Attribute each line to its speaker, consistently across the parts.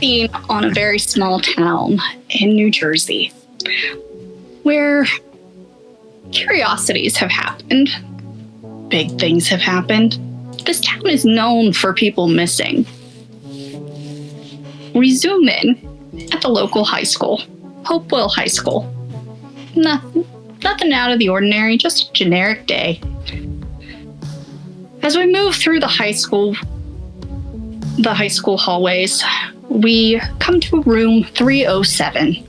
Speaker 1: scene on a very small town in New Jersey where curiosities have happened. Big things have happened. This town is known for people missing. We zoom in at the local high school, Hopewell High School. Nothing out of the ordinary, just a generic day. As we move through the high school hallways, we come to room 307,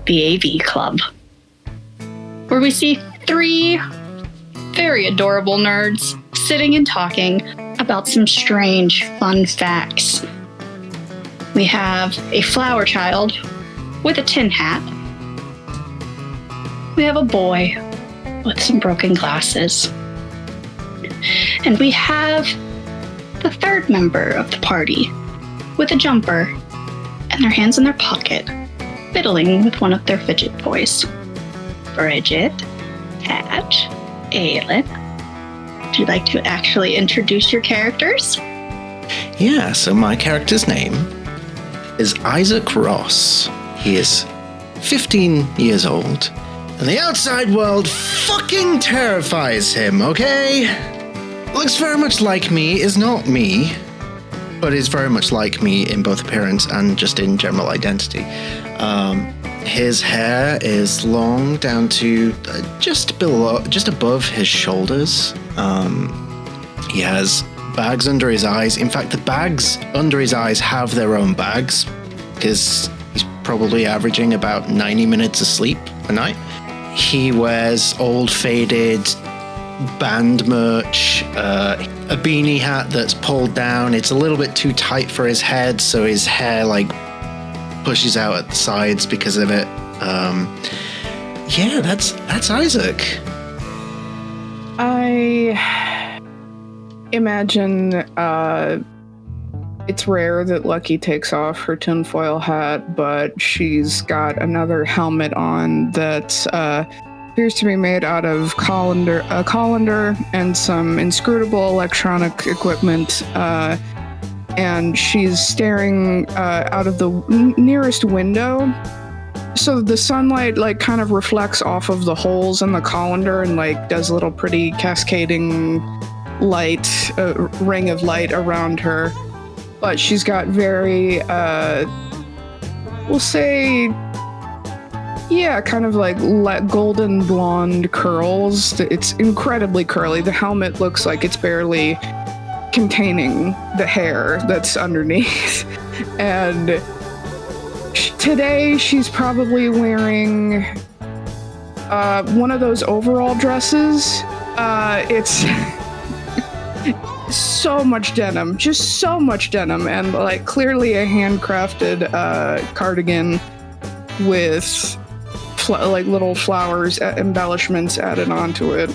Speaker 1: the AV Club, where we see 3 very adorable nerds sitting and talking about some strange, fun facts. We have a flower child with a tin hat. We have a boy with some broken glasses. And we have the 3rd member of the party with a jumper and their hands in their pocket, fiddling with one of their fidget toys. Bridget, Hatch, Aelin, would you like to actually introduce your characters?
Speaker 2: Yeah, so my character's name is Isaac Ross. He is 15 years old, and the outside world fucking terrifies him, okay? Looks very much like me, is not me, but is very much like me in both appearance and just in general identity. His hair is long down to just above his shoulders. He has bags under his eyes. In fact, the bags under his eyes have their own bags because he's probably averaging about 90 minutes of sleep a night. He wears old faded band merch, a beanie hat that's pulled down. It's a little bit too tight for his head, so his hair pushes out at the sides because of it. That's Isaac.
Speaker 3: I imagine it's rare that Lucky takes off her tinfoil hat, but she's got another helmet on that appears to be made out of a colander and some inscrutable electronic equipment. And she's staring out of the nearest window. So the sunlight kind of reflects off of the holes in the colander and does a little pretty cascading light, ring of light around her. But she's got very, we'll say, kind of golden blonde curls. It's incredibly curly. The helmet looks like it's barely containing the hair that's underneath. And today she's probably wearing one of those overall dresses. It's so much denim, just so much denim, and clearly a handcrafted cardigan with little flowers, embellishments added onto it.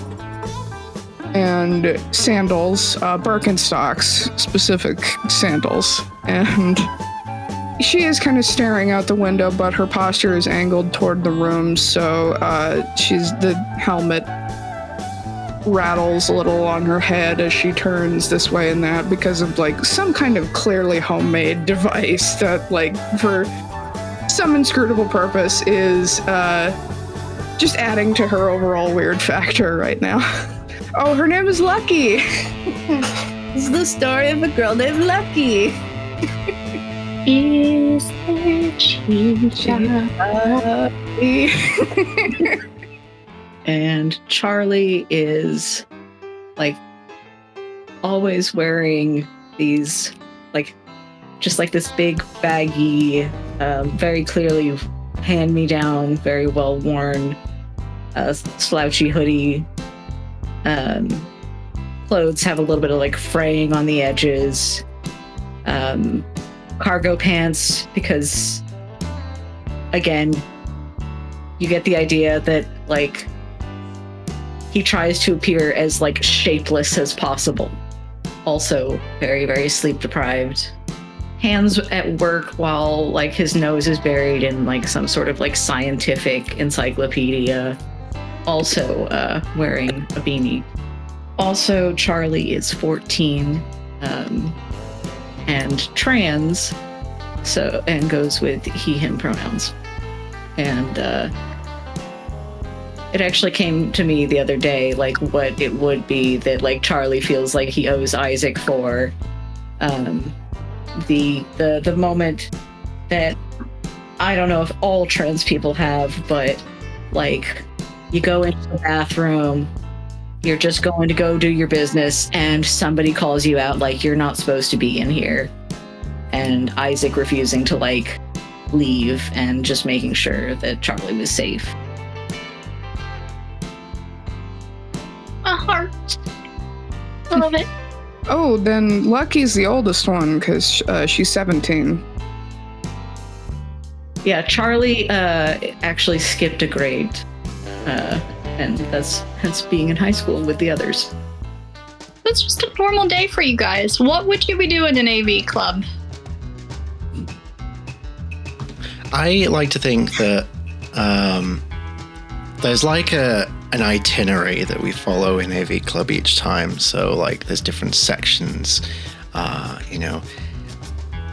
Speaker 3: And sandals, Birkenstocks, specific sandals. And she is kind of staring out the window, but her posture is angled toward the room, so the helmet rattles a little on her head as she turns this way and that because of some kind of clearly homemade device that for some inscrutable purpose is just adding to her overall weird factor right now. Oh, her name is Lucky. This is the story of a girl named Lucky.
Speaker 1: Is there cheese?
Speaker 4: And Charlie is always wearing these just this big baggy, very clearly hand-me-down, very well-worn, slouchy hoodie. Clothes have a little bit of fraying on the edges. Cargo pants, because again, you get the idea that he tries to appear as shapeless as possible. Also very, very sleep deprived. Hands at work while his nose is buried in some sort of scientific encyclopedia. Also wearing a beanie. Also, Charlie is 14 and trans, So, and goes with he, him pronouns. And it actually came to me the other day, like what it would be that like Charlie feels like he owes Isaac for the moment that I don't know if all trans people have, but like you go into the bathroom, you're just going to go do your business, and somebody calls you out like you're not supposed to be in here. And Isaac refusing to like leave and just making sure that Charlie was safe.
Speaker 1: A heart. Love it.
Speaker 3: Oh, then Lucky's the oldest one because she's 17.
Speaker 4: Yeah, Charlie actually skipped a grade, and that's being in high school with the others.
Speaker 1: It's just a normal day for you guys. What would you be doing in AV Club?
Speaker 2: I like to think that there's like an itinerary that we follow in AV Club each time. So like there's different sections,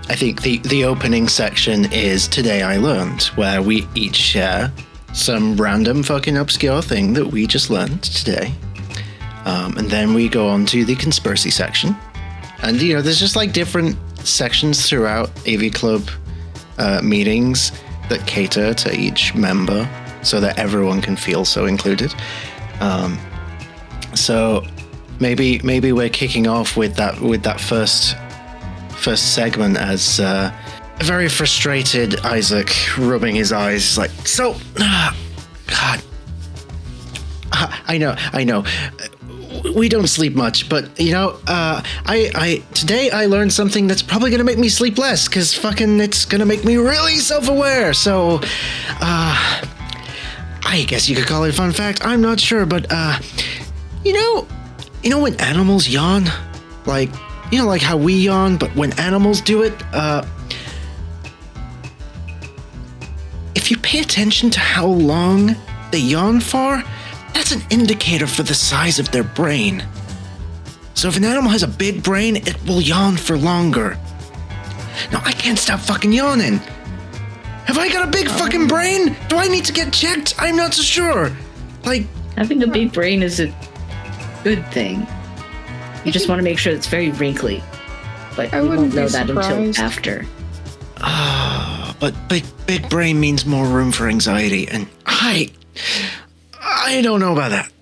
Speaker 2: I think the opening section is Today I Learned, where we each share some random fucking obscure thing that we just learned today. And then we go on to the conspiracy section. And, there's just like different sections throughout AV Club meetings that cater to each member so that everyone can feel so included. So maybe we're kicking off with that first segment as a very frustrated Isaac rubbing his eyes like, so, God, I know. We don't sleep much, but I today I learned something that's probably gonna make me sleep less, because fucking it's gonna make me really self-aware. So, I guess you could call it a fun fact. I'm not sure, but you know when animals yawn, like how we yawn, but when animals do it, if you pay attention to how long they yawn for, that's an indicator for the size of their brain. So if an animal has a big brain, it will yawn for longer. Now, I can't stop fucking yawning. Have I got a big fucking brain? Do I need to get checked? I'm not so sure. Like,
Speaker 4: having a big brain is a good thing. You just want to make sure it's very wrinkly. But you won't know that until after.
Speaker 2: But big brain means more room for anxiety, and I don't know about that.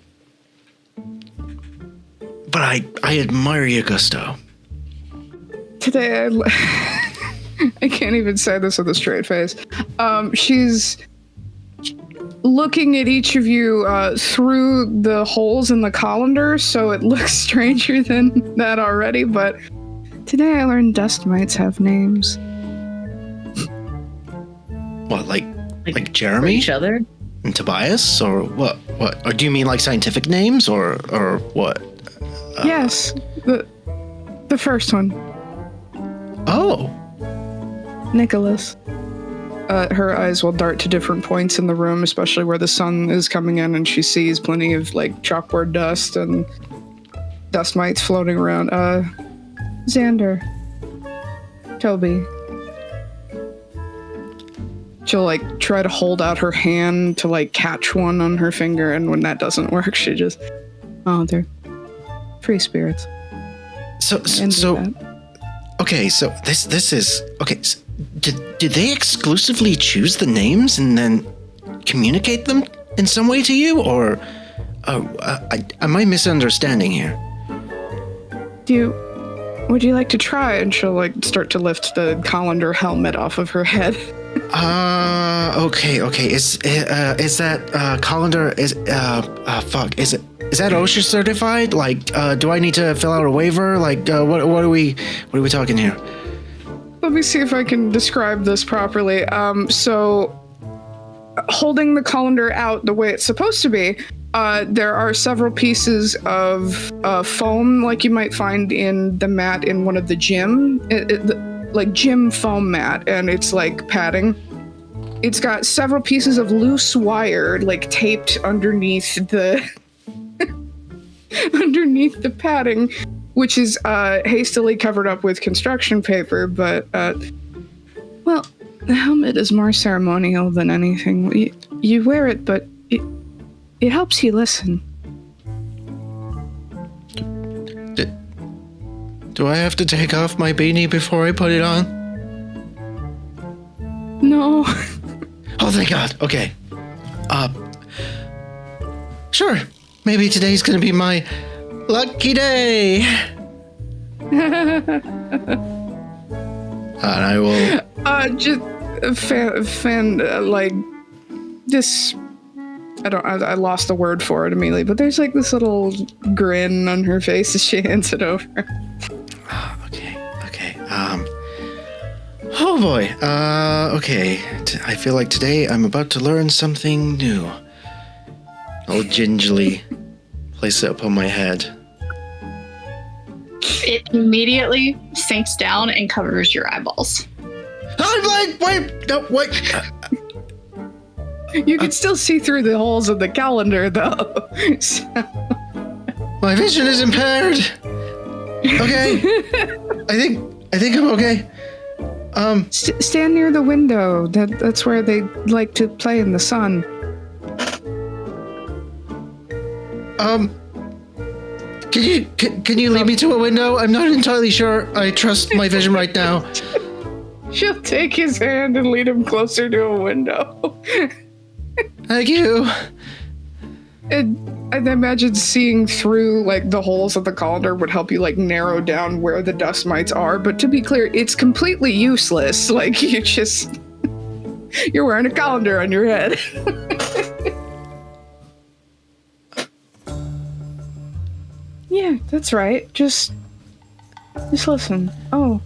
Speaker 2: But I admire your gusto.
Speaker 3: Today I can't even say this with a straight face. She's looking at each of you through the holes in the colander, so it looks stranger than that already, but today I learned dust mites have names.
Speaker 2: What, like Jeremy?
Speaker 4: Each other?
Speaker 2: And Tobias? Or what? Or do you mean like scientific names or what?
Speaker 3: Yes, the first one.
Speaker 2: Oh.
Speaker 3: Nicholas. Her eyes will dart to different points in the room, especially where the sun is coming in, and she sees plenty of like chalkboard dust and dust mites floating around. Xander. Toby. She'll like try to hold out her hand to like catch one on her finger, and when that doesn't work, she just, they're free spirits.
Speaker 2: So okay, so this is okay. So did they exclusively choose the names and then communicate them in some way to you, or am I misunderstanding here?
Speaker 3: Would you like to try? And she'll like start to lift the colander helmet off of her head.
Speaker 2: Okay. Is that colander is that OSHA certified? Like, do I need to fill out a waiver? Like, what are we talking here?
Speaker 3: Let me see if I can describe this properly. So, holding the colander out the way it's supposed to be, there are several pieces of foam, like you might find in the mat in one of the gym, like gym foam mat, and it's like padding. It's got several pieces of loose wire, like taped underneath the padding, which is hastily covered up with construction paper, but Well, the helmet is more ceremonial than anything. You wear it, but it helps you listen.
Speaker 2: Do I have to take off my beanie before I put it on?
Speaker 3: No.
Speaker 2: Oh, thank God. Okay. Sure. Maybe today's gonna be my lucky day. And I will...
Speaker 3: Just like this. I lost the word for it immediately, but there's like this little grin on her face as she hands it over.
Speaker 2: Okay. Oh boy. Okay. I feel like today I'm about to learn something new. I'll gingerly place it up on my head.
Speaker 1: It immediately sinks down and covers your eyeballs.
Speaker 2: Wait! No, wait!
Speaker 3: You can still see through the holes of the calendar, though. So.
Speaker 2: My vision is impaired. Okay. I think I'm okay.
Speaker 3: Stand near the window. That's where they like to play in the sun.
Speaker 2: Can you lead me to a window? I'm not entirely sure I trust my vision right now.
Speaker 3: She'll take his hand and lead him closer to a window.
Speaker 2: Thank you.
Speaker 3: And I'd imagine seeing through like the holes of the colander would help you like narrow down where the dust mites are. But to be clear, it's completely useless. Like you're wearing a colander on your head. Yeah, that's right. Just listen. Oh.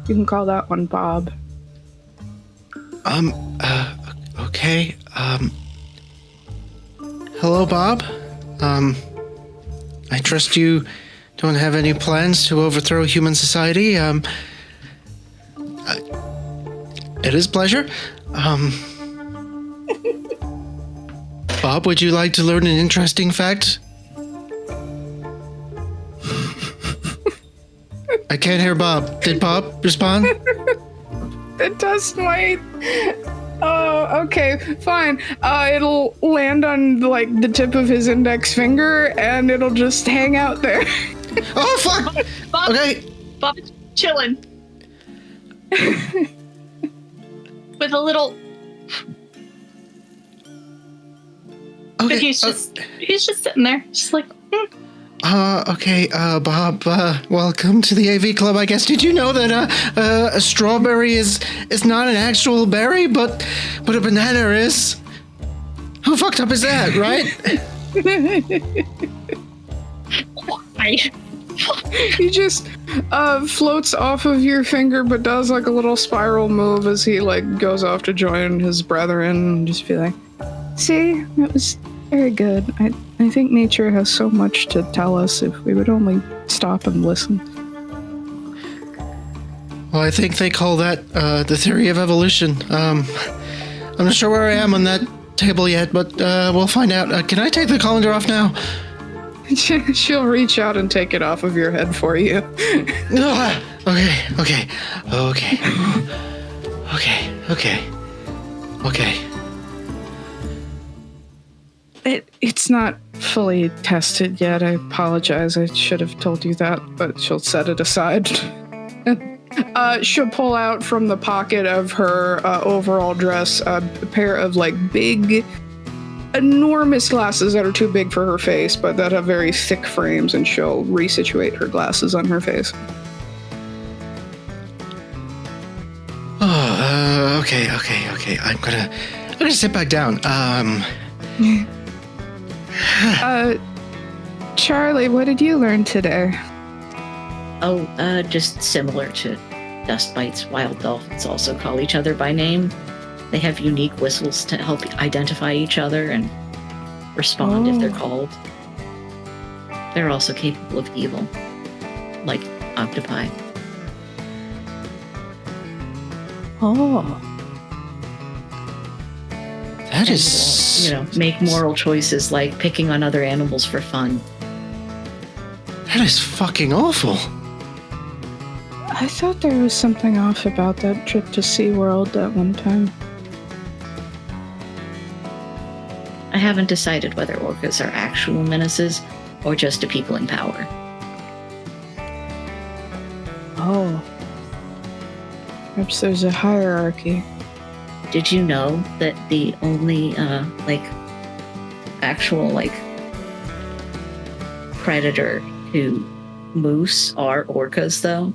Speaker 3: You can call that one Bob.
Speaker 2: Okay. Hello, Bob. I trust you don't have any plans to overthrow human society. It is a pleasure. Bob, would you like to learn an interesting fact? I can't hear Bob. Did Bob respond?
Speaker 3: The dust mite. Oh, okay, fine. It'll land on like the tip of his index finger, and it'll just hang out there.
Speaker 2: Oh fuck!
Speaker 1: Bob,
Speaker 2: Okay.
Speaker 1: Bob is chilling with a little.
Speaker 2: Okay.
Speaker 1: But he's just sitting there, just like.
Speaker 2: Okay, Bob, welcome to the AV Club, I guess. Did you know that, a strawberry is not an actual berry, but a banana is? How fucked up is that, right?
Speaker 1: Why?
Speaker 3: He just floats off of your finger, but does like a little spiral move as he like goes off to join his brethren and just be like, see, that was very good. I think nature has so much to tell us if we would only stop and listen.
Speaker 2: Well, I think they call that, the theory of evolution. I'm not sure where I am on that table yet, but, we'll find out. Can I take the colander off now?
Speaker 3: She'll reach out and take it off of your head for you.
Speaker 2: Okay.
Speaker 3: It's not fully tested yet. I apologize. I should have told you that, but she'll set it aside. She'll pull out from the pocket of her overall dress a pair of like big, enormous glasses that are too big for her face, but that have very thick frames, and she'll resituate her glasses on her face.
Speaker 2: Oh, okay. I'm gonna sit back down.
Speaker 3: Charlie, what did you learn today?
Speaker 4: Oh, just similar to dust bites, wild dolphins also call each other by name. They have unique whistles to help identify each other and respond if they're called. They're also capable of evil, like octopi.
Speaker 3: Oh.
Speaker 2: That is...
Speaker 4: Make moral choices like picking on other animals for fun.
Speaker 2: That is fucking awful.
Speaker 3: I thought there was something off about that trip to SeaWorld that one time.
Speaker 4: I haven't decided whether orcas are actual menaces or just a people in power.
Speaker 3: Oh. Perhaps there's a hierarchy.
Speaker 4: Did you know that the only, actual, predator to moose are orcas, though?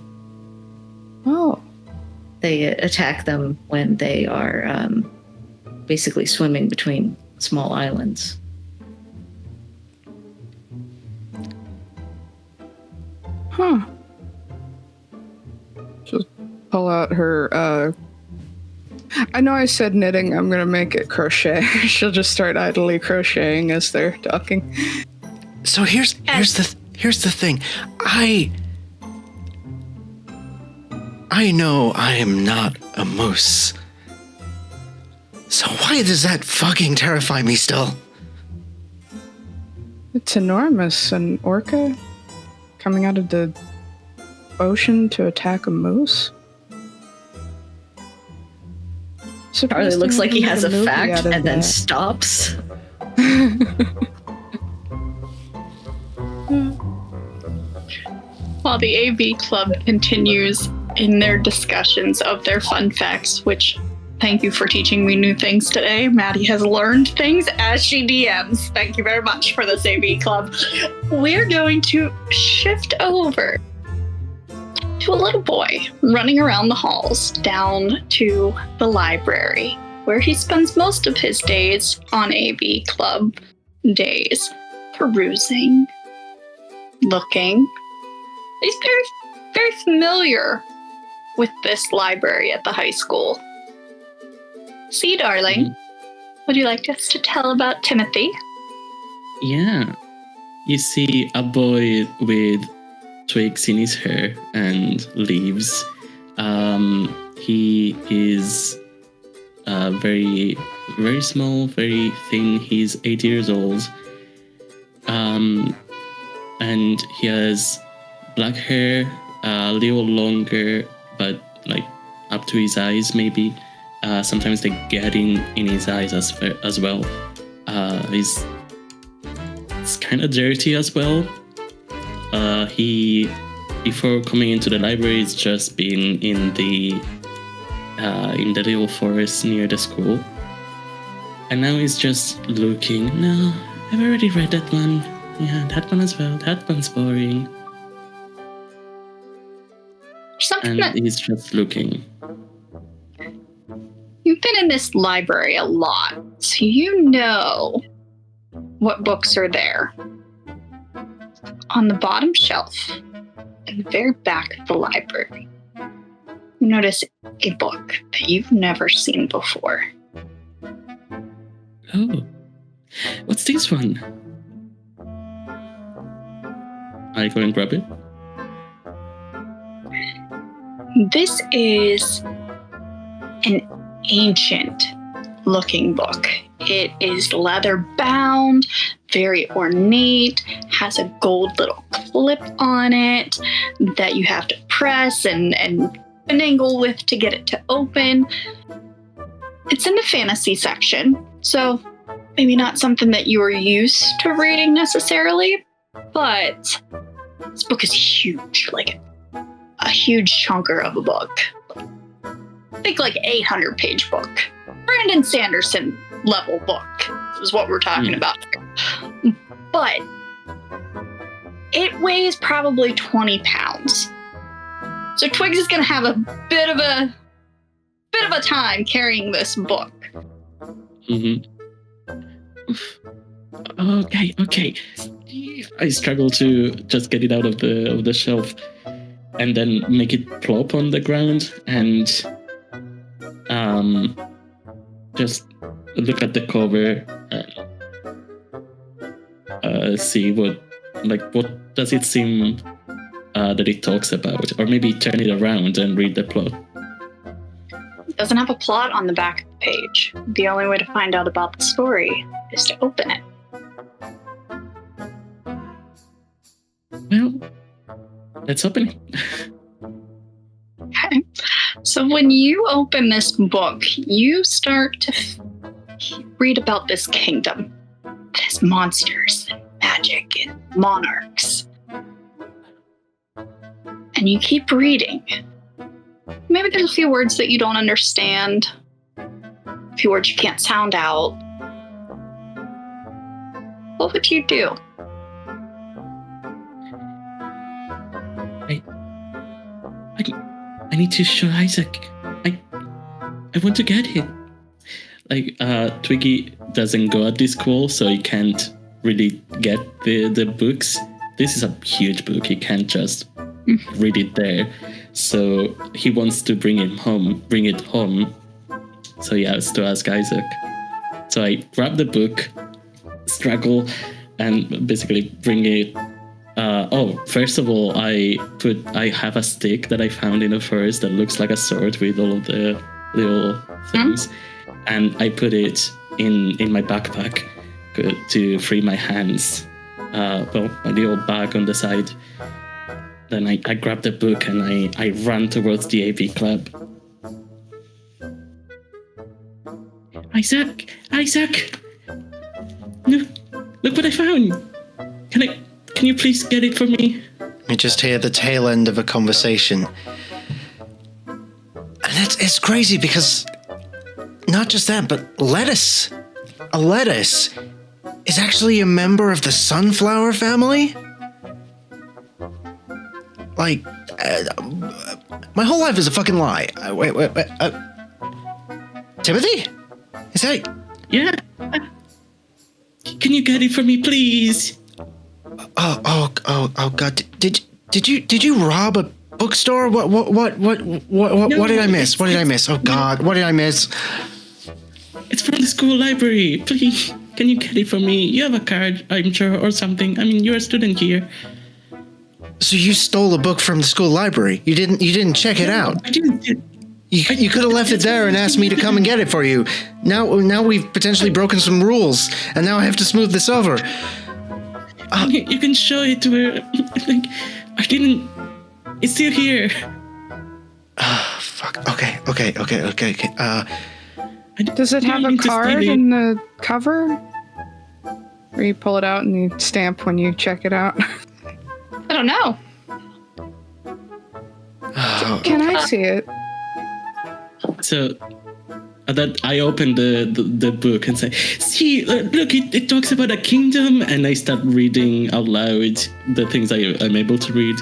Speaker 3: Oh.
Speaker 4: They attack them when they are basically swimming between small islands.
Speaker 3: Huh. Just pull out her, I know I said knitting, I'm gonna make it crochet. She'll just start idly crocheting as they're talking.
Speaker 2: So here's the thing. I know I am not a moose. So why does that fucking terrify me still?
Speaker 3: It's enormous. An orca coming out of the ocean to attack a moose?
Speaker 4: Charlie looks like he has a fact and then stops.
Speaker 1: While the AV Club continues in their discussions of their fun facts, which thank you for teaching me new things today. Maddie has learned things as she DMs. Thank you very much for this AV Club. We're going to shift over to a little boy running around the halls down to the library, where he spends most of his days on AV Club days, perusing, looking. He's very, very familiar with this library at the high school. See, darling, would you like us to tell about Timothy?
Speaker 5: Yeah. You see a boy with twigs in his hair and leaves. He is very, very small, very thin. He's 8 years old. And he has black hair, a little longer, but up to his eyes maybe. Sometimes they get in his eyes as well. It's kind of dirty as well. He, before coming into the library, he's just been in the little forest near the school. And now he's just looking. No, I've already read that one. Yeah, that one as well. That one's boring. And he's just looking.
Speaker 1: You've been in this library a lot, so you know what books are there. On the bottom shelf, in the very back of the library, you notice a book that you've never seen before.
Speaker 5: Oh, what's this one? I go and grab it.
Speaker 1: This is an ancient looking book. It is leather bound, very ornate, has a gold little clip on it that you have to press and finagle with to get it to open. It's in the fantasy section, so maybe not something that you are used to reading necessarily, but this book is huge, like a huge chunker of a book. Think 800-page book. Brandon Sanderson level book is what we're talking about here. But it weighs probably 20 pounds. So Twigs is going to have a bit of a time carrying this book.
Speaker 5: Okay. I struggle to just get it out of the shelf and then make it plop on the ground and just look at the cover and see what does it seem that it talks about, or maybe turn it around and read the plot.
Speaker 1: It doesn't have a plot on the back of the page. The only way to find out about the story is to open it.
Speaker 5: Well, let's open it.
Speaker 1: Okay. So when you open this book, you start to read about this kingdom. It has monsters and magic and monarchs. And you keep reading. Maybe there's a few words that you don't understand, a few words you can't sound out. What would you do?
Speaker 5: I need to show Isaac. I want to get it. Like, Twiggy doesn't go at this school, so he can't really get the books. This is a huge book. He can't just read it there. So he wants to bring it home. So he has to ask Isaac. So I grab the book, struggle, and basically bring it. First of all, I have a stick that I found in the forest that looks like a sword with all of the little things, and I put it in my backpack to free my hands. My little bag on the side. Then I grab the book and I run towards the AV club. Isaac! Look what I found! Can you please get it for me?
Speaker 2: We just hear the tail end of a conversation. And it's crazy because not just that, but a lettuce is actually a member of the sunflower family? Like, my whole life is a fucking lie. Wait. Timothy? Is that...
Speaker 5: Yeah. Can you get it for me, please?
Speaker 2: Oh God! Did you rob a bookstore? What did I miss? What did I miss? Oh God! What did I miss?
Speaker 5: It's from the school library. Please, can you get it for me? You have a card, I'm sure, or something. I mean, you're a student here.
Speaker 2: So you stole a book from the school library? You didn't check it out?
Speaker 5: I didn't.
Speaker 2: You could have left it there and asked me to come and get it for you. Now we've potentially broken some rules, and now I have to smooth this over.
Speaker 5: You can show it to her. Like, I didn't. It's still here.
Speaker 2: Fuck. Okay.
Speaker 3: Does it have a card in the cover? Where you pull it out and you stamp when you check it out?
Speaker 1: I don't know.
Speaker 3: Can I see it?
Speaker 5: So that I open the book and say, see, look, it talks about a kingdom, and I start reading out loud the things I'm able to read.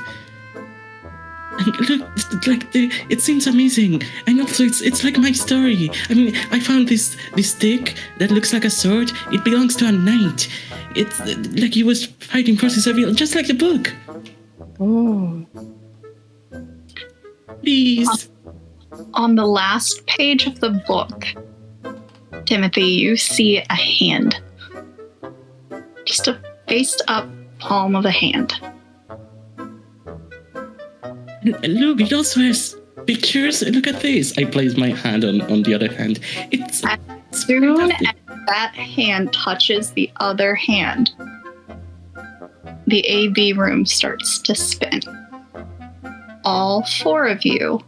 Speaker 5: And look, it seems amazing, and also it's like my story. I mean, I found this stick that looks like a sword. It belongs to a knight. It's like he was fighting forces of evil, just like the book.
Speaker 3: Oh,
Speaker 5: please.
Speaker 1: On the last page of the book, Timothy, you see a hand. Just a face-up palm of a hand.
Speaker 5: And look, it also has pictures. Look at this. I place my hand on the other hand. It's
Speaker 1: as soon as that hand touches the other hand, the AV room starts to spin. All four of you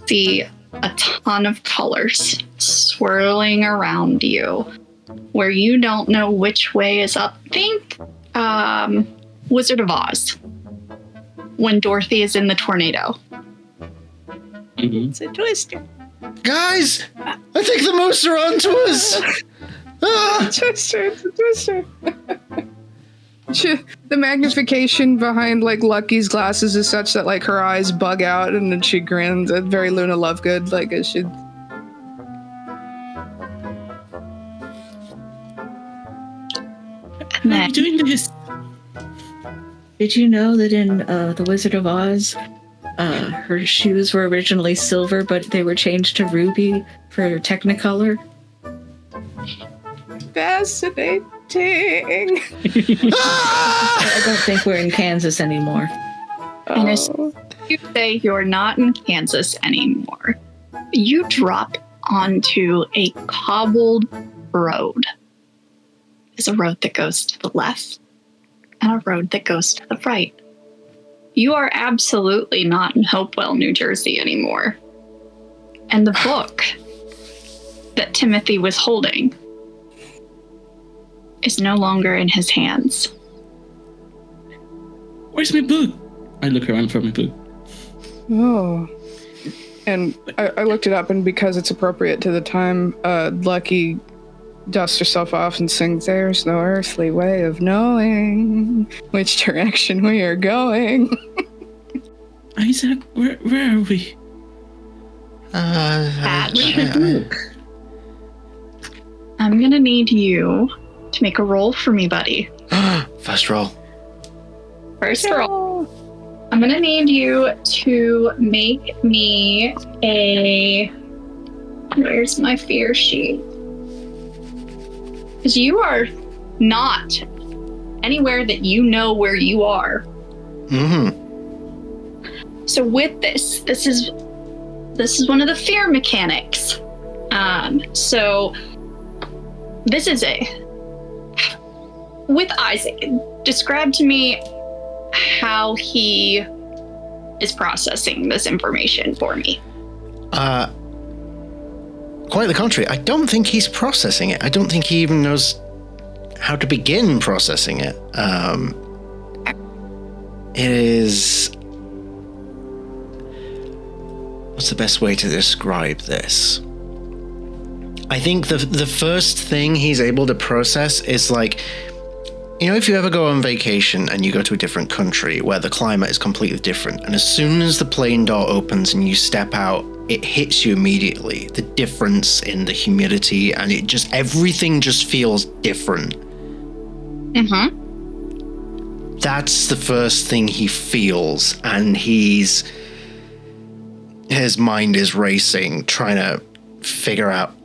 Speaker 1: see a ton of colors swirling around you, where you don't know which way is up. Think Wizard of Oz, when Dorothy is in the tornado.
Speaker 5: Mm-hmm.
Speaker 3: it's a twister.
Speaker 2: Guys, I think the moose are onto us.
Speaker 3: It's a twister. The magnification behind like Lucky's glasses is such that like her eyes bug out and then she grins. Very Luna Lovegood, like it should.
Speaker 5: Why are you doing this?
Speaker 4: Did you know that in The Wizard of Oz, her shoes were originally silver, but they were changed to ruby for Technicolor?
Speaker 3: Fascinating.
Speaker 4: I don't think we're in Kansas anymore.
Speaker 1: And as you say you're not in Kansas anymore, you drop onto a cobbled road. There's a road that goes to the left and a road that goes to the right. you are absolutely not in Hopewell, New Jersey anymore. And the book that Timothy was holding is no longer in his hands.
Speaker 5: Where's my book? I look around for my book.
Speaker 3: Oh. And I looked it up, and because it's appropriate to the time, Lucky dusts herself off and sings, "There's no earthly way of knowing which direction we are going."
Speaker 5: Isaac, where are we?
Speaker 1: I'm gonna need you to make a roll for me, buddy.
Speaker 2: First roll.
Speaker 1: First roll. I'm gonna need you to make me a... Where's my fear sheet? Because you are not anywhere that you know where you are.
Speaker 2: Mm-hmm.
Speaker 1: So with this is one of the fear mechanics. So this is with Isaac, describe to me how he is processing this information for me.
Speaker 2: Quite the contrary. I don't think he's processing it. I don't think he even knows how to begin processing it. It is... What's the best way to describe this? I think the first thing he's able to process is like, you know, if you ever go on vacation and you go to a different country where the climate is completely different, and as soon as the plane door opens and you step out, it hits you immediately. The difference in the humidity, and everything just feels different.
Speaker 1: Mm-hmm.
Speaker 2: That's the first thing he feels, and his mind is racing, trying to figure out,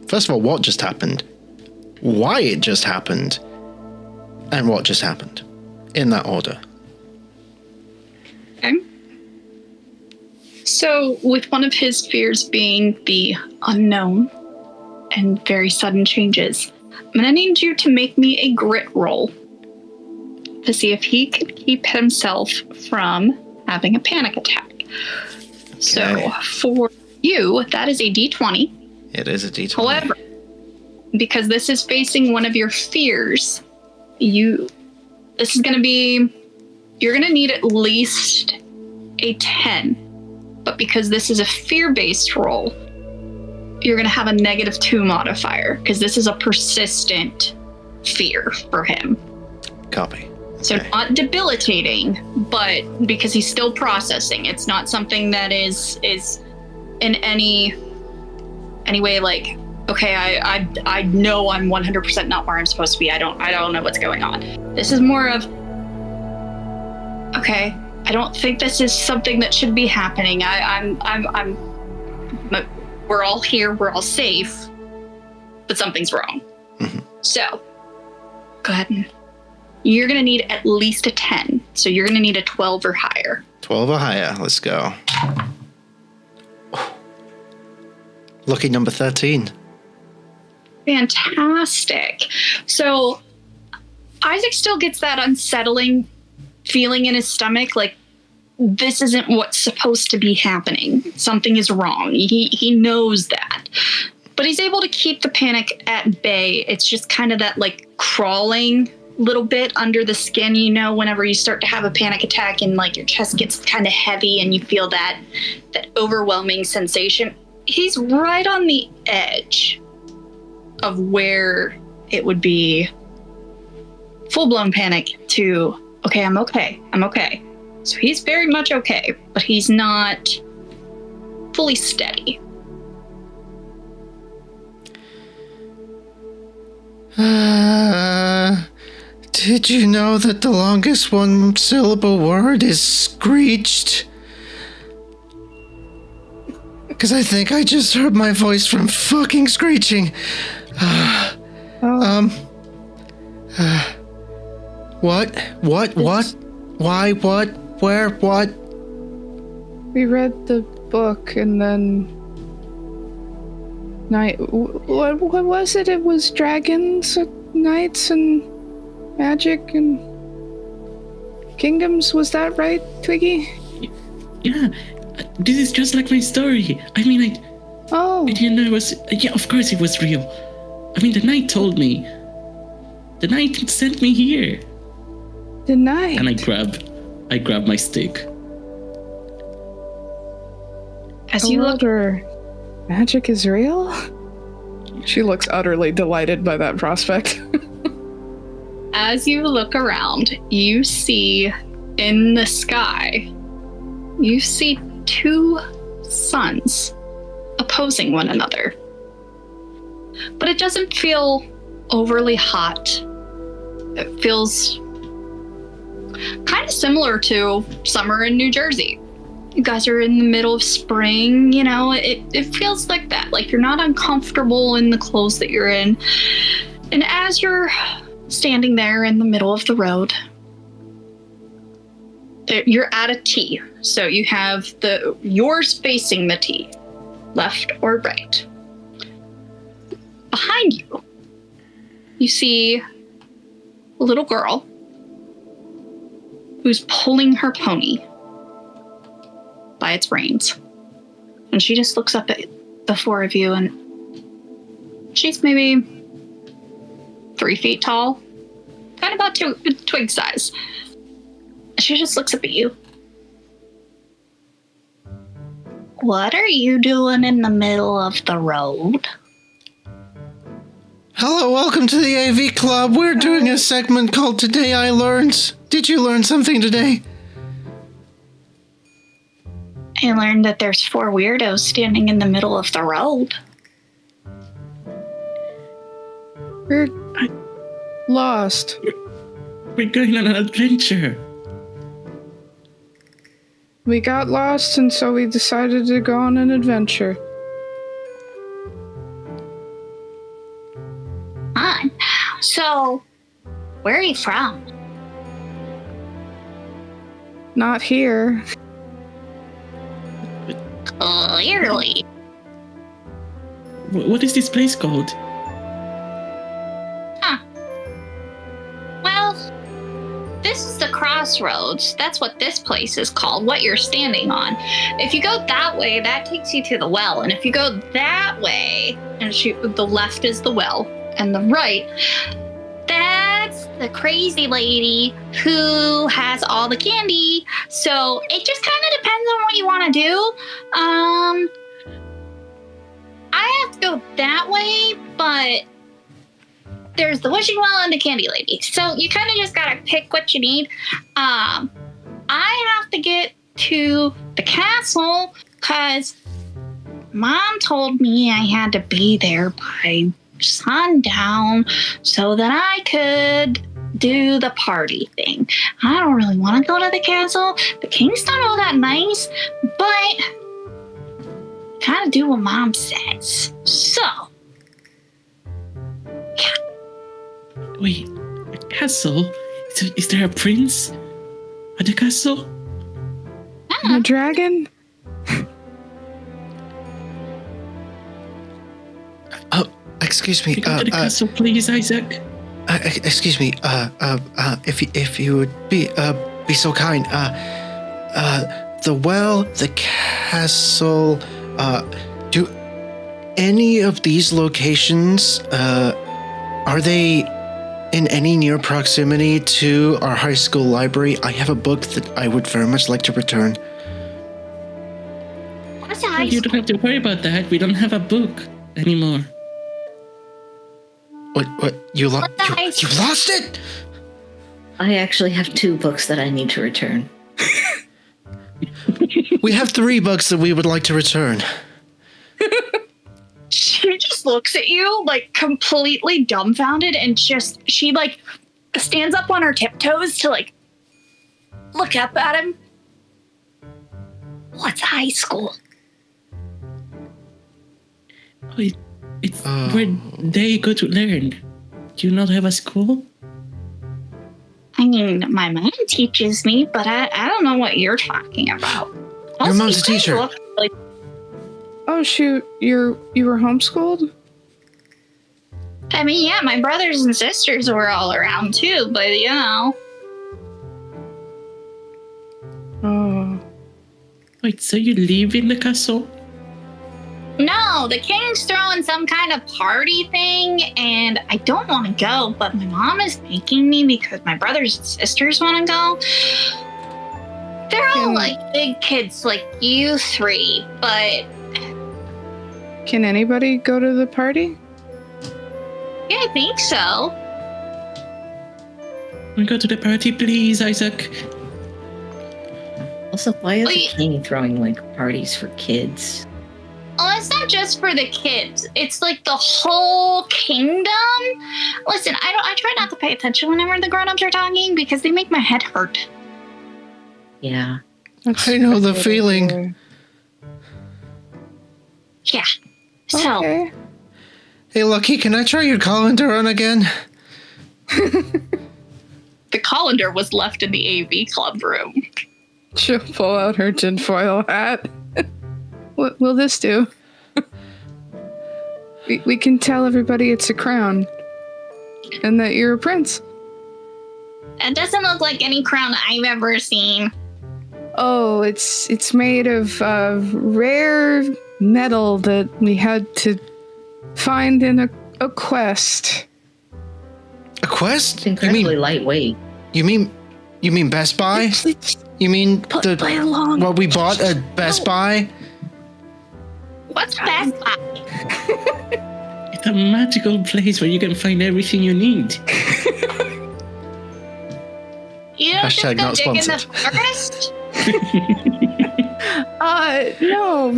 Speaker 2: first of all, what just happened, why it just happened, and what just happened, in that order.
Speaker 1: Okay. So, with one of his fears being the unknown and very sudden changes, I'm going to need you to make me a grit roll to see if he can keep himself from having a panic attack. Okay. So, for you, that is a D20.
Speaker 2: It is a D20.
Speaker 1: However, because this is facing one of your fears, you're going to need at least a 10. But because this is a fear-based roll, you're going to have a -2 modifier, because this is a persistent fear for him.
Speaker 2: Copy. Okay.
Speaker 1: So not debilitating, but because he's still processing. It's not something that is in any way like, okay, I know I'm 100% not where I'm supposed to be. I don't know what's going on. This is more of, okay, I don't think this is something that should be happening. We're all here, we're all safe, but something's wrong.
Speaker 2: Mm-hmm.
Speaker 1: So, go ahead and you're going to need at least a 10. So you're going to need a 12 or higher.
Speaker 2: 12 or higher, let's go. Lucky number 13.
Speaker 1: Fantastic. So Isaac still gets that unsettling feeling in his stomach, like this isn't what's supposed to be happening. Something is wrong. He knows that. But he's able to keep the panic at bay. It's just kind of that like crawling little bit under the skin, you know, whenever you start to have a panic attack and like your chest gets kind of heavy and you feel that overwhelming sensation. He's right on the edge of where it would be full-blown panic to, okay, I'm okay. So he's very much okay, but he's not fully steady.
Speaker 2: Did you know that the longest one-syllable word is screeched? Because I think I just heard my voice from fucking screeching. What? Why? What? Where? What?
Speaker 3: We read the book and then... What was it? It was dragons, knights, and magic, and... kingdoms. Was that right, Twiggy?
Speaker 5: Yeah, this is just like my story. I mean,
Speaker 3: Oh,
Speaker 5: I didn't know it was... Yeah, of course it was real. I mean, the knight told me. The knight sent me here.
Speaker 3: the night.
Speaker 5: And I grab my stick.
Speaker 1: As
Speaker 3: I
Speaker 1: you look,
Speaker 3: wonder, magic is real? She looks utterly delighted by that prospect.
Speaker 1: as you look around, you see in the sky, you see two suns opposing one another. But it doesn't feel overly hot. It feels kind of similar to summer in New Jersey. You guys are in the middle of spring, you know, it feels like that. Like you're not uncomfortable in the clothes that you're in. And as you're standing there in the middle of the road, you're at a T. So you have yours facing the T, left or right. Behind you, you see a little girl who's pulling her pony by its reins. And she just looks up at the four of you, and she's maybe 3 feet tall, kind of about twig size. She just looks up at you. What are you doing in the middle of the road?
Speaker 2: Hello, welcome to the AV Club. We're doing a segment called Today I Learned. Did you learn something today?
Speaker 1: I learned that there's 4 weirdos standing in the middle of the road.
Speaker 3: We're lost.
Speaker 5: We're going on an adventure.
Speaker 3: We got lost, and so we decided to go on an adventure.
Speaker 1: Fun. So, where are you from?
Speaker 3: Not here.
Speaker 1: Clearly.
Speaker 5: What is this place called?
Speaker 1: Well, this is the crossroads. That's what this place is called, what you're standing on. If you go that way, that takes you to the well. And if you go that way, and the left is the well, and the right, that's the crazy lady who has all the candy. So it just kind of depends on what you want to do. I have to go that way, but there's the wishing well and the candy lady. So you kind of just gotta pick what you need. I have to get to the castle because Mom told me I had to be there by sundown so that I could do the party thing. I don't really want to go to the castle. The king's not all that nice, but gotta do what Mom says. So, yeah.
Speaker 5: Wait, a castle? Is there a prince at the castle?
Speaker 3: A dragon?
Speaker 2: Excuse me.
Speaker 5: Go to the castle, please, Isaac.
Speaker 2: Excuse me. If you would be so kind. The well, the castle. Do any of these locations? Are they in any near proximity to our high school library? I have a book that I would very much like to return.
Speaker 1: What's the high
Speaker 5: You don't have to worry about that. We don't have a book anymore.
Speaker 2: What? You lost it?
Speaker 4: I actually have 2 books that I need to return.
Speaker 2: We have 3 books that we would like to return.
Speaker 1: She just looks at you like completely dumbfounded, and she like stands up on her tiptoes to like look up at him. What's high school?
Speaker 5: It's where they go to learn. Do you not have a school?
Speaker 1: I mean, my mom teaches me, but I don't know what you're talking about.
Speaker 2: Your mom's a teacher.
Speaker 3: Oh shoot, you were homeschooled?
Speaker 1: I mean, yeah, my brothers and sisters were all around too, but you know.
Speaker 5: Wait, so you live in the castle?
Speaker 1: No, the king's throwing some kind of party thing, and I don't want to go, but my mom is making me because my brothers and sisters want to go. They're all like big kids like you three, but...
Speaker 3: Can anybody go to the party?
Speaker 1: Yeah, I think so.
Speaker 5: Go to the party, please, Isaac.
Speaker 4: Also, why is the
Speaker 1: Wait.
Speaker 4: king throwing like parties for kids?
Speaker 1: Oh, it's not just for the kids. It's like the whole kingdom. Listen, I try not to pay attention whenever the grown-ups are talking because they make my head hurt.
Speaker 4: Yeah.
Speaker 2: I know the feeling.
Speaker 1: Yeah. So,
Speaker 3: Okay.
Speaker 2: Hey, Lucky, can I try your colander on again?
Speaker 1: the colander was left in the AV club room.
Speaker 3: She'll pull out her tinfoil hat. What will this do? we can tell everybody it's a crown. And that you're a prince.
Speaker 1: It doesn't look like any crown I've ever seen.
Speaker 3: Oh, it's made of rare metal that we had to find in a quest.
Speaker 2: A quest?
Speaker 4: It's incredibly lightweight.
Speaker 2: You mean Best Buy?
Speaker 3: It's-
Speaker 2: You mean
Speaker 3: play along.
Speaker 2: what we bought at Best Buy?
Speaker 1: What's Best Buy?
Speaker 5: It's a magical place where you can find everything you need.
Speaker 1: You don't
Speaker 2: Hashtag not
Speaker 1: just go dig in the
Speaker 2: sponsored.
Speaker 1: forest?
Speaker 3: No,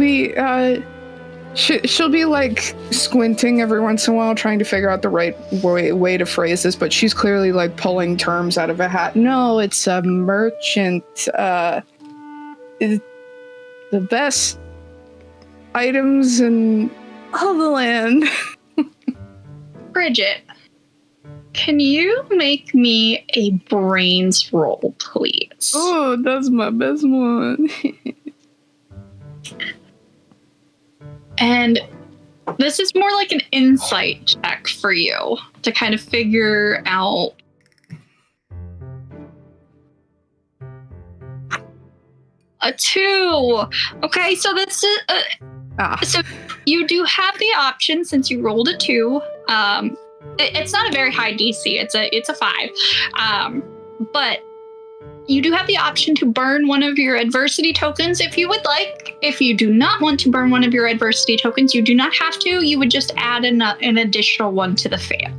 Speaker 3: she'll be like squinting every once in a while, trying to figure out the right way to phrase this, but she's clearly like pulling terms out of a hat. No, it's a merchant. The best items in all the land.
Speaker 1: Bridget, can you make me a brains roll, please?
Speaker 3: Oh, that's my best one.
Speaker 1: And this is more like an insight check for you to kind of figure out. A 2. Okay, so that's so you do have the option since you rolled a 2. It's not a very high DC. It's a 5. But you do have the option to burn one of your adversity tokens if you would like. If you do not want to burn one of your adversity tokens, you do not have to. You would just add an additional one to the fail.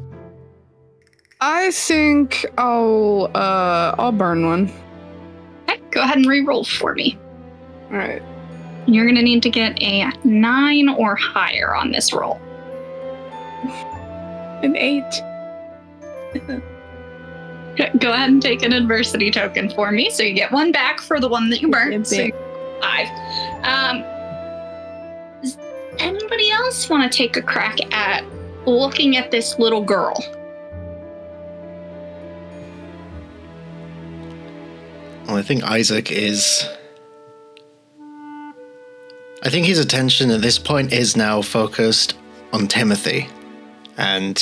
Speaker 3: I think I'll burn one.
Speaker 1: Okay, go ahead and re-roll for me.
Speaker 3: All right.
Speaker 1: You're going to need to get a 9 or higher on this roll.
Speaker 3: An 8.
Speaker 1: Go ahead and take an adversity token for me. So you get one back for the one that you burned. So you get 5. Does anybody else want to take a crack at looking at this little girl?
Speaker 2: Well, I think Isaac is... I think his attention at this point is now focused on Timothy. And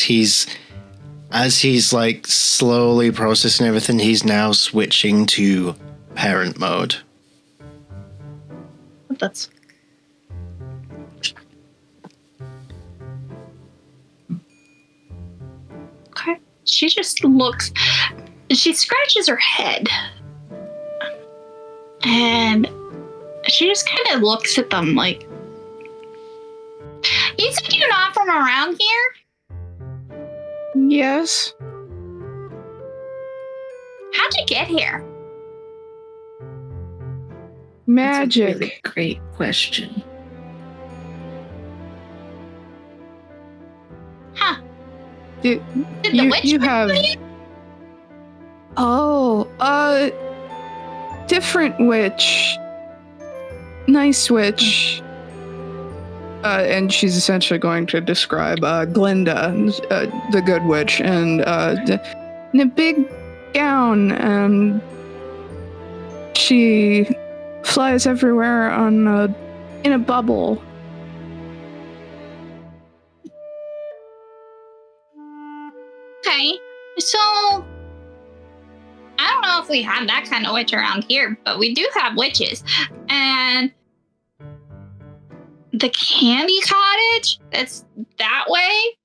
Speaker 2: as he's like slowly processing everything, he's now switching to parent mode.
Speaker 1: That's... Okay. She just looks... She scratches her head. And she just kind of looks at them like... You said you're not from around here?
Speaker 3: Yes.
Speaker 1: How'd you get here?
Speaker 3: Magic.
Speaker 4: That's a really great question.
Speaker 1: Huh.
Speaker 3: Did
Speaker 1: Did the witch
Speaker 3: you
Speaker 1: bring
Speaker 3: have...
Speaker 1: you?
Speaker 3: Oh, different witch. Nice witch. And she's essentially going to describe Glinda, the good witch, and in a big gown, and she flies everywhere in a bubble.
Speaker 1: Okay, so I don't know if we have that kind of witch around here, but we do have witches. And the candy cottage that's that way.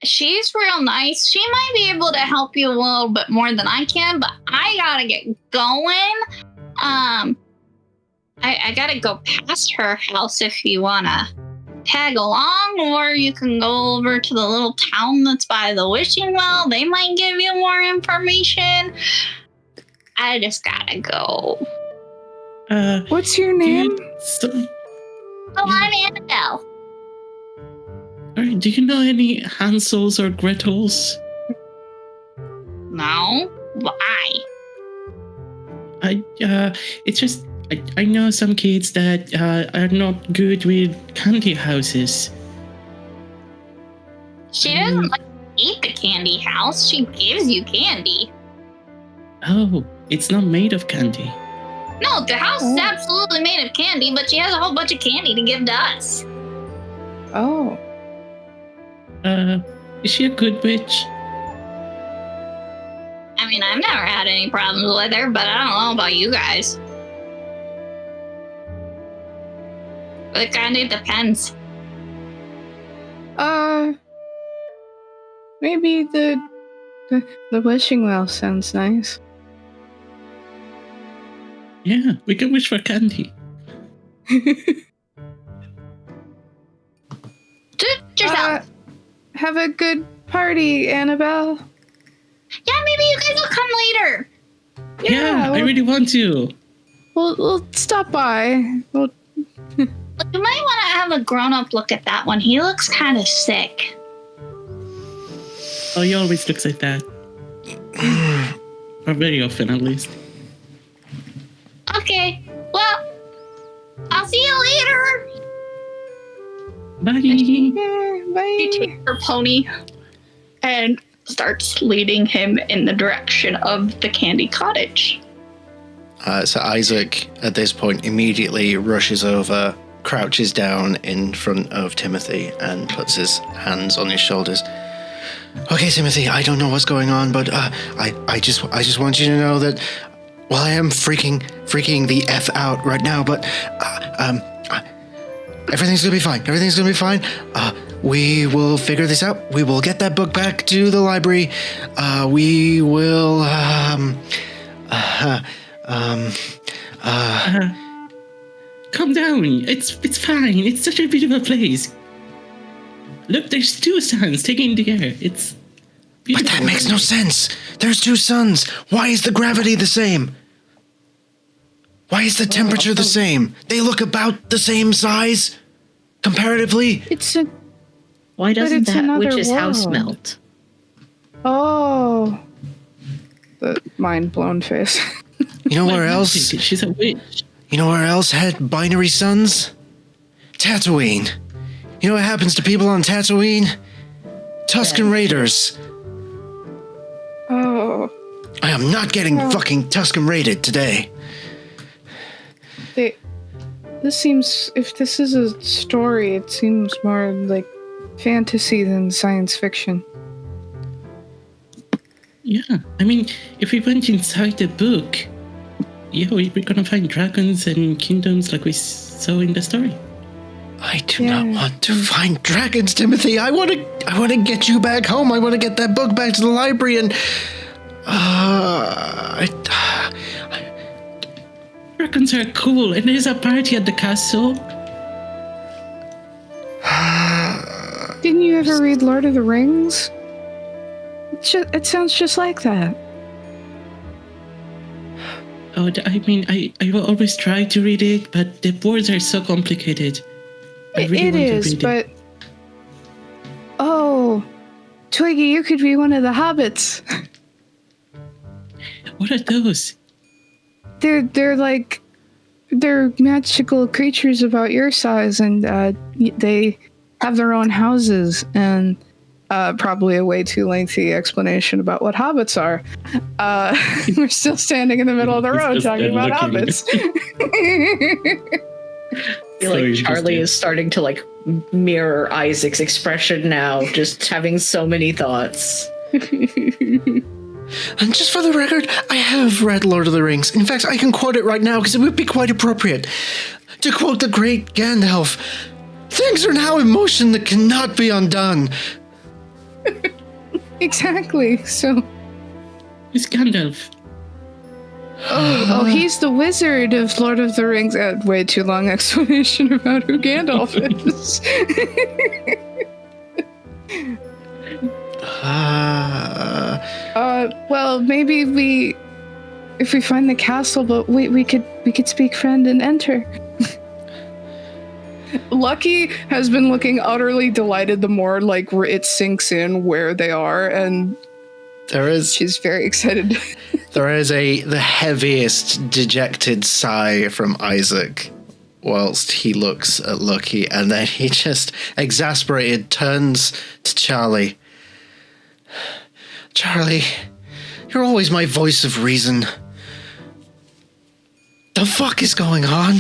Speaker 1: She's real nice. She might be able to help you a little bit more than I can, but I gotta get going. I gotta go past her house if you wanna tag along, or you can go over to the little town that's by the wishing well. They might give you more information. I just gotta go.
Speaker 3: What's your name?
Speaker 1: I'm Annabelle.
Speaker 5: Alright, do you know any Hansels or Gretels?
Speaker 1: No? Why?
Speaker 5: It's just I know some kids that are not good with candy houses.
Speaker 1: She doesn't eat the candy house. She gives you candy.
Speaker 5: Oh, it's not made of candy.
Speaker 1: No, the house is absolutely made of candy, but she has a whole bunch of candy to give to us.
Speaker 3: Oh.
Speaker 5: Is she a good witch?
Speaker 1: I mean, I've never had any problems with her, but I don't know about you guys. It kind of depends.
Speaker 3: Maybe the wishing well sounds nice.
Speaker 5: Yeah, we can wish for candy.
Speaker 1: Suit yourself.
Speaker 3: Have a good party, Annabelle.
Speaker 1: Yeah, maybe you guys will come later.
Speaker 5: Yeah, I really want to.
Speaker 3: We'll stop by.
Speaker 1: You might want to have a grown-up look at that one. He looks kind of sick.
Speaker 5: Oh, he always looks like that. Or very often, at least.
Speaker 1: Okay, well, I'll see you later.
Speaker 5: Bye.
Speaker 3: Yeah, bye.
Speaker 1: She takes her pony and starts leading him in the direction of the candy cottage.
Speaker 2: So Isaac, at this point, immediately rushes over, crouches down in front of Timothy, and puts his hands on his shoulders. Okay, Timothy, I don't know what's going on, but I just want you to know that while I am freaking the F out right now, but everything's gonna be fine. Everything's gonna be fine. We will figure this out. We will get that book back to the library. We will
Speaker 5: Calm down. It's fine. It's such a beautiful place. Look, there's two suns taking the air. It's beautiful.
Speaker 2: But that makes no sense. There's two suns. Why is the gravity the same? Why is the temperature the same? They look about the same size, comparatively.
Speaker 4: Why doesn't
Speaker 3: it's
Speaker 4: that
Speaker 3: another
Speaker 4: witch's house
Speaker 3: world.
Speaker 4: melt?
Speaker 3: Oh. The mind-blown face.
Speaker 2: You know where else?
Speaker 5: She's a witch.
Speaker 2: You know where else had binary suns? Tatooine. You know what happens to people on Tatooine? Tusken Raiders.
Speaker 3: Oh.
Speaker 2: I am not getting fucking Tusken Raided today.
Speaker 3: This seems, if this is a story, it seems more like fantasy than science fiction.
Speaker 5: Yeah, I mean, if we went inside the book, yeah, we're gonna find dragons and kingdoms like we saw in the story.
Speaker 2: I do not want to find dragons, Timothy. I want to get you back home. I want to get that book back to the library and
Speaker 5: Dragons are cool, and there's a party at the castle.
Speaker 3: Didn't you ever read Lord of the Rings? It sounds just like that.
Speaker 5: Oh, I mean, I will always try to read it, but the words are so complicated. I really
Speaker 3: It
Speaker 5: want
Speaker 3: is,
Speaker 5: to read
Speaker 3: but... Oh, Twiggy, you could be one of the hobbits.
Speaker 5: What are those?
Speaker 3: They're magical creatures about your size, and they have their own houses, and probably a way too lengthy explanation about what hobbits are. We're still standing in the middle of the road talking about hobbits.
Speaker 4: I feel like Charlie is starting to mirror Isaac's expression now, just having so many thoughts.
Speaker 2: And just for the record, I have read Lord of the Rings. In fact, I can quote it right now because it would be quite appropriate. To quote the great Gandalf, things are now in motion that cannot be undone.
Speaker 3: Exactly. So,
Speaker 5: It's Gandalf.
Speaker 3: oh, he's the wizard of Lord of the Rings. Way too long explanation about who Gandalf is. Well, maybe if we find the castle, but we could speak friend and enter. Lucky has been looking utterly delighted the more like it sinks in where they are, and she's very excited.
Speaker 2: There is the heaviest dejected sigh from Isaac whilst he looks at Lucky, and then he just exasperated turns to Charlie. Charlie, you're always my voice of reason. The fuck is going on?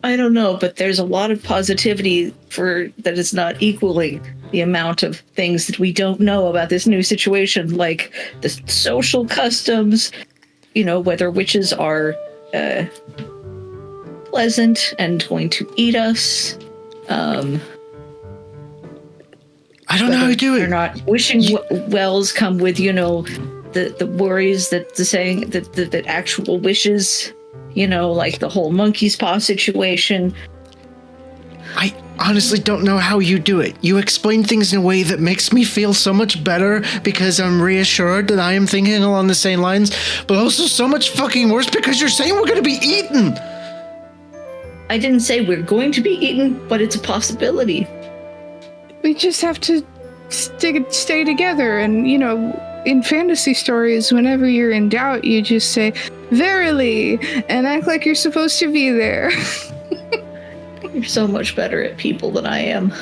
Speaker 4: I don't know, but there's a lot of positivity that is not equaling the amount of things that we don't know about this new situation, like the social customs, whether witches are pleasant and going to eat us.
Speaker 2: I don't know how to do it.
Speaker 4: Or not. Wishing wells come with, the worries that the saying that actual wishes, like the whole monkey's paw situation.
Speaker 2: I honestly don't know how you do it. You explain things in a way that makes me feel so much better because I'm reassured that I am thinking along the same lines, but also so much fucking worse because you're saying we're going to be eaten.
Speaker 4: I didn't say we're going to be eaten, but it's a possibility.
Speaker 3: We just have to stay together, and in fantasy stories, whenever you're in doubt, you just say "verily" and act like you're supposed to be there.
Speaker 4: You're so much better at people than I am.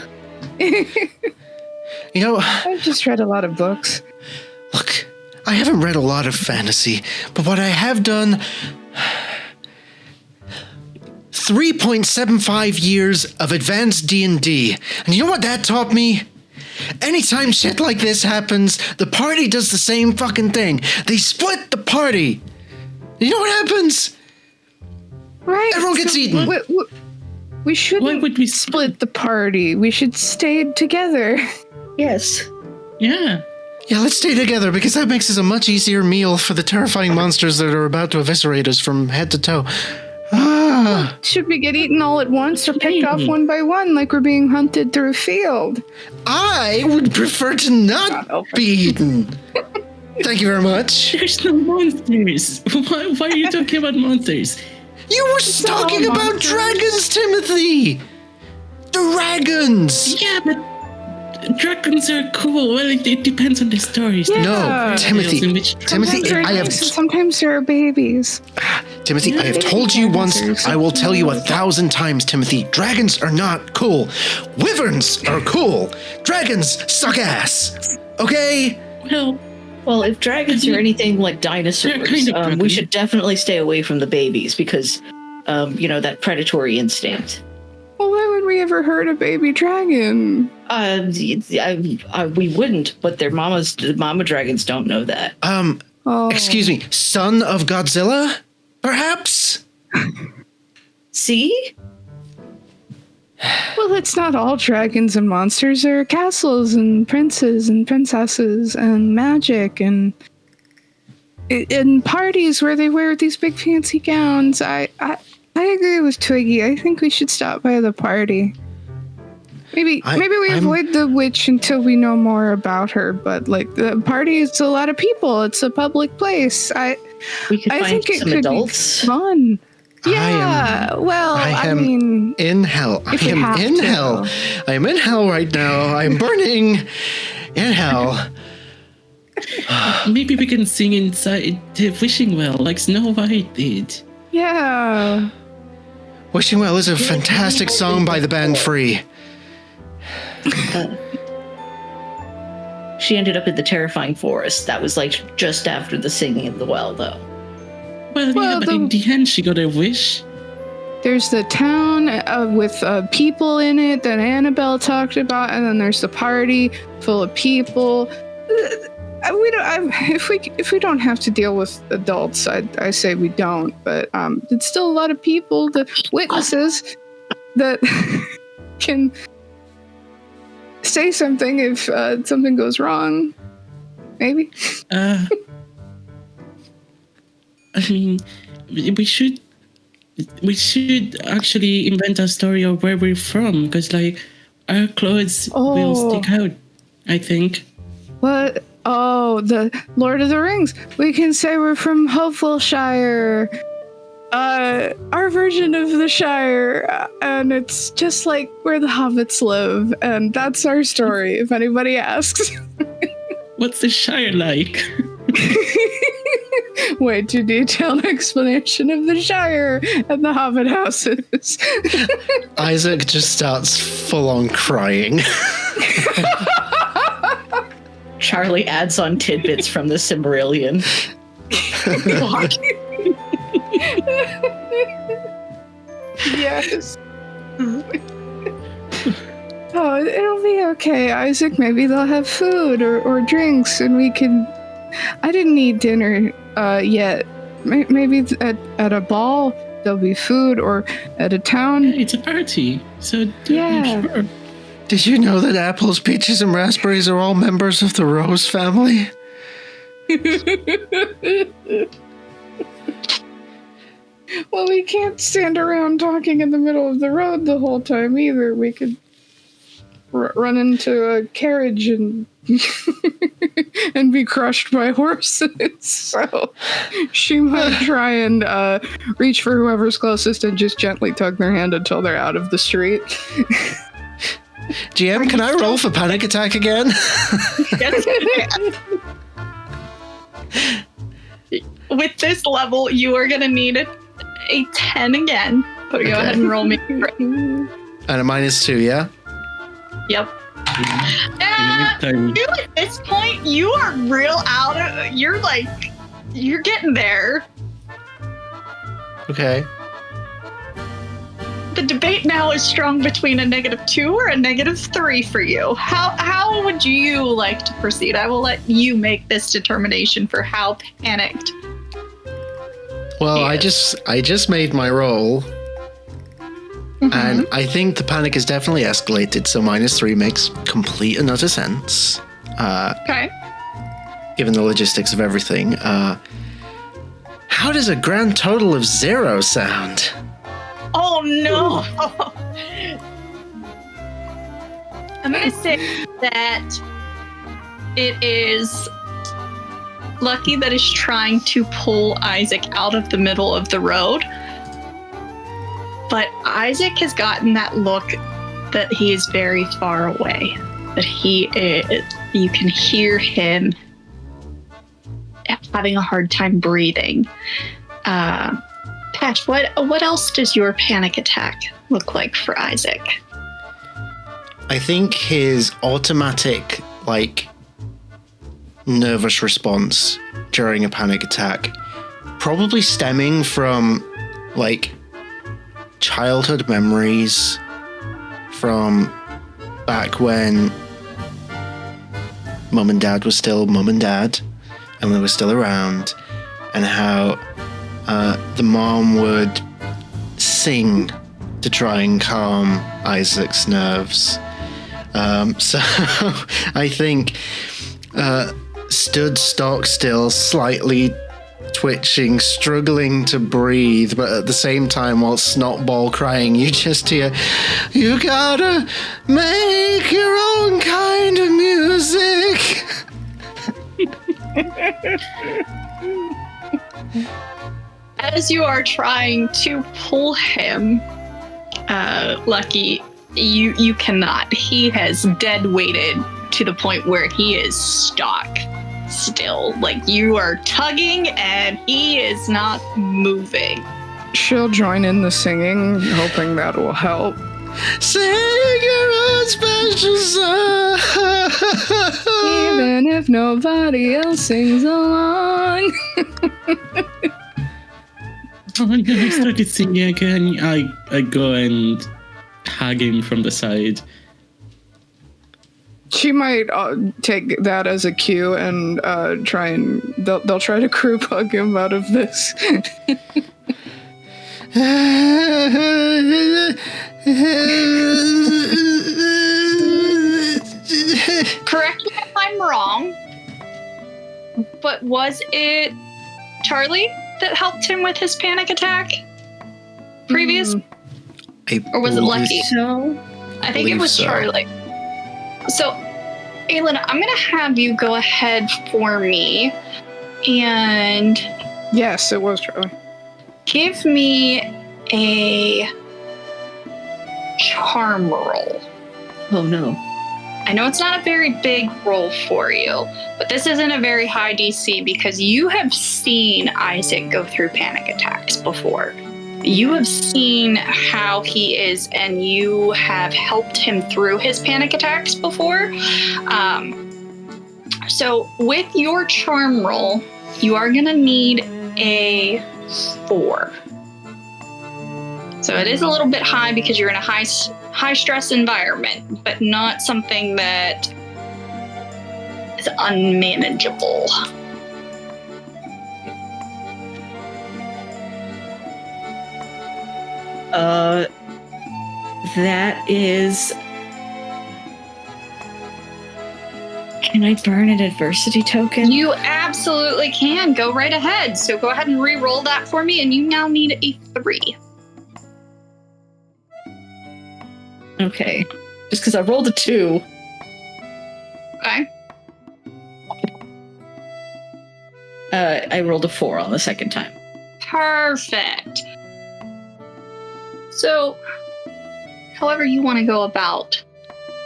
Speaker 3: I've just read a lot of books.
Speaker 2: Look, I haven't read a lot of fantasy, but what I have done 3.75 years of advanced D&D. And you know what that taught me? Anytime shit like this happens, the party does the same fucking thing. They split the party. You know what happens?
Speaker 3: Right.
Speaker 2: Everyone gets eaten.
Speaker 3: We shouldn't
Speaker 5: Why would we
Speaker 3: split the party. We should stay together.
Speaker 4: Yes.
Speaker 5: Yeah.
Speaker 2: Yeah, let's stay together because that makes us a much easier meal for the terrifying monsters that are about to eviscerate us from head to toe.
Speaker 3: Should we get eaten all at once or picked off one by one like we're being hunted through a field?
Speaker 2: I would prefer to not be eaten. Thank you very much.
Speaker 5: There's no monsters. Why are you talking about monsters?
Speaker 2: You were talking about dragons, Timothy! Dragons!
Speaker 5: Yeah, but dragons are cool. Well, it depends on the stories.
Speaker 3: Yeah.
Speaker 2: No, Timothy, I have...
Speaker 3: Sometimes there are babies.
Speaker 2: Timothy, I have told you once, I will tell you 1,000 times, Timothy, dragons are not cool. Wyverns are cool. Dragons suck ass. Okay?
Speaker 4: Well, if dragons are anything like dinosaurs,
Speaker 5: kind of
Speaker 4: we should definitely stay away from the babies because, that predatory instinct.
Speaker 3: Well, why would we ever hurt a baby dragon?
Speaker 4: We wouldn't, but the mama dragons don't know that.
Speaker 2: Excuse me, son of Godzilla? Perhaps?
Speaker 4: See?
Speaker 3: Well, it's not all dragons and monsters. There are castles and princes and princesses and magic and parties where they wear these big fancy gowns. I agree with Twiggy. I think we should stop by the party. Maybe we avoid the witch until we know more about her. But the party is a lot of people. It's a public place.
Speaker 4: We could find
Speaker 3: think
Speaker 4: some
Speaker 3: it could
Speaker 4: adults.
Speaker 3: be fun. Yeah. I mean,
Speaker 2: in hell. I am in hell. I am in hell right now. I'm burning in hell.
Speaker 5: Maybe we can sing inside the wishing well like Snow White did.
Speaker 3: Yeah.
Speaker 2: Wishing Well is a fantastic song by the band Free.
Speaker 4: She ended up in the terrifying forest. That was just after the singing of the well, though.
Speaker 5: Well, yeah, but in the end, she got a wish.
Speaker 3: There's the town with people in it that Annabelle talked about, and then there's the party full of people. We don't. If we don't have to deal with adults, I say we don't. But it's still a lot of people, the witnesses, that can say something if something goes wrong. Maybe.
Speaker 5: I mean, we should actually invent a story of where we're from, because like our clothes will stick out, I think.
Speaker 3: What? Oh, the Lord of the Rings. We can say we're from Hopewell Shire. Our version of the Shire, and it's just like where the hobbits live, and that's our story, if anybody asks.
Speaker 5: What's the Shire like?
Speaker 3: Way too detailed explanation of the Shire and the hobbit houses.
Speaker 2: Isaac just starts full on crying.
Speaker 4: Charlie adds on tidbits from the Cimmerillion.
Speaker 3: Yes. Oh, it'll be okay, Isaac. Maybe they'll have food or drinks, and we can. I didn't eat dinner yet. Maybe at a ball there'll be food, or at a town.
Speaker 5: It's a party, so
Speaker 3: Yeah.
Speaker 5: sure.
Speaker 2: Did you know that apples, peaches, and raspberries are all members of the rose family?
Speaker 3: Well, we can't stand around talking in the middle of the road the whole time either. We could run into a carriage and and be crushed by horses. So she might try and reach for whoever's closest and just gently tug their hand until they're out of the street.
Speaker 2: GM, can I roll for panic attack again?
Speaker 1: Yes, you can. With this level, you are going to need a 10 again. But go ahead and roll me.
Speaker 2: And a -2, yeah?
Speaker 1: Yep.
Speaker 5: Time.
Speaker 1: You at this point, you are real out of. You're getting there.
Speaker 2: Okay.
Speaker 1: The debate now is strong between a -2 or a -3 for you. How would you like to proceed? I will let you make this determination for how panicked.
Speaker 2: Well, I
Speaker 1: Yes.
Speaker 2: just made my roll, and I think the panic has definitely escalated. So -3 makes complete and utter sense,
Speaker 1: Okay.
Speaker 2: given the logistics of everything. How does a grand total of 0 sound?
Speaker 1: Oh no! I'm gonna say that it is Lucky that is trying to pull Isaac out of the middle of the road. But Isaac has gotten that look that he is very far away. That you can hear him having a hard time breathing. Patch, what else does your panic attack look like for Isaac?
Speaker 2: I think his automatic, nervous response during a panic attack, probably stemming from, childhood memories from back when Mum and Dad was still Mum and Dad, and they were still around, and how the mom would sing to try and calm Isaac's nerves. So I think stood stock still, slightly twitching, struggling to breathe, but at the same time, while snotball crying, you just hear, "You gotta make your own kind of music."
Speaker 1: As you are trying to pull him, Lucky, you cannot. He has dead weighted to the point where he is stock still. You are tugging and he is not moving.
Speaker 3: She'll join in the singing, hoping that will help.
Speaker 2: Sing your own special song.
Speaker 3: Even if nobody else sings along.
Speaker 5: Oh no, I started singing again. I go and hug him from the side.
Speaker 3: She might take that as a cue and they'll try to group hug him out of this.
Speaker 1: Correct me if I'm wrong, but was it Charlie that helped him with his panic attack previous? Or was it Lucky? I think it was
Speaker 2: so.
Speaker 1: Charlie. So, Aylin, I'm going to have you go ahead for me and
Speaker 3: Yes, it was Charlie.
Speaker 1: give me a charm roll.
Speaker 4: Oh no.
Speaker 1: I know it's not a very big roll for you, but this isn't a very high DC because you have seen Isaac go through panic attacks before. You have seen how he is, and you have helped him through his panic attacks before. So with your charm roll, you are going to need a 4. So it is a little bit high because you're in a high stress environment, but not something that is unmanageable.
Speaker 4: That is. Can I burn an adversity token?
Speaker 1: You absolutely can. Go right ahead. So go ahead and re-roll that for me, and you now need a 3.
Speaker 4: Okay. Just because I rolled a 2.
Speaker 1: Okay.
Speaker 4: I rolled a 4 on the second time.
Speaker 1: Perfect. So, however you want to go about,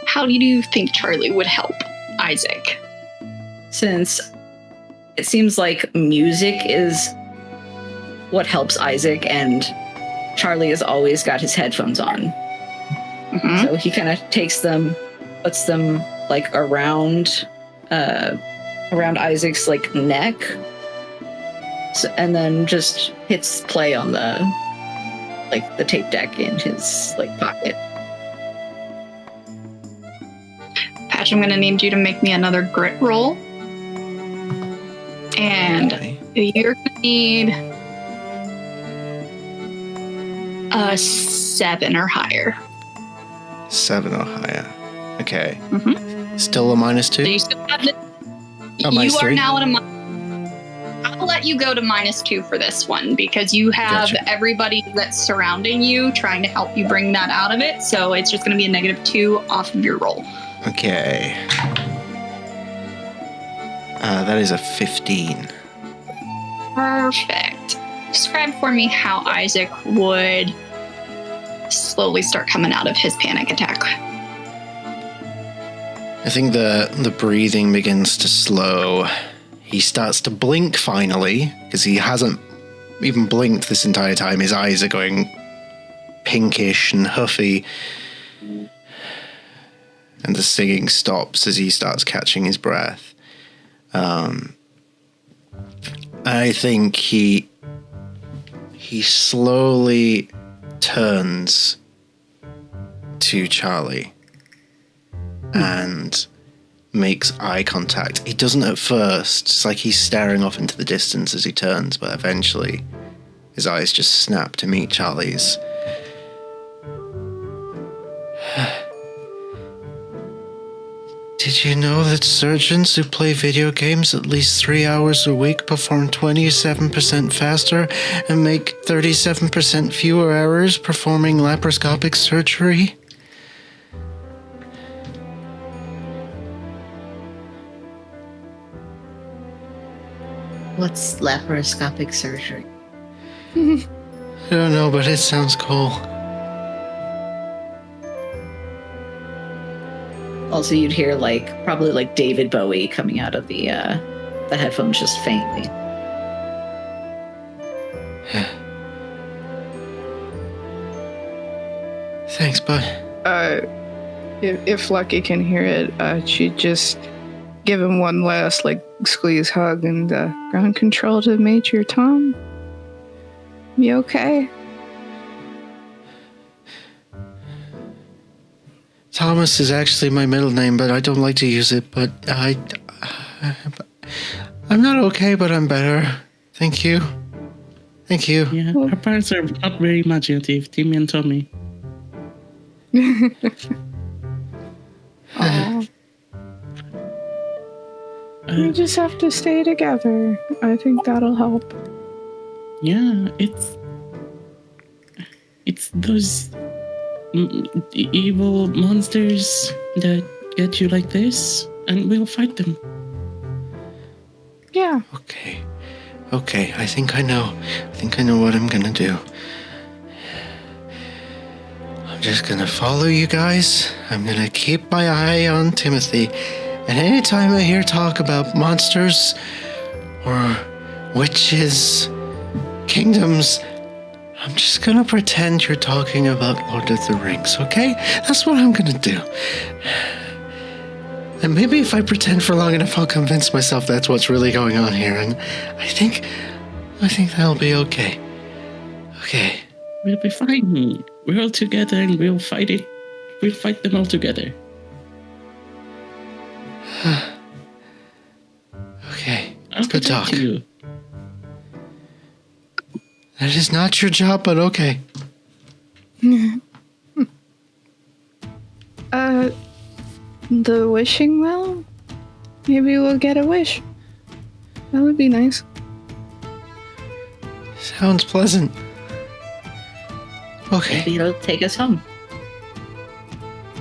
Speaker 1: how do you think Charlie would help Isaac?
Speaker 4: Since it seems like music is what helps Isaac, and Charlie has always got his headphones on.
Speaker 1: Mm-hmm.
Speaker 4: So he kind of takes them, puts them like around Isaac's like neck, and then just hits play on the tape deck in his like pocket.
Speaker 1: Patch, I'm going to need you to make me another grit roll. And you're going to need a 7 or higher.
Speaker 2: 7 or higher. Okay.
Speaker 1: Mm-hmm.
Speaker 2: Still a -2?
Speaker 1: So you still have the,
Speaker 2: Oh,
Speaker 1: you
Speaker 2: -3?
Speaker 1: are now at a I'll let you go to -2 for this one because you have
Speaker 2: Gotcha.
Speaker 1: everybody that's surrounding you trying to help you bring that out of it. So it's just going to be a -2 off of your roll.
Speaker 2: Okay. That is a 15.
Speaker 1: Perfect. Describe for me how Isaac would slowly start coming out of his panic attack.
Speaker 2: I think the breathing begins to slow. He starts to blink finally, because he hasn't even blinked this entire time. His eyes are going pinkish and huffy. And the singing stops as he starts catching his breath. I think he slowly turns to Charlie and makes eye contact. He doesn't at first. It's like he's staring off into the distance as he turns, but eventually his eyes just snap to meet Charlie's. Did you know that surgeons who play video games at least 3 hours a week perform 27% faster and make 37% fewer errors performing laparoscopic surgery?
Speaker 4: What's laparoscopic surgery?
Speaker 2: I don't know, but it sounds cool.
Speaker 4: Also, you'd hear probably David Bowie coming out of the headphones just faintly.
Speaker 2: Thanks, bud.
Speaker 3: If Lucky can hear it, she'd just give him one last squeeze hug and ground control to Major Tom. You okay?
Speaker 2: Thomas is actually my middle name, but I don't like to use it. But I'm not okay, but I'm better. Thank you. Thank you.
Speaker 5: Yeah, our parents are not very imaginative, Timmy and Tommy.
Speaker 3: Aw. You just have to stay together. I think that'll help.
Speaker 5: Yeah, it's those evil monsters that get you like this, and we'll fight them.
Speaker 3: Yeah.
Speaker 2: Okay, I think I know what I'm gonna do. I'm just gonna follow you guys. I'm gonna keep my eye on Timothy. And anytime I hear talk about monsters or witches, kingdoms, I'm just gonna pretend you're talking about Lord of the Rings, okay? That's what I'm gonna do. And maybe if I pretend for long enough, I'll convince myself that's what's really going on here. And I think that'll be okay. Okay.
Speaker 5: We'll be fine. We're all together and we'll fight it. We'll fight them all together.
Speaker 2: Okay.
Speaker 5: I'll
Speaker 2: Good talk.
Speaker 5: protect you.
Speaker 2: That is not your job, but okay.
Speaker 3: The wishing well? Maybe we'll get a wish. That would be nice.
Speaker 2: Sounds pleasant. Okay.
Speaker 4: Maybe it'll take us home.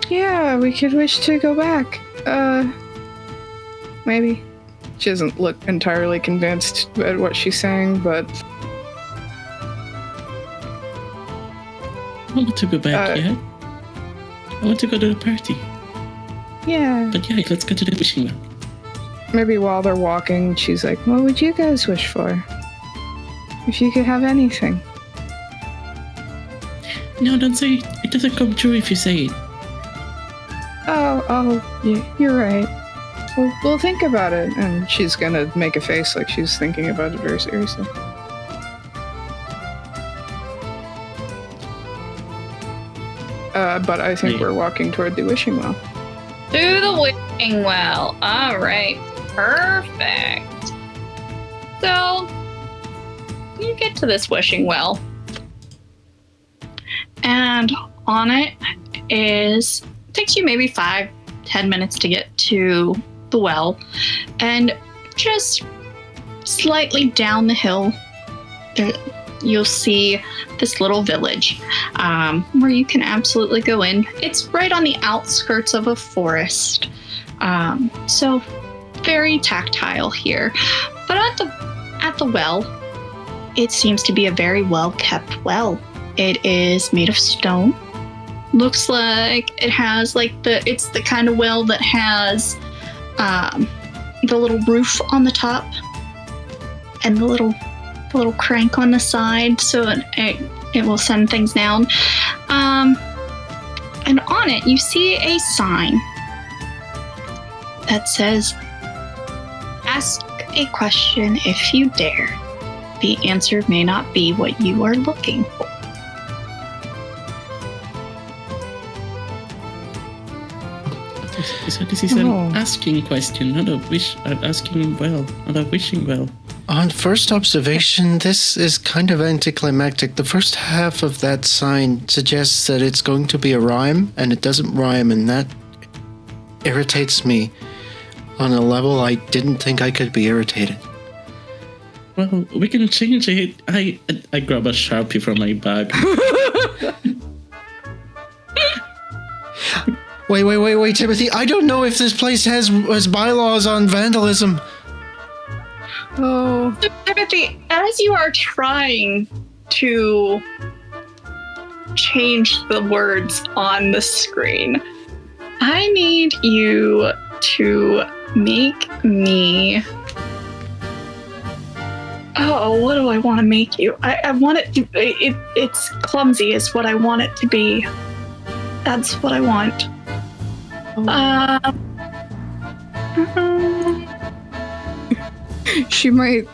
Speaker 3: Yeah, we could wish to go back. Maybe. She doesn't look entirely convinced at what she's saying, but
Speaker 5: I want to go back, yeah? I want to go to the party.
Speaker 3: yeah.
Speaker 5: But yeah, let's go to the wishing well.
Speaker 3: Maybe while they're walking, she's like, what would you guys wish for? If you could have anything.
Speaker 5: No, don't say it. It doesn't come true if you say it.
Speaker 3: Oh, yeah, you're right. We'll think about it. And she's gonna make a face like she's thinking about it very seriously. But I think we're walking toward the wishing well.
Speaker 1: To the wishing well. All right. Perfect. So, you get to this wishing well. And on it takes you maybe 5-10 minutes to get to the well. And just slightly down the hill, you'll see this little village where you can absolutely go in. It's right on the outskirts of a forest. So very tactile here. But at the well, it seems to be a very well-kept well. It is made of stone. Looks like it has it's the kind of well that has the little roof on the top and the little crank on the side, so it will send things down. And on it, you see a sign that says, "Ask a question if you dare. The answer may not be what you are looking for."
Speaker 5: So this is an asking question, not a asking well, not a wishing well.
Speaker 2: On first observation, this is kind of anticlimactic. The first half of that sign suggests that it's going to be a rhyme, and it doesn't rhyme, and that irritates me on a level I didn't think I could be irritated.
Speaker 5: Well, we can change it. I grab a Sharpie from my bag.
Speaker 2: Wait, Timothy. I don't know if this place has bylaws on vandalism.
Speaker 3: Oh.
Speaker 1: Timothy, as you are trying to change the words on the screen, I need you to make me... Oh, what do I want to make you? I want it to... It's clumsy is what I want it to be. That's what I want.
Speaker 3: She might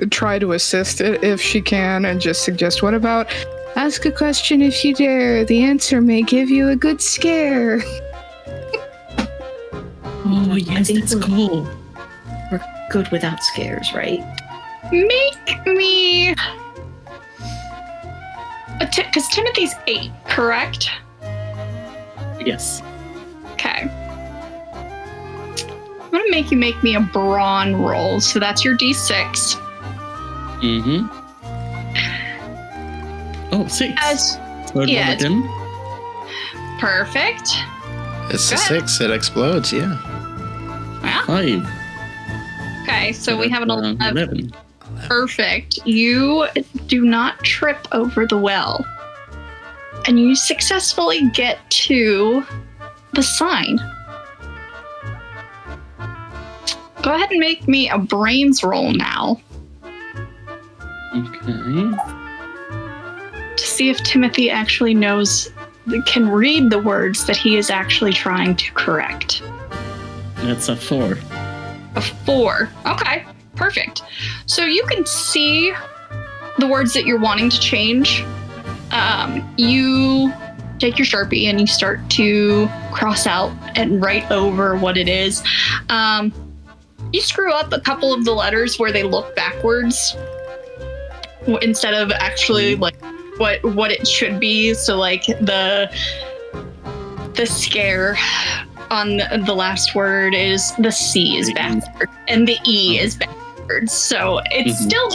Speaker 3: try to assist it if she can and just suggest, what about Ask a question if you dare. The answer may give you a good scare.
Speaker 5: Oh, yes,
Speaker 4: think
Speaker 5: that's cool.
Speaker 4: We're good without scares, right?
Speaker 1: Make me. Because Timothy's 8, correct?
Speaker 5: Yes.
Speaker 1: Okay. I'm gonna make you make me a brawn roll. So that's your D6.
Speaker 5: Mm-hmm. Oh, 6. Third
Speaker 1: yeah,
Speaker 5: one again.
Speaker 1: Perfect.
Speaker 2: It's
Speaker 1: Go
Speaker 2: a
Speaker 1: ahead.
Speaker 2: 6. It explodes, yeah.
Speaker 1: Well,
Speaker 5: 5.
Speaker 1: okay, so we have an 11.
Speaker 5: 11.
Speaker 1: Perfect. You do not trip over the well. And you successfully get to the sign. Go ahead and make me a brains roll now
Speaker 5: Okay.
Speaker 1: to see if Timothy actually can read the words that he is actually trying to correct.
Speaker 5: That's a 4.
Speaker 1: A 4. Okay, perfect. So you can see the words that you're wanting to change. You take your Sharpie and you start to cross out and write over what it is. You screw up a couple of the letters where they look backwards instead of actually like what it should be. So like the scare on the last word is the C is backwards and the E is backwards. So it's still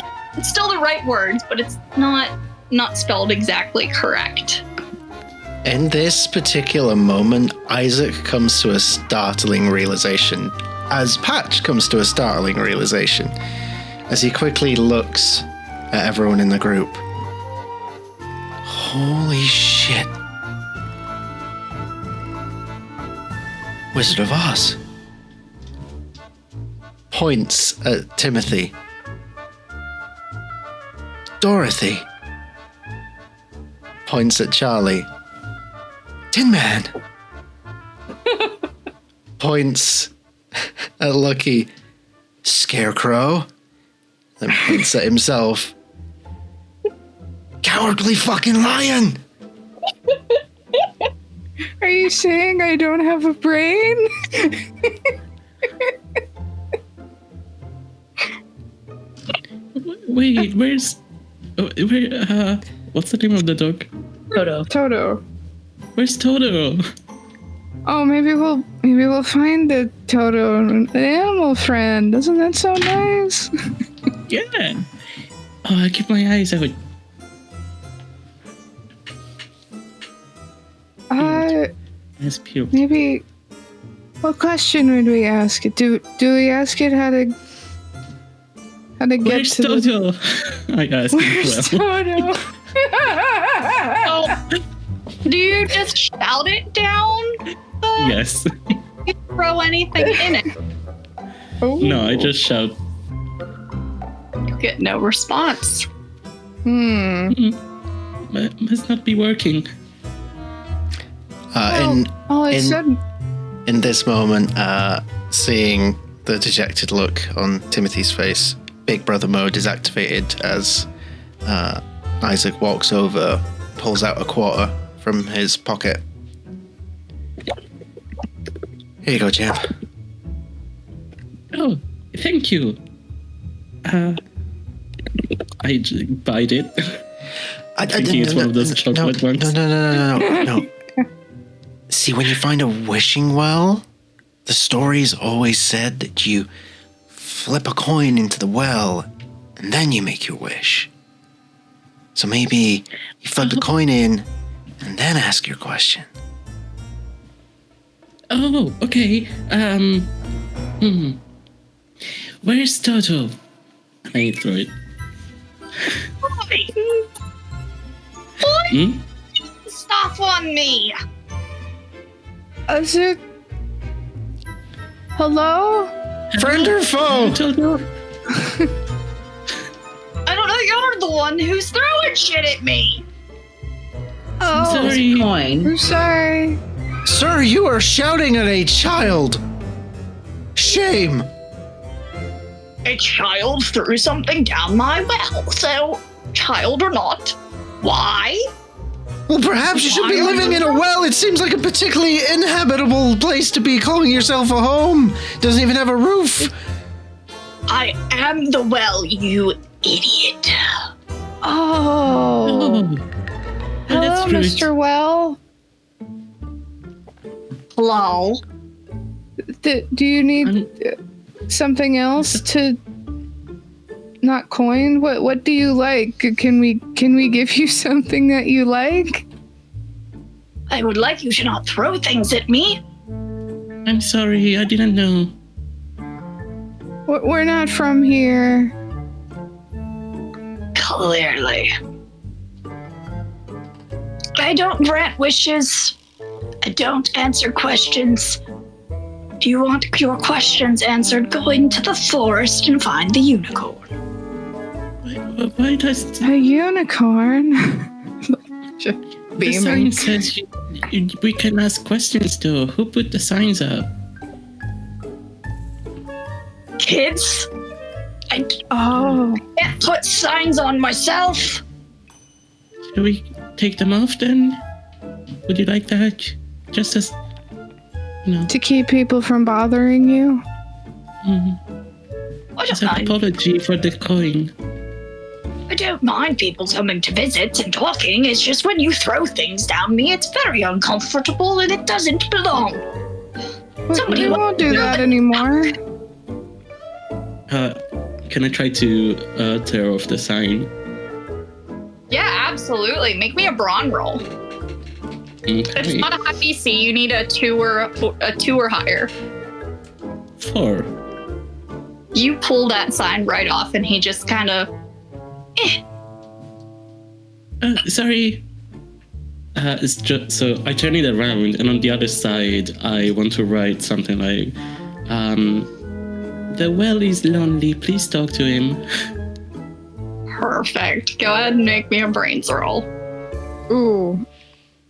Speaker 1: the right words, but it's not spelled exactly correct.
Speaker 2: In this particular moment, Isaac comes to a startling realization, as Patch comes to a startling realization, as he quickly looks at everyone in the group. Holy shit. Wizard of Oz. Points at Timothy. Dorothy. Points at Charlie. Tin Man. Points at Lucky. Scarecrow. Then points at himself. Cowardly fucking lion.
Speaker 3: Are you saying I don't have a brain?
Speaker 5: Wait, what's the name of the dog?
Speaker 4: Toto.
Speaker 3: Toto.
Speaker 5: Where's Toto?
Speaker 3: Oh, maybe we'll find the Toto, an animal friend. Doesn't that sound nice?
Speaker 5: Yeah. Oh, I keep my eyes out. That's beautiful.
Speaker 3: Maybe. What question would we ask it? Do we ask it how to get
Speaker 5: Where's
Speaker 3: to
Speaker 5: Toto? I asked
Speaker 3: Where's
Speaker 5: him well.
Speaker 3: Toto?
Speaker 1: Oh, do you just shout it down?
Speaker 5: Yes.
Speaker 1: You throw anything in it?
Speaker 5: No, I just shout.
Speaker 1: You get no response.
Speaker 5: Must not be working.
Speaker 3: All I said.
Speaker 2: In this moment, seeing the dejected look on Timothy's face, Big Brother mode is activated as Isaac walks over, pulls out a quarter from his pocket. Here you go, champ.
Speaker 5: Oh, thank you. I bite it. Thinking it's one of those chocolate ones.
Speaker 2: No. See, when you find a wishing well, the stories always said that you flip a coin into the well and then you make your wish. So maybe you flip the coin in and then ask your question.
Speaker 5: Oh, okay. Where's Toto? I throw it. Hmm?
Speaker 1: Stop on me!
Speaker 3: Is it? Hello?
Speaker 2: Friend or foe?
Speaker 5: Toto?
Speaker 1: I don't know, you're the one who's throwing shit at me!
Speaker 3: Oh,
Speaker 5: Sorry.
Speaker 4: Coin.
Speaker 3: I'm sorry.
Speaker 2: Sir, you are shouting at a child. Shame.
Speaker 1: A child threw something down my well, so child or not, Why?
Speaker 2: Well, perhaps you should be living in a well. It seems like a particularly inhabitable place to be calling yourself a home. Doesn't even have a roof.
Speaker 1: I am the well, you idiot.
Speaker 3: Oh. Hello,
Speaker 5: that's rude.
Speaker 3: Mr. Well.
Speaker 1: Hello?
Speaker 3: Do you need something else to not coin? What do you like? Can we give you something that you like?
Speaker 1: I would like you to not throw things at me.
Speaker 5: I'm sorry, I didn't know.
Speaker 3: We're not from here.
Speaker 1: Clearly. I don't grant wishes. I don't answer questions. If you want your questions answered, go into the forest and find the unicorn.
Speaker 5: Why does
Speaker 3: A unicorn? Just
Speaker 5: the sign
Speaker 3: beaming.
Speaker 5: says we can ask questions though? Who put the signs up?
Speaker 1: Kids? I
Speaker 3: Oh.
Speaker 1: can't put signs on myself.
Speaker 5: Should we take them off then? Would you like that? Just as,
Speaker 3: To keep people from bothering you?
Speaker 1: I
Speaker 5: as
Speaker 1: don't
Speaker 5: an
Speaker 1: mind.
Speaker 5: apology for the coin.
Speaker 1: I don't mind people coming to visit and talking. It's just when you throw things down me, it's very uncomfortable and it doesn't belong. Somebody
Speaker 3: We
Speaker 1: wa-
Speaker 3: won't do that anymore.
Speaker 5: Can I try to tear off the sign?
Speaker 6: Yeah, absolutely. Make me a brawn roll. It's
Speaker 5: Okay.
Speaker 6: not a high BC. You need a 2 or higher.
Speaker 5: 4.
Speaker 6: You pull that sign right off, and he just kind of.
Speaker 5: Sorry. It's just so I turn it around, and on the other side, I want to write something like, "The well is lonely. Please talk to him."
Speaker 6: Perfect. Go ahead and make me a brains roll.
Speaker 3: Ooh.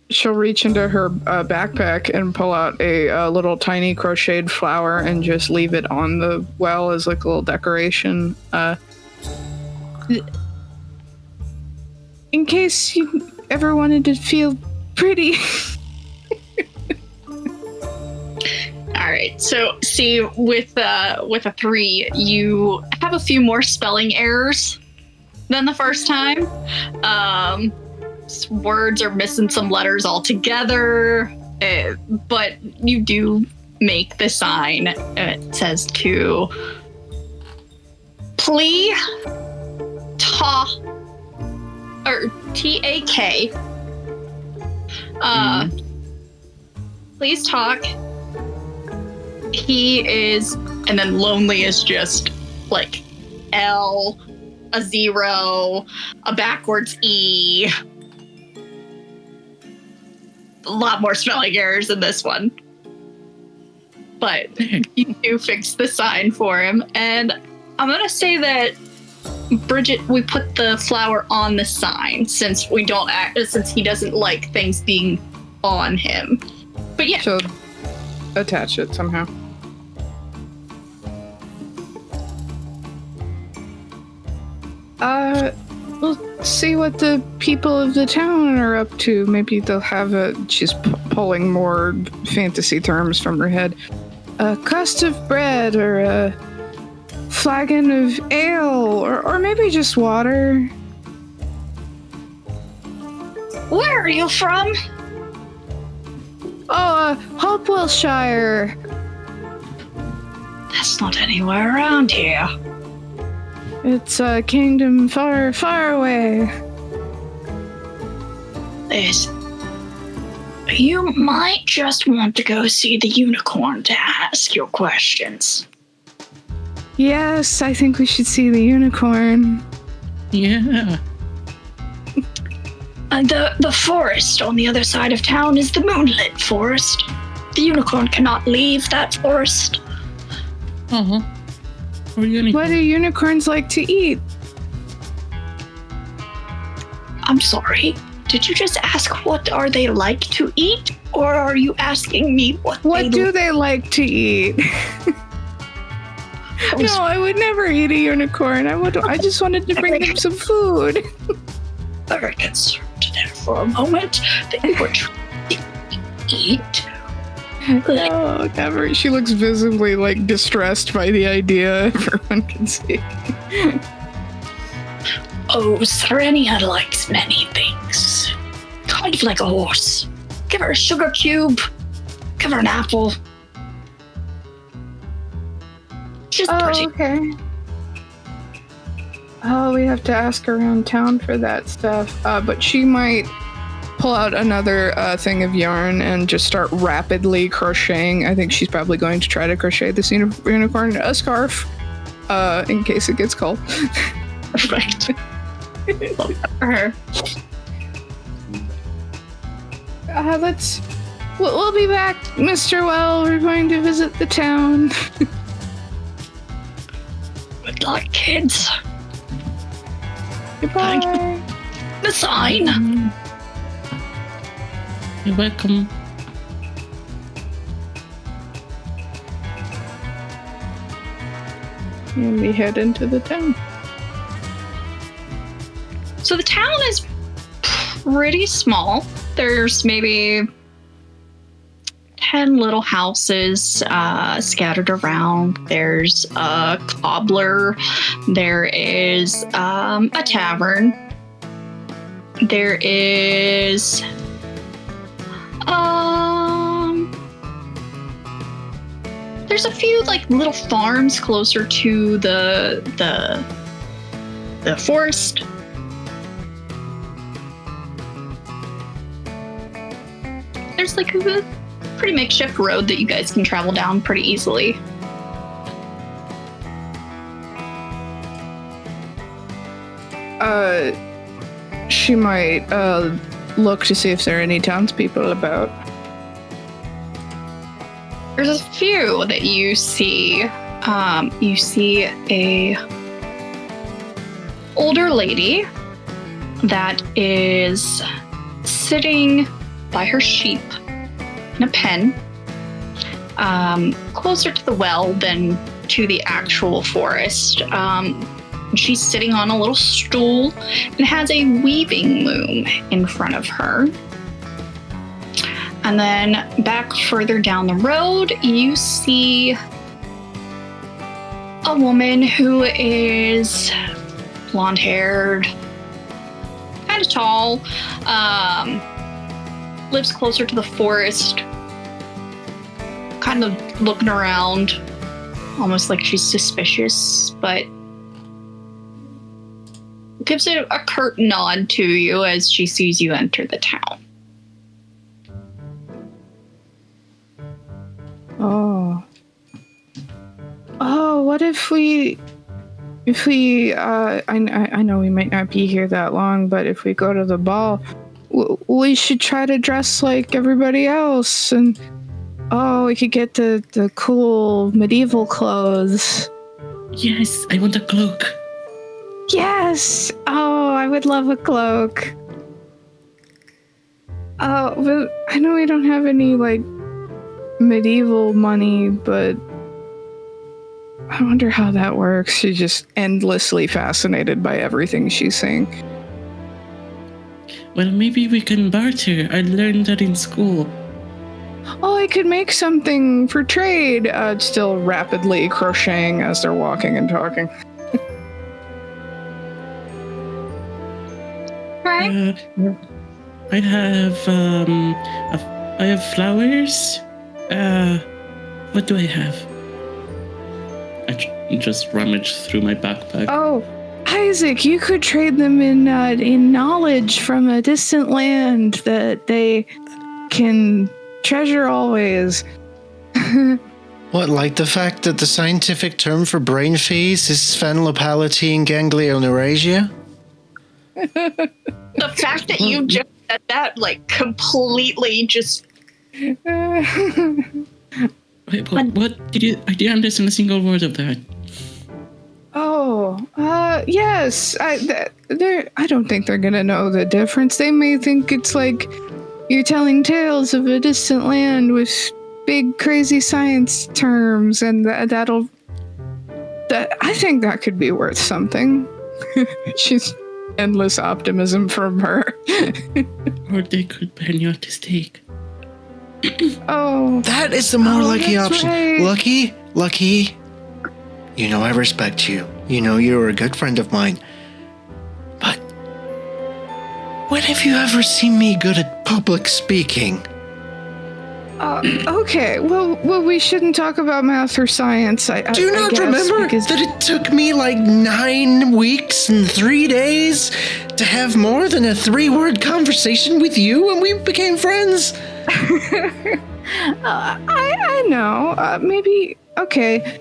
Speaker 3: She'll reach into her backpack and pull out a little tiny crocheted flower and just leave it on the well as like a little decoration. In case you ever wanted to feel pretty.
Speaker 6: All right. So, see, with a 3, you have a few more spelling errors than the first time. Words are missing some letters altogether, but you do make the sign. It says to plea ta or TAK. Please talk. He is, and then lonely is just like L, a 0, a backwards E. A lot more spelling errors in this one. But you do fix the sign for him. And I'm going to say that, Bridget, we put the flower on the sign since we don't since he doesn't like things being on him. But yeah.
Speaker 3: She'll attach it somehow. We'll see what the people of the town are up to. Maybe they'll have she's pulling more fantasy terms from her head. A crust of bread or a flagon of ale or maybe just water.
Speaker 1: Where are you from?
Speaker 3: Oh, Hopewellshire.
Speaker 1: That's not anywhere around here.
Speaker 3: It's a kingdom far, far away.
Speaker 1: You might just want to go see the unicorn to ask your questions.
Speaker 3: Yes, I think we should see the unicorn.
Speaker 5: Yeah.
Speaker 1: And the forest on the other side of town is the moonlit forest. The unicorn cannot leave that forest.
Speaker 5: Uh-huh.
Speaker 3: What do unicorns like to eat?
Speaker 1: I'm sorry. Did you just ask what are they like to eat? Or are you asking me what
Speaker 3: do they like to eat? No, I would never eat a unicorn. I just wanted to bring them some food.
Speaker 1: very concerned there for a moment that you were trying to eat.
Speaker 3: Oh, never. She looks visibly like distressed by the idea. Everyone can see.
Speaker 1: Oh, Serenia likes many things. Kind of like a horse. Give her a sugar cube. Give her an apple. She's pretty.
Speaker 3: Okay. Oh, we have to ask around town for that stuff. But she might pull out another thing of yarn and just start rapidly crocheting. I think she's probably going to try to crochet this unicorn a scarf, in case it gets cold.
Speaker 1: Perfect. Love that for her.
Speaker 3: We'll be back, Mr. Well. We're going to visit the town.
Speaker 1: Good luck, kids.
Speaker 3: Goodbye.
Speaker 1: The sign.
Speaker 5: You're welcome.
Speaker 3: And we head into the town.
Speaker 6: So the town is pretty small. There's maybe 10 little houses scattered around. There's a cobbler. There is a tavern. There is there's a few like little farms closer to the forest. There's like a pretty makeshift road that you guys can travel down pretty easily.
Speaker 3: She might look to see if there are any townspeople about.
Speaker 6: There's a few that you see. You see a older lady that is sitting by her sheep in a pen, closer to the well than to the actual forest. She's sitting on a little stool and has a weaving loom in front of her. And then back further down the road, you see a woman who is blonde-haired, kind of tall, lives closer to the forest, kind of looking around, almost like she's suspicious, but gives it a curt nod to you as she sees you enter the town.
Speaker 3: What if we I know we might not be here that long, but if we go to the ball, we should try to dress like everybody else, and we could get the cool medieval clothes.
Speaker 5: Yes, I want a cloak.
Speaker 3: Yes! I would love a cloak. But I know we don't have any, like, medieval money, but I wonder how that works. She's just endlessly fascinated by everything she's seeing.
Speaker 5: Well, maybe we can barter. I learned that in school.
Speaker 3: I could make something for trade. Still rapidly crocheting as they're walking and talking.
Speaker 6: Right?
Speaker 5: I have flowers. What do I have? I just rummage through my backpack.
Speaker 3: Isaac, you could trade them in knowledge from a distant land that they can treasure always.
Speaker 2: What, like the fact that the scientific term for brain phase is sphenolopality and ganglioneurasia?
Speaker 6: The fact that you just said that, like, completely just...
Speaker 5: Wait, what did you? I didn't understand a single word of that.
Speaker 3: Yes. I don't think they're gonna know the difference. They may think it's like you're telling tales of a distant land with big crazy science terms, and I think that could be worth something. She's endless optimism from her.
Speaker 5: Or they could burn you at the stake.
Speaker 3: Oh,
Speaker 2: That is the more lucky
Speaker 3: that's
Speaker 2: option.
Speaker 3: right.
Speaker 2: Lucky. You know I respect you. You know you're a good friend of mine. But when have you ever seen me good at public speaking?
Speaker 3: okay. Well, we shouldn't talk about math or science.
Speaker 2: Do you not remember that it took me like 9 weeks and 3 days to have more than a 3-word conversation with you when we became friends?
Speaker 3: I know. Maybe. Okay.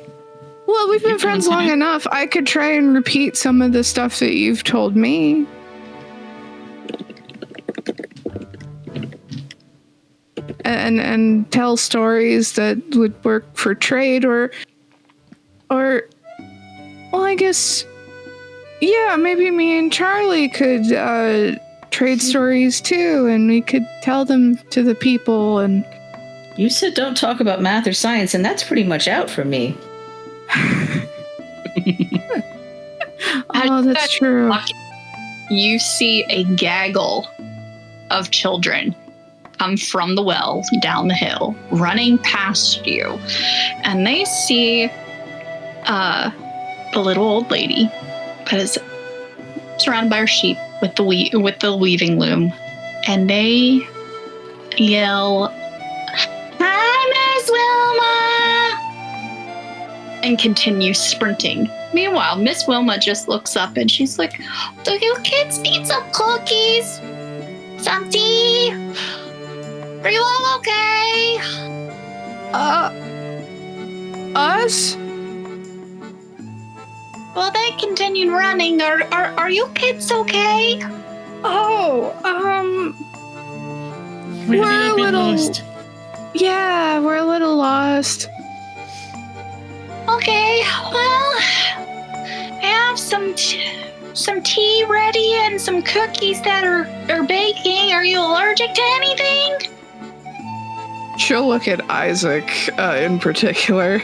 Speaker 3: Well, we've been friends long enough. I could try and repeat some of the stuff that you've told me. And tell stories that would work for trade or well, I guess, yeah, maybe me and Charlie could trade stories too, and we could tell them to the people. And
Speaker 4: You said don't talk about math or science, and that's pretty much out for me.
Speaker 3: oh, that's true.
Speaker 6: You see a gaggle of children come from the well down the hill, running past you, and they see the little old lady that is surrounded by her sheep with the weaving loom, and they yell, "Hi, Miss Wilma!" and continue sprinting. Meanwhile, Miss Wilma just looks up and she's like, "Do you kids need some cookies? Some tea? Are you all okay?"
Speaker 3: Us?
Speaker 6: Well, they continued running. Are you kids okay?
Speaker 3: Oh,
Speaker 5: We're
Speaker 3: We're a
Speaker 5: bit
Speaker 3: little-
Speaker 5: lost.
Speaker 3: yeah, we're a little lost.
Speaker 6: Okay, well, I have some tea ready and some cookies that are baking. Are you allergic to anything?
Speaker 3: She'll look at Isaac in particular.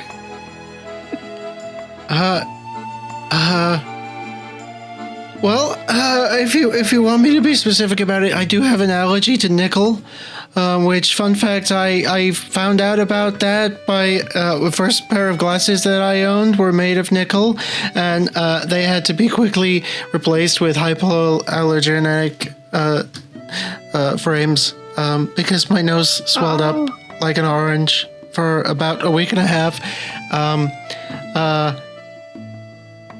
Speaker 2: Well, if you want me to be specific about it, I do have an allergy to nickel. Which, fun fact, I found out about that by the first pair of glasses that I owned were made of nickel, and they had to be quickly replaced with hypoallergenic frames because my nose swelled up like an orange for about a week and a half.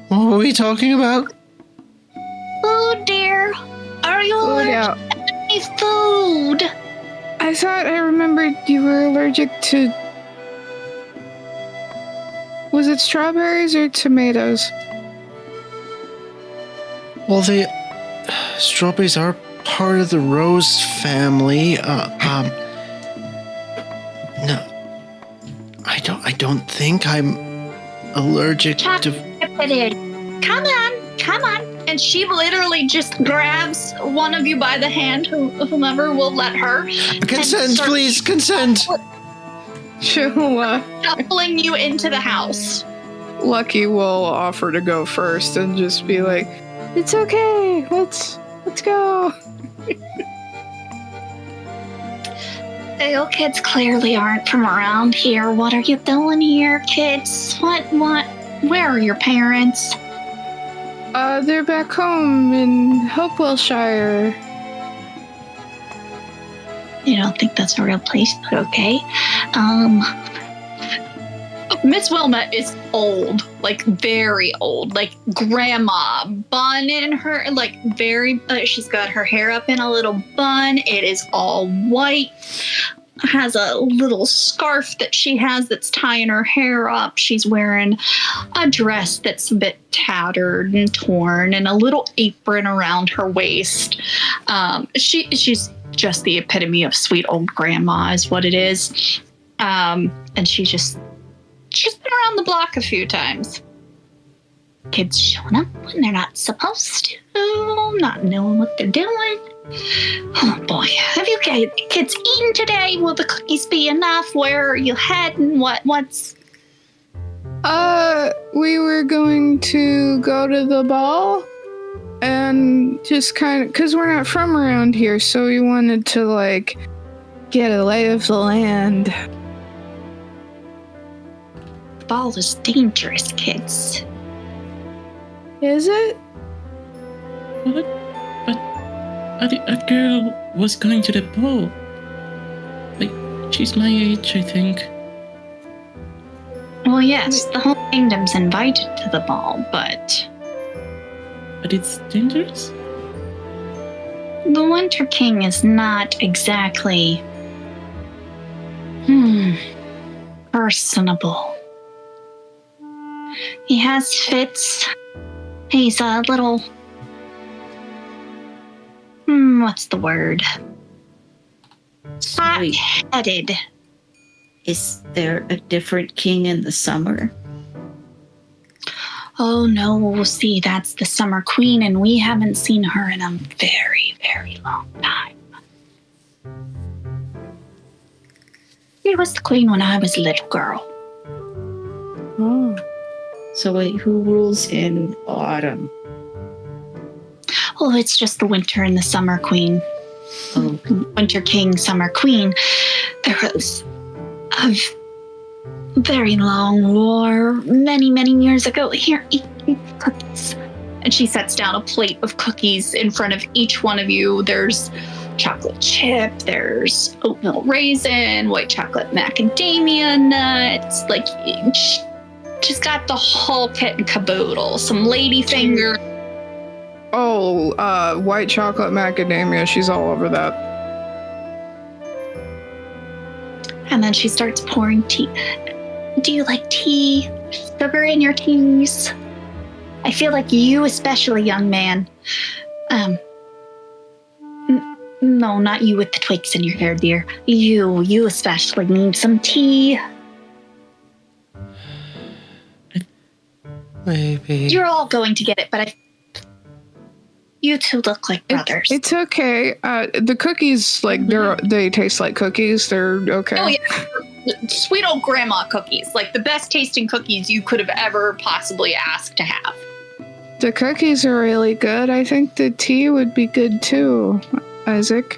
Speaker 2: What were we talking about?
Speaker 6: Food, dear. Are you allergic to any food?
Speaker 3: I thought I remembered you were allergic to... Was it strawberries or tomatoes?
Speaker 2: Well, the strawberries are part of the rose family. No, I don't think I'm allergic to.
Speaker 6: Come on. And she literally just grabs one of you by the hand, whomever will let her.
Speaker 2: Consent, please, consent.
Speaker 3: She'll,
Speaker 6: Shuffling you into the house.
Speaker 3: Lucky will offer to go first and just be like, "It's okay, let's go."
Speaker 6: You kids clearly aren't from around here. What are you doing here, kids? What? Where are your parents?
Speaker 3: They're back home in Hopewellshire.
Speaker 6: You don't think that's a real place, but okay. Miss Wilma is old, like very old, like grandma bun in her, like very, she's got her hair up in a little bun. It is all white. Has a little scarf that she has that's tying her hair up. She's wearing a dress that's a bit tattered and torn and a little apron around her waist. She's just the epitome of sweet old grandma is what it is. And she's been around the block a few times. Kids showing up when they're not supposed to, not knowing what they're doing. Oh boy, have you kids eaten today? Will the cookies be enough? Where are you heading? What's...
Speaker 3: We were going to go to the ball. and just kind of, because we're not from around here, so we wanted to, like, get a lay of the land.
Speaker 1: The ball is dangerous, kids.
Speaker 3: Is it?
Speaker 5: What? But a girl was going to the ball. Like, she's my age, I think.
Speaker 1: Well, yes, the whole kingdom's invited to the ball, but
Speaker 5: But it's dangerous?
Speaker 1: the Winter King is not exactly personable. He has fits. He's a little what's the word?
Speaker 7: So wait,
Speaker 1: Hot-headed.
Speaker 7: is there a different king in the summer?
Speaker 1: Oh no, see, that's the Summer Queen, and we haven't seen her in a very, very long time. She was the queen when I was a little girl.
Speaker 3: Oh.
Speaker 7: So wait, who rules in autumn?
Speaker 1: Oh, it's just the Winter and the Summer Queen.
Speaker 7: Oh,
Speaker 1: Winter King, Summer Queen. There was a very long war many, many years ago. Here, eat cookies. And she sets down a plate of cookies in front of each one of you. There's chocolate chip, there's oatmeal raisin, white chocolate macadamia nuts. Like, she's got the whole kit and caboodle. Some ladyfinger.
Speaker 3: Oh, white chocolate macadamia. She's all over that.
Speaker 1: And then she starts pouring tea. Do you like tea? Sugar in your teas? I feel like you, especially, young man. No, not you with the twigs in your hair, dear. You especially need some tea.
Speaker 2: Maybe.
Speaker 1: You're all going to get it, but you two look like brothers.
Speaker 3: It's okay. The cookies, like, they taste like cookies. They're okay.
Speaker 6: Oh, yeah. Sweet old grandma cookies. Like the best tasting cookies you could have ever possibly asked to have.
Speaker 3: The cookies are really good. I think the tea would be good too, Isaac.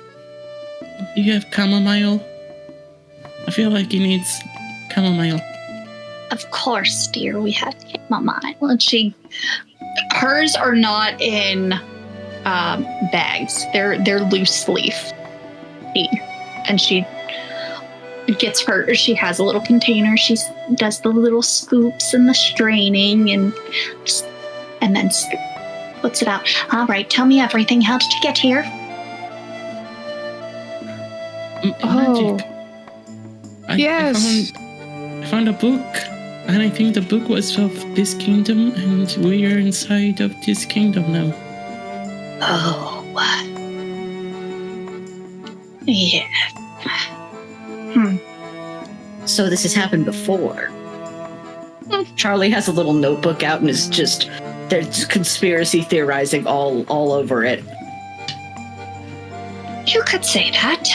Speaker 5: Do you have chamomile? I feel like he needs chamomile.
Speaker 1: Of course, dear, we have chamomile.
Speaker 6: And hers are not in bags. They're loose leaf tea. And she gets her. She has a little container. She does the little scoops and the straining and then puts it out. All right, tell me everything. How did you get here?
Speaker 5: Magic.
Speaker 3: Yes.
Speaker 5: I found a book, and I think the book was of this kingdom, and we are inside of this kingdom now.
Speaker 1: Oh, what? Yeah.
Speaker 7: so this has happened before. Charlie has a little notebook out and is just there's conspiracy theorizing all over it.
Speaker 1: You could say that.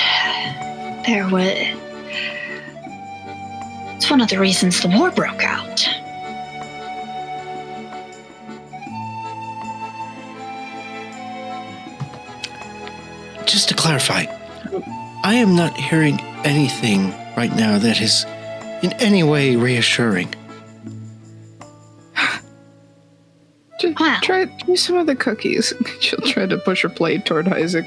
Speaker 1: It's one of the reasons the war broke out.
Speaker 2: Just to clarify, I am not hearing anything right now that is in any way reassuring.
Speaker 1: Wow.
Speaker 3: Try some of the cookies. She'll try to push her plate toward Isaac.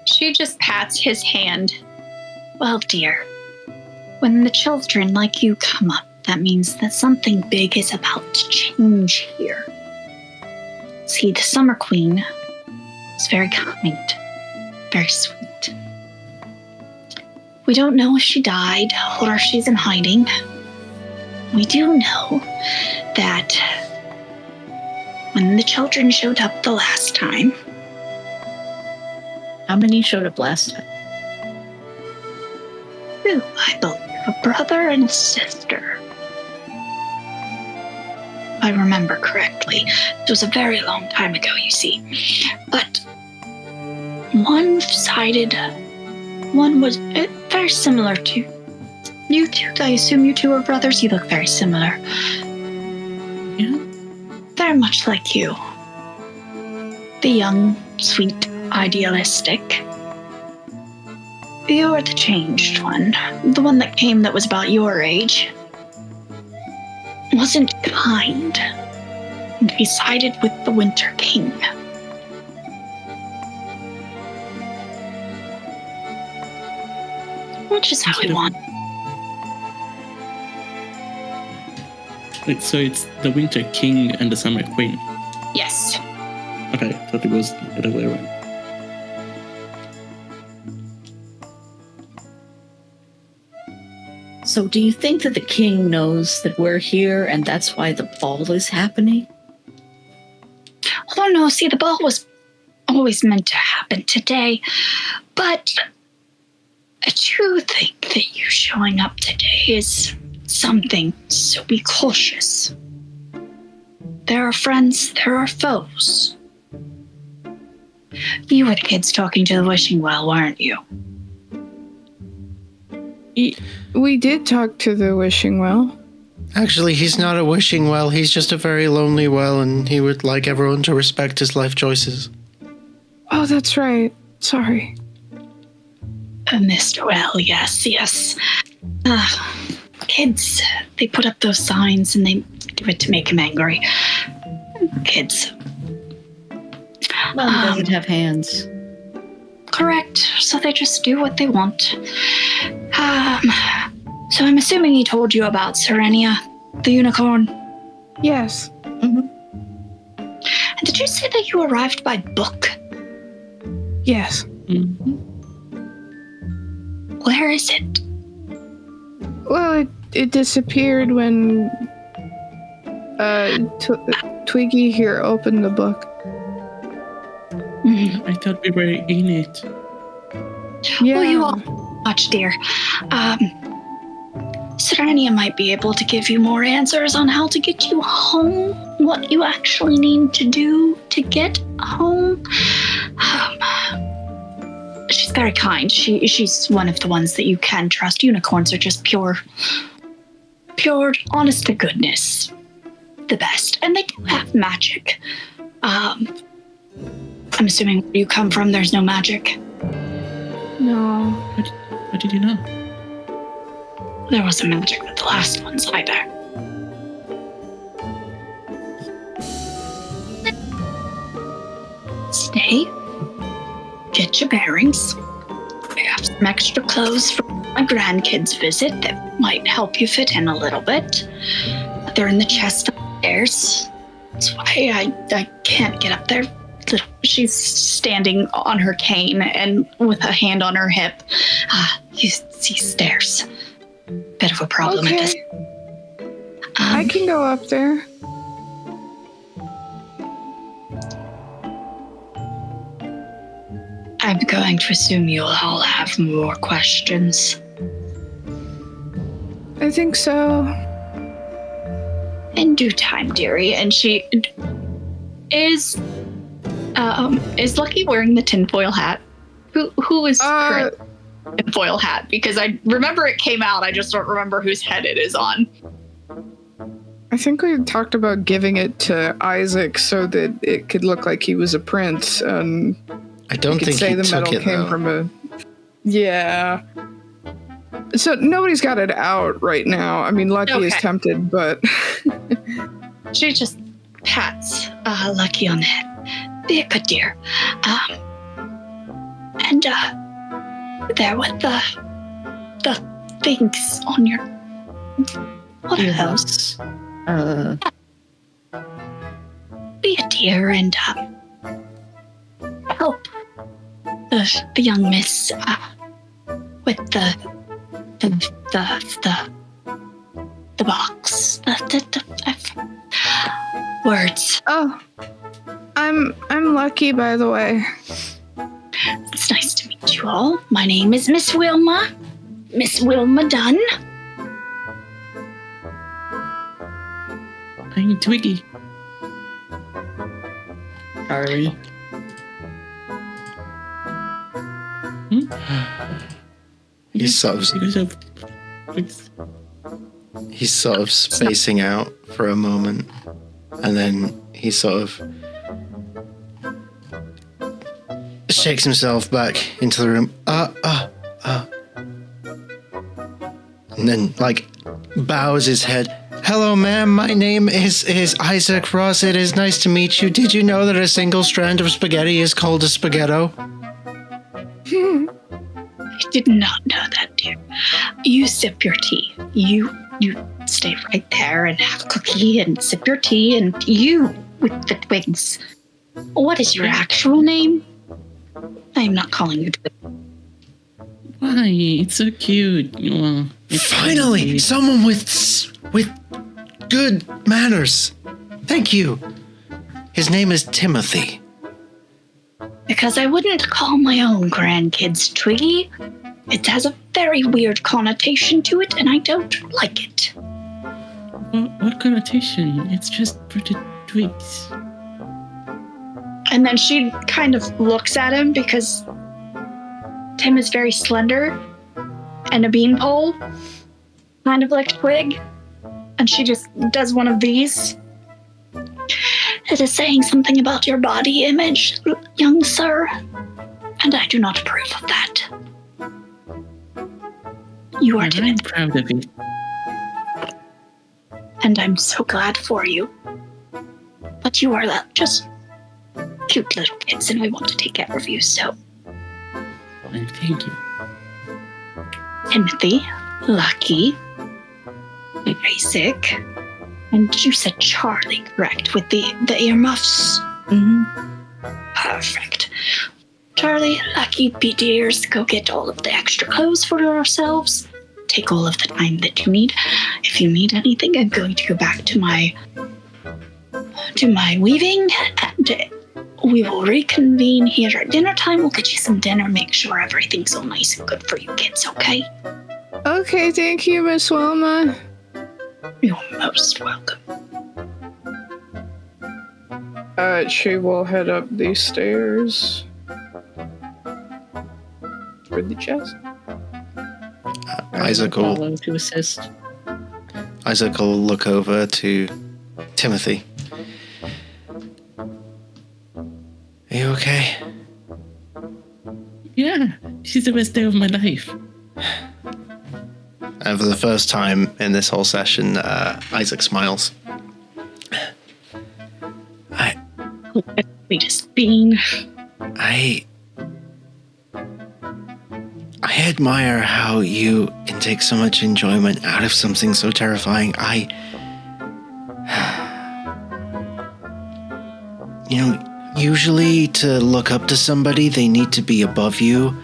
Speaker 6: She just pats his hand.
Speaker 1: Well, dear, when the children like you come up, that means that something big is about to change here. See, the Summer Queen is very kind, very sweet. We don't know if she died or if she's in hiding. We do know that when the children showed up the last time.
Speaker 7: How many showed up last time?
Speaker 1: Two, I believe, a brother and a sister. If I remember correctly. It was a very long time ago, you see. But one was very similar to you two. I assume you two are brothers. You look very similar.
Speaker 5: Yeah.
Speaker 1: Very much like you. the young, sweet, idealistic. You're the changed one. The one that came that was about your age. Wasn't kind. And he sided with the Winter King. Which is how we want.
Speaker 5: Wait, so it's the Winter King and the Summer Queen.
Speaker 1: Yes.
Speaker 5: Okay, I thought it was the other way around.
Speaker 7: So do you think that the king knows that we're here and that's why the ball is happening?
Speaker 1: Although no, see, the ball was always meant to happen today, but I do think that you showing up today is something, so be cautious. There are friends, there are foes. You were the kids talking to the wishing well, weren't you?
Speaker 3: We did talk to the wishing well.
Speaker 2: Actually, he's not a wishing well. He's just a very lonely well, and he would like everyone to respect his life choices.
Speaker 3: Oh, that's right. Sorry.
Speaker 1: Mr. Well, yes. Kids, they put up those signs and they do it to make him angry. Kids.
Speaker 7: Well, he doesn't have hands.
Speaker 1: Correct. So they just do what they want. So I'm assuming he told you about Serenia, the unicorn.
Speaker 3: Yes.
Speaker 1: And did you say that you arrived by book?
Speaker 3: Yes.
Speaker 5: Mm-hmm.
Speaker 1: Where is it?
Speaker 3: Well, it disappeared when Twiggy here opened the book.
Speaker 5: I thought we were in it.
Speaker 3: Yeah.
Speaker 1: Well, you all watch, dear. Serenia might be able to give you more answers on how to get you home, what you actually need to do to get home. She's very kind. She's one of the ones that you can trust. Unicorns are just pure, honest to goodness. The best. And they do have magic. I'm assuming where you come from, there's no magic.
Speaker 3: No.
Speaker 5: How did you know?
Speaker 1: There wasn't magic with the last ones either. Stay. Get your bearings. I have some extra clothes for my grandkids' visit that might help you fit in a little bit. They're in the chest upstairs. That's why I can't get up there. She's standing on her cane and with a hand on her hip. He stares. Bit of a problem at this.
Speaker 3: I can go up there.
Speaker 1: I'm going to assume you'll all have more questions.
Speaker 3: I think so.
Speaker 1: In due time, dearie. And she is Lucky wearing the tinfoil hat? Who is current tinfoil hat? Because I remember it came out. I just don't remember whose head it is on.
Speaker 3: I think we talked about giving it to Isaac so that it could look like he was a prince. And
Speaker 2: I don't think he took it, though.
Speaker 3: from a... Yeah. So nobody's got it out right now. I mean, Lucky is tempted, but...
Speaker 1: She just pats Lucky on the head. Be a good dear. And there with the things on your... What are those? Be a dear and help the young miss with the box. The words.
Speaker 3: Oh, I'm Lucky, by the way.
Speaker 1: It's nice to meet you all. My name is Miss Wilma Dunn.
Speaker 5: I'm Twiggy.
Speaker 7: Charlie.
Speaker 2: He's sort of spacing out for a moment, and then he sort of shakes himself back into the room. And then, like, bows his head. Hello, ma'am. My name is Isaac Ross. It is nice to meet you. Did you know that a single strand of spaghetti is called a spaghetto?
Speaker 1: I did not know that, dear. You sip your tea. You stay right there and have a cookie and sip your tea, and you with the twigs. What is your actual name? I am not calling you twig.
Speaker 5: Why? It's so cute. Well,
Speaker 2: Finally, someone with good manners. Thank you. His name is Timothy.
Speaker 1: Because I wouldn't call my own grandkids Twiggy. It has a very weird connotation to it, and I don't like it.
Speaker 5: What connotation? It's just for the twigs.
Speaker 1: And then she kind of looks at him because Tim is very slender and a beanpole, kind of like Twig. And she just does one of these. It is saying something about your body image, young sir, and I do not approve of that. You are
Speaker 5: I'm
Speaker 1: timid,
Speaker 5: proud of it.
Speaker 1: and I'm so glad for you. But you are just cute little kids, and I want to take care of you, so
Speaker 5: And thank you.
Speaker 1: Timothy, Lucky, Isaac, and you said Charlie, correct, with the earmuffs?
Speaker 7: Mm-hmm.
Speaker 1: Perfect. Charlie, Lucky, be dears, go get all of the extra clothes for yourselves. Take all of the time that you need. If you need anything, I'm going to go back to my weaving, and we will reconvene here at dinner time. We'll get you some dinner, make sure everything's all nice and good for you kids, okay?
Speaker 3: Okay, thank you, Miss Wilma.
Speaker 1: You're most welcome.
Speaker 3: She will head up these stairs. For the chest.
Speaker 2: Isaac will
Speaker 7: Follow to assist.
Speaker 2: look over to Timothy. Are you okay?
Speaker 5: Yeah, this is the best day of my life.
Speaker 2: And for the first time in this whole session, Isaac smiles.
Speaker 1: Sweetest bean.
Speaker 2: I admire how you can take so much enjoyment out of something so terrifying. Usually to look up to somebody, they need to be above you.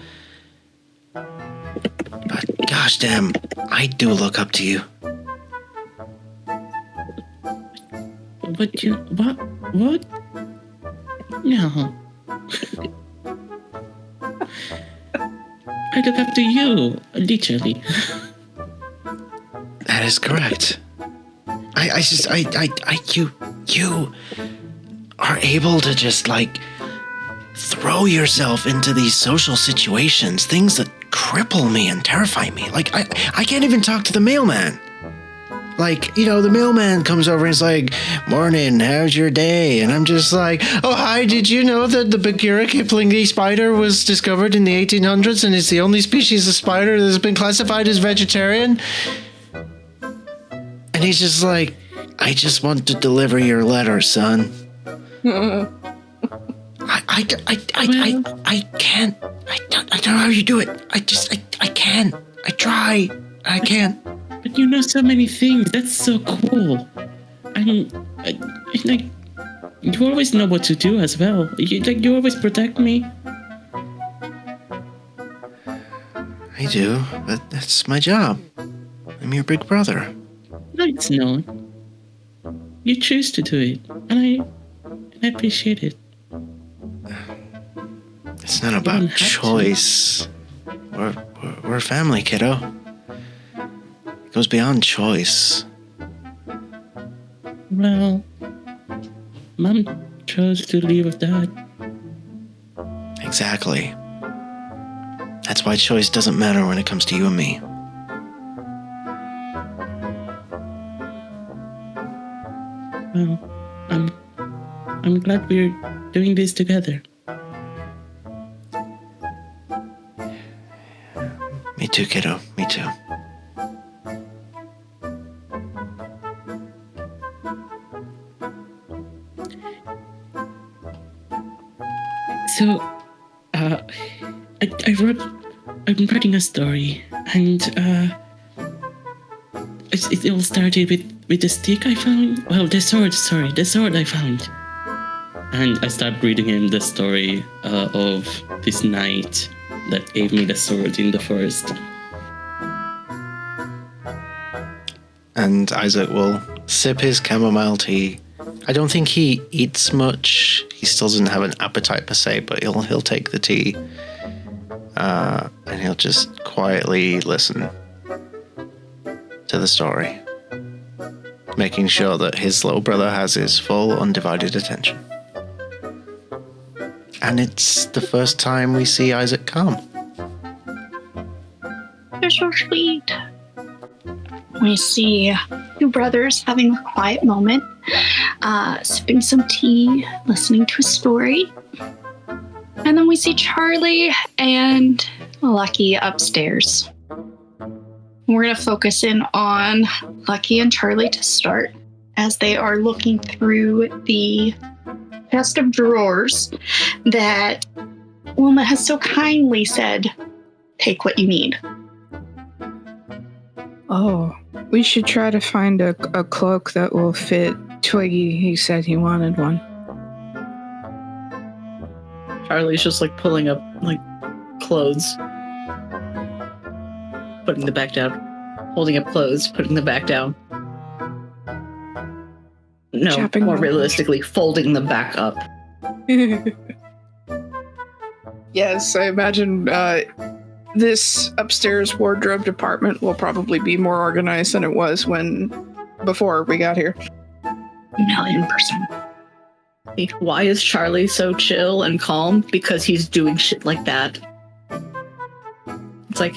Speaker 2: But gosh damn, I do look up to you.
Speaker 5: But you, what? No. I look up to you, literally.
Speaker 2: That is correct. You are able to just like throw yourself into these social situations, things that cripple me and terrify me. Like I can't even talk to the mailman. Like, the mailman comes over and is like, "Morning, how's your day?" And I'm just like, "Oh, hi, did you know that the Bagheera Kiplingi spider was discovered in the 1800s and it's the only species of spider that has been classified as vegetarian?" And he's just like, "I just want to deliver your letter, son." I can't. I don't know how you do it. I can't. I try. I can't.
Speaker 5: But you know so many things. That's so cool. And like, you always know what to do as well. You always protect me.
Speaker 2: I do, but that's my job. I'm your big brother.
Speaker 5: It's known. You choose to do it, and I appreciate it.
Speaker 2: It's not
Speaker 5: don't
Speaker 2: about
Speaker 5: have to.
Speaker 2: choice. We're family, kiddo. It goes beyond choice.
Speaker 5: Well, Mom chose to leave with Dad.
Speaker 2: Exactly. That's why choice doesn't matter when it comes to you and me.
Speaker 5: Well, I'm glad we're doing this together.
Speaker 2: too, kiddo. Me too.
Speaker 5: So, I'm writing a story, and it all started with the stick I found. Well, the sword I found. And I start reading him the story of this knight that gave me the sword in the forest.
Speaker 2: And Isaac will sip his chamomile tea. I don't think he eats much. He still doesn't have an appetite per se, but he'll take the tea. And he'll just quietly listen to the story, making sure that his little brother has his full, undivided attention. And it's the first time we see Isaac calm.
Speaker 1: They're so sweet. We see two brothers having a quiet moment, sipping some tea, listening to a story. And then we see Charlie and Lucky upstairs. We're going to focus in on Lucky and Charlie to start, as they are looking through the chest of drawers that Wilma has so kindly said, take what you need.
Speaker 3: Oh, we should try to find a cloak that will fit Twiggy. He said he wanted one.
Speaker 4: Charlie's just like pulling up like clothes, putting the back down, holding up clothes, putting the back down. No,
Speaker 3: Chopping
Speaker 4: more
Speaker 3: them.
Speaker 4: realistically, folding them back up.
Speaker 3: Yes, I imagine this upstairs wardrobe department will probably be more organized than it was before we got here.
Speaker 1: 1,000,000%.
Speaker 4: Why is Charlie so chill and calm? Because he's doing shit like that. It's like,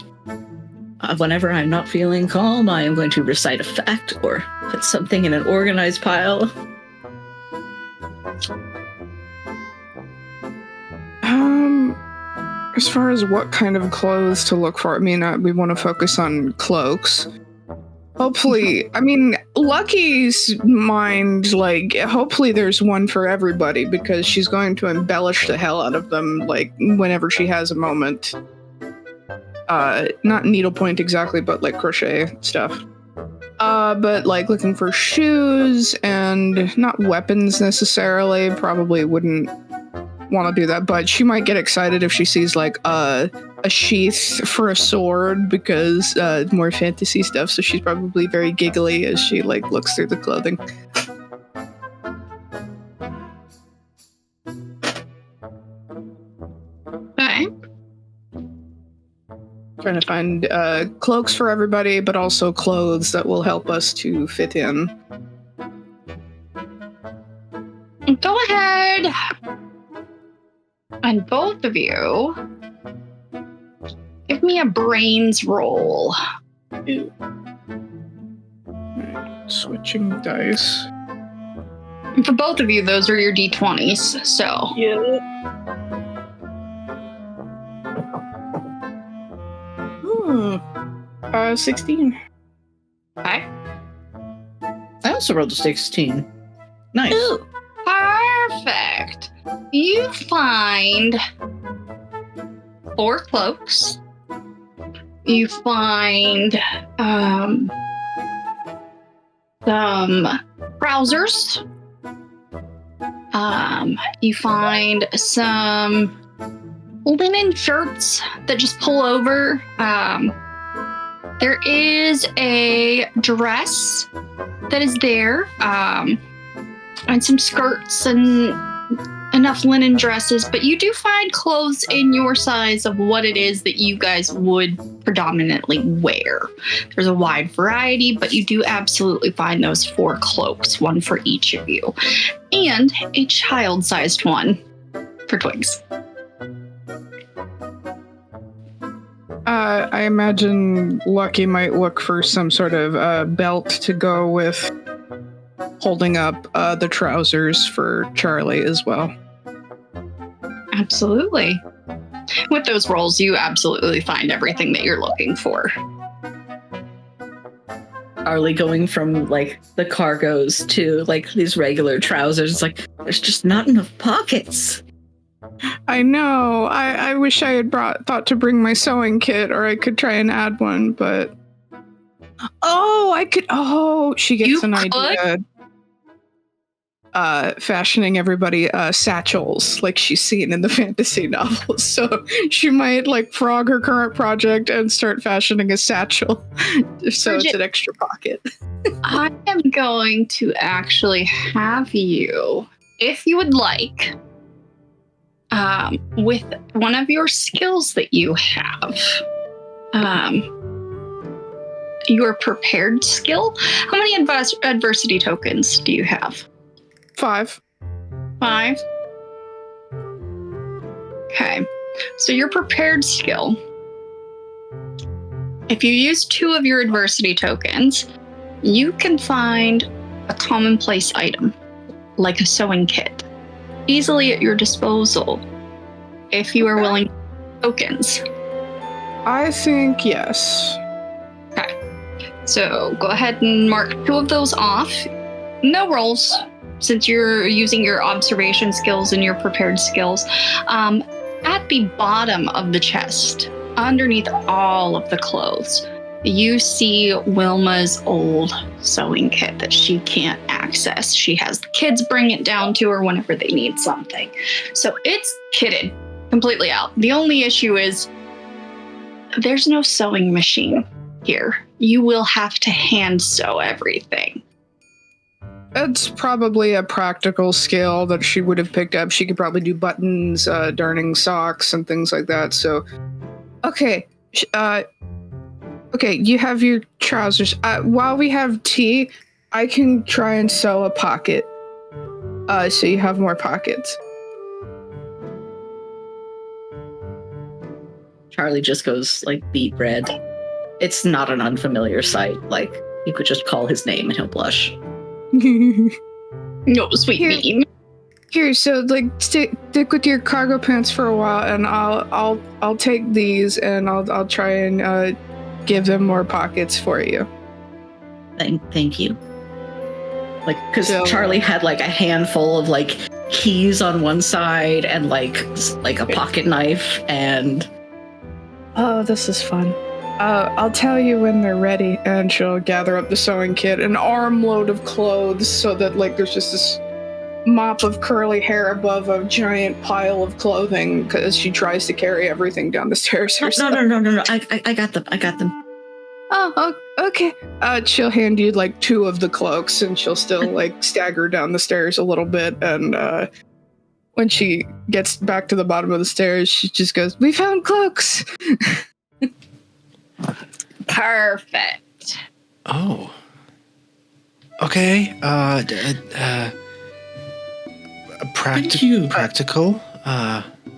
Speaker 4: whenever I'm not feeling calm, I am going to recite a fact or put something in an organized pile.
Speaker 3: As far as what kind of clothes to look for, I mean, we want to focus on cloaks. Hopefully, I mean, Lucky's mind, like, hopefully there's one for everybody, because she's going to embellish the hell out of them, like, whenever she has a moment. Not needlepoint exactly, but, like, crochet stuff. But, like, looking for shoes and not weapons necessarily, probably wouldn't want to do that, but she might get excited if she sees like a sheath for a sword, because more fantasy stuff, so she's probably very giggly as she like looks through the clothing.
Speaker 1: Okay.
Speaker 3: Trying to find cloaks for everybody, but also clothes that will help us to fit in.
Speaker 1: Go ahead. And both of you, give me a brains roll.
Speaker 3: Right, switching dice.
Speaker 1: And for both of you, those are your d20s, so.
Speaker 3: Yeah. 16.
Speaker 1: Okay.
Speaker 4: I also rolled a 16. Nice.
Speaker 1: Ooh, perfect. You find 4 cloaks. You find some trousers. You find some linen shirts that just pull over. There is a dress that is there, and some skirts and enough linen dresses, but you do find clothes in your size of what it is that you guys would predominantly wear. There's a wide variety, but you do absolutely find those 4 cloaks, one for each of you, and a child-sized one for Twigs.
Speaker 3: I imagine Lucky might look for some sort of belt to go with holding up the trousers for Charlie as well.
Speaker 1: Absolutely.
Speaker 6: with those rolls, you absolutely find everything that you're looking for.
Speaker 4: Charlie going from like the cargos to like these regular trousers. It's like there's just not enough pockets.
Speaker 3: I know. I wish I had thought to bring my sewing kit, or I could try and add one, but I could. Oh, she gets an idea. Fashioning everybody satchels like she's seen in the fantasy novels. So she might like frog her current project and start fashioning a satchel so
Speaker 6: Bridget,
Speaker 3: it's an extra pocket.
Speaker 6: I am going to actually have you, if you would like, with one of your skills that you have, your prepared skill. How many adversity tokens do you have?
Speaker 3: 5.
Speaker 6: 5. Okay. So your prepared skill, if you use 2 of your adversity tokens, you can find a commonplace item, like a sewing kit, easily at your disposal, if you are willing to use tokens.
Speaker 3: I think yes.
Speaker 6: Okay. So go ahead and mark 2 of those off. No rolls, since you're using your observation skills and your prepared skills. At the bottom of the chest, underneath all of the clothes, you see Wilma's old sewing kit that she can't access. She has the kids bring it down to her whenever they need something. So it's kitted completely out. The only issue is there's no sewing machine here. You will have to hand sew everything.
Speaker 3: It's probably a practical skill that she would have picked up. She could probably do buttons, darning socks, and things like that. So, okay. Okay, you have your trousers. While we have tea, I can try and sew a pocket. So you have more pockets.
Speaker 4: Charlie just goes like beet red. It's not an unfamiliar sight. Like you could just call his name and he'll blush.
Speaker 6: No, sweet bean.
Speaker 3: Here, so like stick with your cargo pants for a while, and I'll take these and I'll try and give them more pockets for you.
Speaker 4: Thank you. Like, because Charlie had like a handful of like keys on one side and like a pocket knife and.
Speaker 3: Oh, this is fun. I'll tell you when they're ready, and she'll gather up the sewing kit, an armload of clothes, so that like there's just this mop of curly hair above a giant pile of clothing, because she tries to carry everything down the stairs herself.
Speaker 4: No. I got them.
Speaker 3: Oh, okay. She'll hand you like 2 of the cloaks, and she'll still like stagger down the stairs a little bit, and when she gets back to the bottom of the stairs, she just goes, "We found cloaks."
Speaker 6: Perfect.
Speaker 2: Oh. Okay. Practical.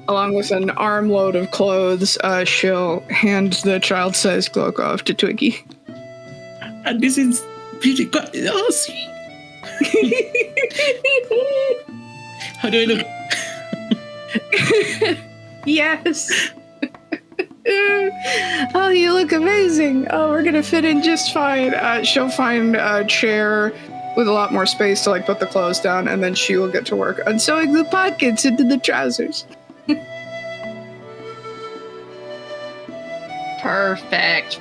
Speaker 3: Along with an armload of clothes, she'll hand the child-sized cloak off to Twiggy.
Speaker 5: And this is pretty good. Oh, see. How do I look?
Speaker 3: Yes. Oh, you look amazing. Oh, we're gonna fit in just fine. She'll find a chair with a lot more space to like put the clothes down, and then she will get to work on sewing the pockets into the trousers.
Speaker 6: Perfect.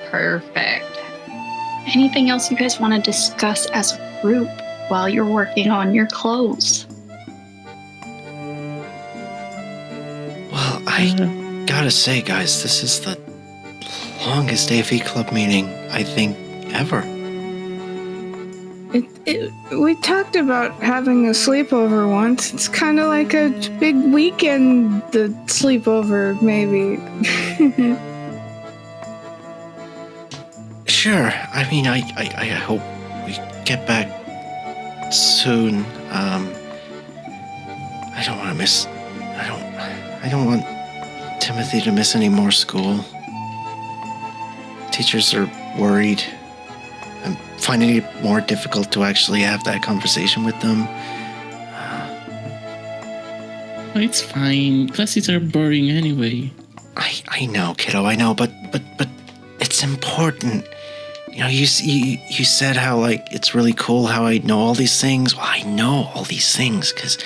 Speaker 6: Anything else you guys want to discuss as a group while you're working on your clothes?
Speaker 2: Well, I gotta say, guys, this is the longest AV Club meeting, I think, ever.
Speaker 3: We talked about having a sleepover once. It's kind of like a big weekend, the sleepover, maybe.
Speaker 2: Sure. I mean, I hope we get back soon. I don't want to miss. I don't want Timothy to miss any more school. Teachers are worried. I'm finding it more difficult to actually have that conversation with them.
Speaker 5: It's fine. Classes are boring anyway.
Speaker 2: I know, kiddo, I know, but it's important. You know, you said how, like, it's really cool how I know all these things. Well, I know all these things because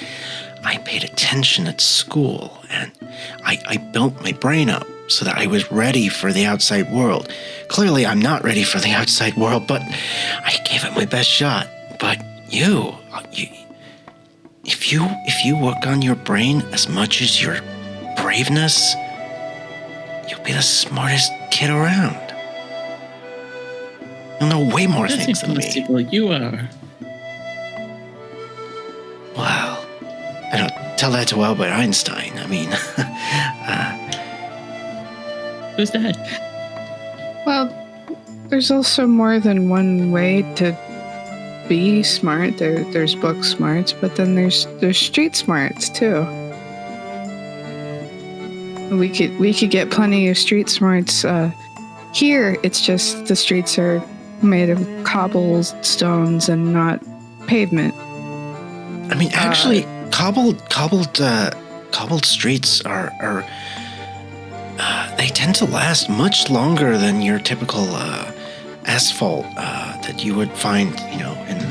Speaker 2: I paid attention at school, and I built my brain up so that I was ready for the outside world. Clearly, I'm not ready for the outside world, but I gave it my best shot. But you if you work on your brain as much as your braveness, you'll be the smartest kid around. You'll know way more
Speaker 5: That's
Speaker 2: things than me.
Speaker 5: impossible. You are.
Speaker 2: Wow. I don't tell that to Albert Einstein. I mean,
Speaker 5: Who's that?
Speaker 3: Well, there's also more than one way to be smart. There's book smarts, but then there's street smarts too. We could get plenty of street smarts. Here, it's just the streets are made of cobblestones and not pavement.
Speaker 2: I mean, actually, cobbled streets are they tend to last much longer than your typical asphalt that you would find, you know, in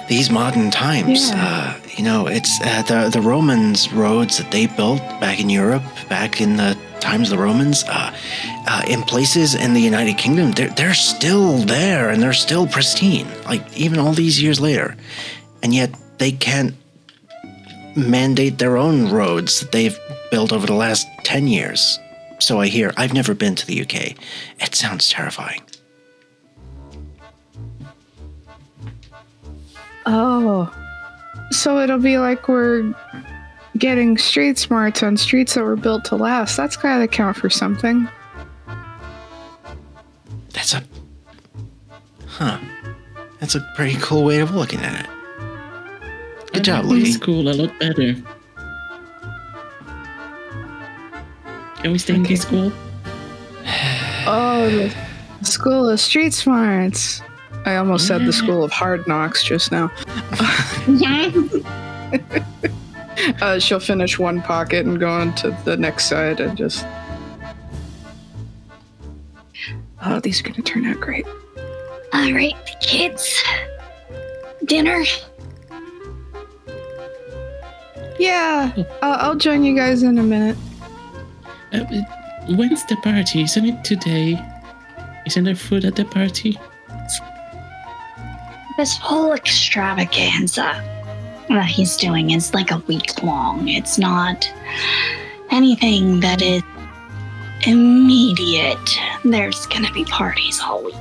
Speaker 2: these modern times.
Speaker 3: Yeah.
Speaker 2: You know, it's the Romans' roads that they built back in Europe, back in the times of the Romans, in places in the United Kingdom, they're still there and they're still pristine, like even all these years later. And yet they can't mandate their own roads that they've built over the last 10 years. So I hear. I've never been to the UK. It sounds terrifying.
Speaker 3: Oh, so it'll be like we're getting street smarts on streets that were built to last. That's gotta count for something.
Speaker 2: That's a pretty cool way of looking at it. Good job,
Speaker 5: This
Speaker 2: Lee.
Speaker 5: is cool. A lot better. Can we stay in this school?
Speaker 3: Oh, the School of Street Smarts. I almost said the School of Hard Knocks just now. She'll finish one pocket and go on to the next side and just... Oh, these are going to turn out great.
Speaker 1: All right, kids. Dinner.
Speaker 3: Yeah, I'll join you guys in a minute.
Speaker 5: When's the party? Isn't it today? Isn't there food at the party?
Speaker 1: This whole extravaganza that he's doing is like a week long. It's not anything that is immediate. There's gonna be parties all week.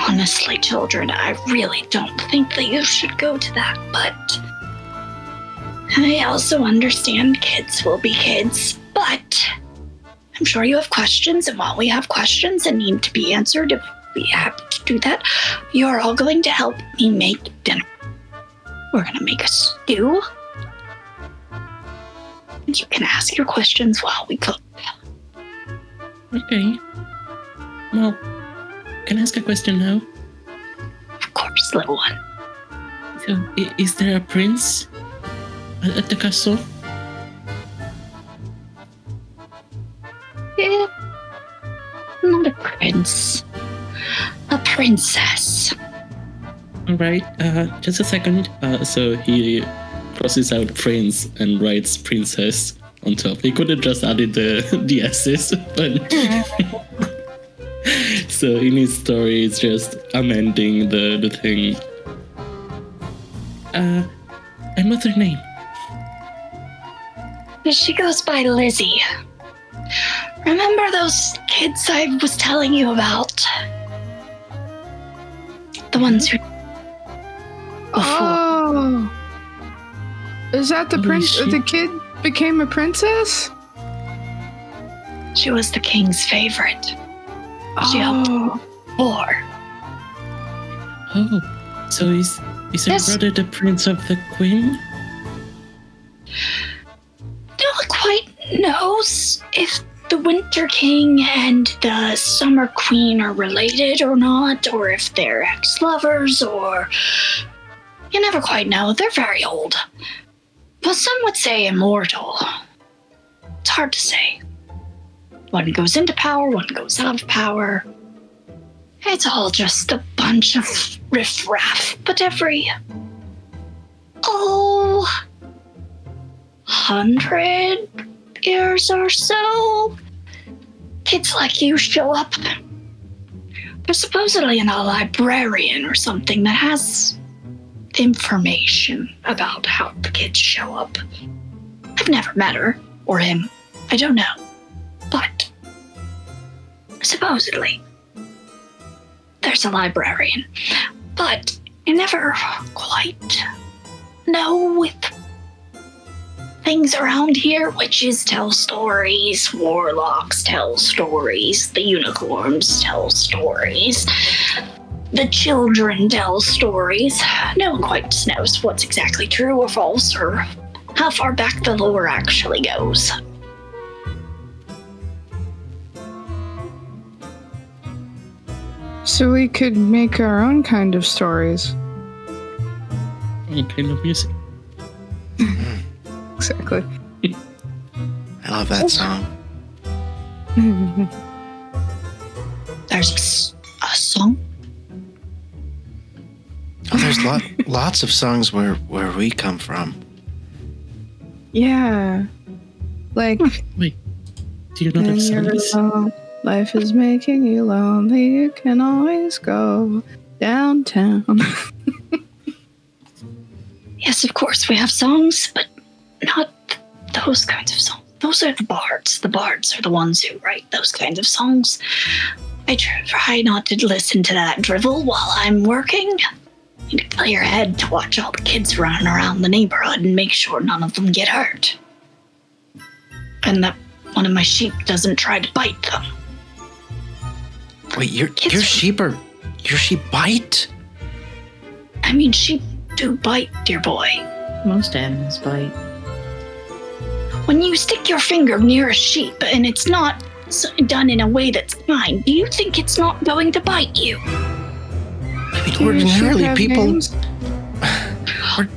Speaker 1: Honestly, children, I really don't think that you should go to that, but I also understand kids will be kids, but I'm sure you have questions, and while we have questions that need to be answered, if we'd be happy to do that, you're all going to help me make dinner. We're going to make a stew. And you can ask your questions while we cook.
Speaker 5: Okay. Well, can I ask a question now?
Speaker 1: Of course, little one.
Speaker 5: So, is there a prince at the castle?
Speaker 1: Yeah. Not a prince. A princess.
Speaker 5: Alright, just a second. So he crosses out prince and writes princess on top. He could have just added the S's, but... So in his story, it's just amending the thing. And what's her name?
Speaker 1: She goes by Lizzie. Remember those kids I was telling you about? The ones who...
Speaker 3: Oh, is that the prince? The kid became a princess?
Speaker 1: She was the king's favorite. She helped war.
Speaker 5: Oh, so is her
Speaker 1: Yes.
Speaker 5: brother the prince of the queen?
Speaker 1: No one quite knows if the Winter King and the Summer Queen are related or not, or if they're ex-lovers, or... You never quite know. They're very old. Well, some would say immortal. It's hard to say. One goes into power, one goes out of power. It's all just a bunch of riffraff, but every 100 years or so, kids like you show up. There's supposedly a librarian or something that has information about how the kids show up. I've never met her or him. I don't know. But supposedly there's a librarian. But you never quite know with things around here. Witches tell stories, warlocks tell stories, the unicorns tell stories, the children tell stories. No one quite knows what's exactly true or false or how far back the lore actually goes.
Speaker 3: So we could make our own kind of stories.
Speaker 5: What kind of music?
Speaker 3: Exactly.
Speaker 2: I love that song.
Speaker 1: There's a song?
Speaker 2: Oh, there's lots of songs where we come from.
Speaker 3: Yeah. Like,
Speaker 5: Wait, do you not have
Speaker 3: when you're
Speaker 5: songs?
Speaker 3: alone, life is making you lonely. You can always go downtown.
Speaker 1: Yes, of course, we have songs, but not those kinds of songs. Those are the bards. The bards are the ones who write those kinds of songs. I try not to listen to that drivel while I'm working. You need to clear your head to watch all the kids running around the neighborhood and make sure none of them get hurt. And that one of my sheep doesn't try to bite them.
Speaker 2: Wait, your sheep bite?
Speaker 1: I mean, sheep do bite, dear boy.
Speaker 7: Most animals bite.
Speaker 1: When you stick your finger near a sheep and it's not done in a way that's kind, do you think it's not going to bite you?
Speaker 2: I mean,
Speaker 3: Do your sheep
Speaker 2: ordinarily
Speaker 3: have
Speaker 2: people.
Speaker 3: names?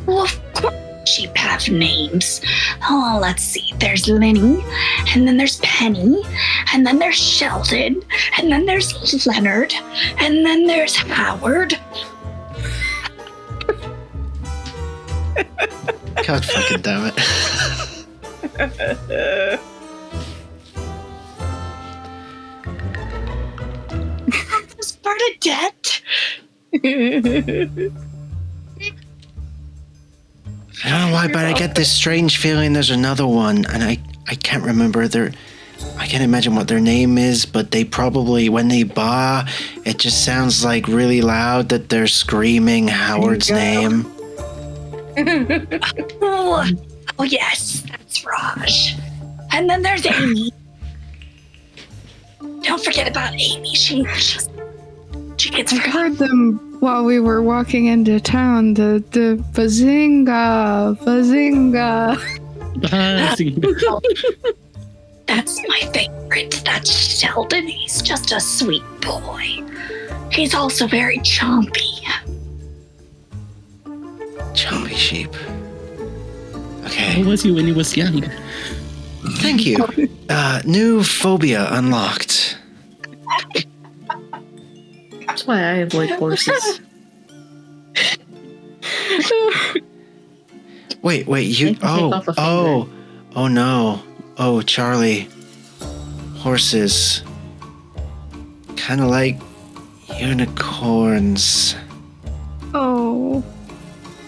Speaker 1: Well, of course sheep have names. Oh, let's see. There's Lenny, and then there's Penny, and then there's Sheldon, and then there's Leonard, and then there's Howard.
Speaker 2: God fucking damn it.
Speaker 1: Is Bernadette?
Speaker 2: I don't know why, but I get this strange feeling there's another one, and I can't remember I can't imagine what their name is, but they probably, when they baa, it just sounds like really loud that they're screaming Howard's name.
Speaker 1: Oh, yes, that's Raj. And then there's Amy. Don't forget about Amy. She gets
Speaker 3: I
Speaker 1: forgotten.
Speaker 3: heard them while we were walking into town. The bazinga.
Speaker 1: That's my favorite. That's Sheldon. He's just a sweet boy. He's also very chompy.
Speaker 2: Chompy sheep.
Speaker 5: How
Speaker 2: Okay,
Speaker 5: was he when he was young?
Speaker 2: thank you. New phobia unlocked.
Speaker 7: That's why I avoid horses.
Speaker 2: Wait, you.
Speaker 7: They can take off a
Speaker 2: Oh no. Oh, Charlie. Horses. Kind of like unicorns.
Speaker 3: Oh,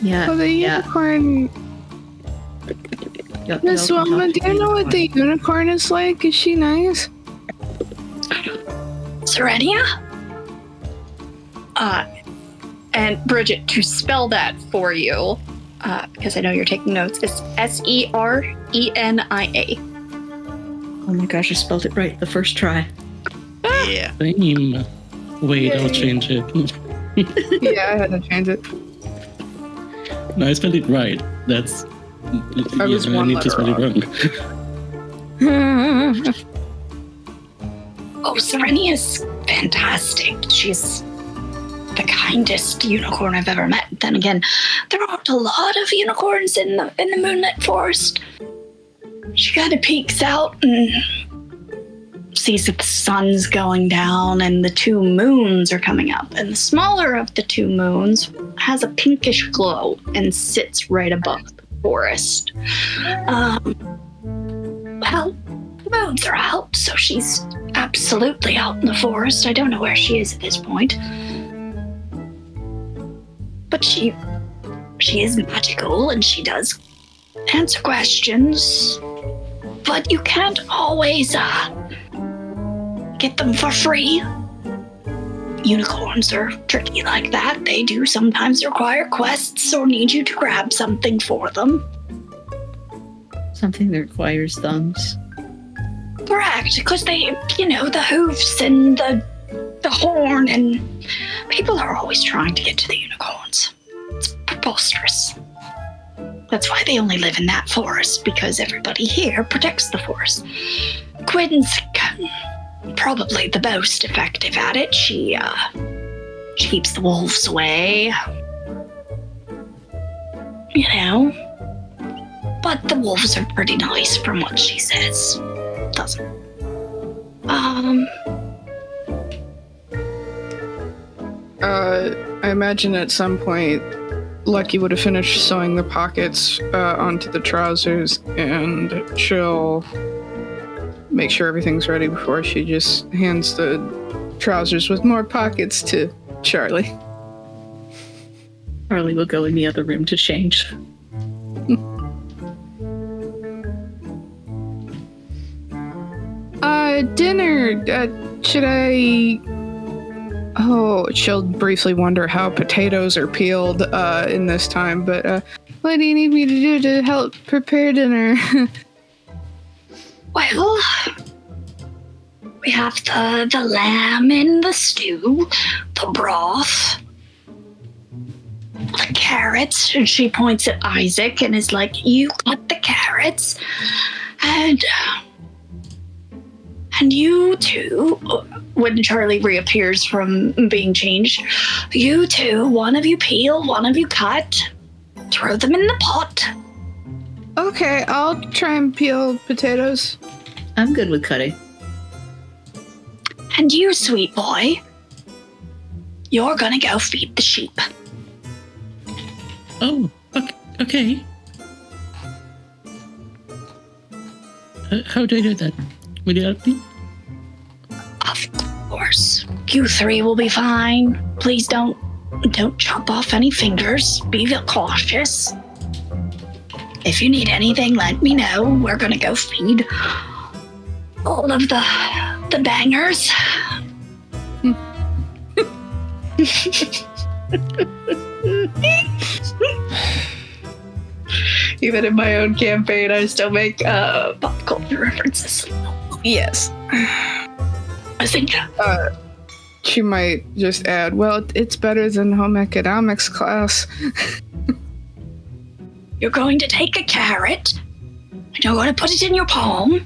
Speaker 7: Yeah.
Speaker 3: the
Speaker 7: yeah.
Speaker 3: unicorn. Miss Wilma, do you know what the unicorn is like? Is she nice?
Speaker 6: Serenia? And Bridget, to spell that for you, because I know you're taking notes, it's Serenia.
Speaker 7: Oh my gosh, I spelled it right the first try.
Speaker 2: Yeah.
Speaker 5: Same. Wait, I'll
Speaker 3: Yay.
Speaker 5: change it.
Speaker 3: Yeah, I had to change it.
Speaker 5: No, I spelled it right. That's.
Speaker 3: I was one
Speaker 5: need to
Speaker 3: letter
Speaker 5: spell it
Speaker 3: wrong.
Speaker 5: wrong.
Speaker 1: Oh, Serenia's fantastic. She's the kindest unicorn I've ever met. Then again, there aren't a lot of unicorns in the Moonlit Forest. She kind of peeks out and sees that the sun's going down and the two moons are coming up. And the smaller of the two moons has a pinkish glow and sits right above the forest. Well, the moons are out, so she's absolutely out in the forest. I don't know where she is at this point. But she is magical and she does answer questions. But you can't always get them for free. Unicorns are tricky like that. They do sometimes require quests or need you to grab something for them.
Speaker 7: Something that requires thumbs.
Speaker 1: Correct, because they, the hoofs and the horn, and people are always trying to get to the unicorns. It's preposterous. That's why they only live in that forest, because everybody here protects the forest. Quinn's probably the most effective at it. She keeps the wolves away. But the wolves are pretty nice from what she says. Doesn't.
Speaker 3: I imagine at some point Lucky would have finished sewing the pockets onto the trousers, and she'll make sure everything's ready before she just hands the trousers with more pockets to Charlie.
Speaker 4: Charlie will go in the other room to change.
Speaker 3: Dinner. Should I... Oh, she'll briefly wonder how potatoes are peeled in this time, but what do you need me to do to help prepare dinner?
Speaker 1: Well, we have the lamb in the stew, the broth, the carrots, and she points at Isaac and is like, you cut the carrots, and you two, when Charlie reappears from being changed, you two, one of you peel, one of you cut, throw them in the pot.
Speaker 3: Okay, I'll try and peel potatoes.
Speaker 7: I'm good with cutting.
Speaker 1: And you, sweet boy, you're gonna go feed the sheep.
Speaker 5: Oh, okay. How do I do that? Will you help me?
Speaker 1: Of course. You three will be fine. Please don't chop off any fingers. Be cautious. If you need anything, let me know. We're gonna go feed all of the bangers. Even in my own campaign, I still make pop culture references.
Speaker 3: Yes.
Speaker 1: I think
Speaker 3: She might just add, well, it's better than home economics class.
Speaker 1: you're going to take a carrot, and you're going to put it in your palm,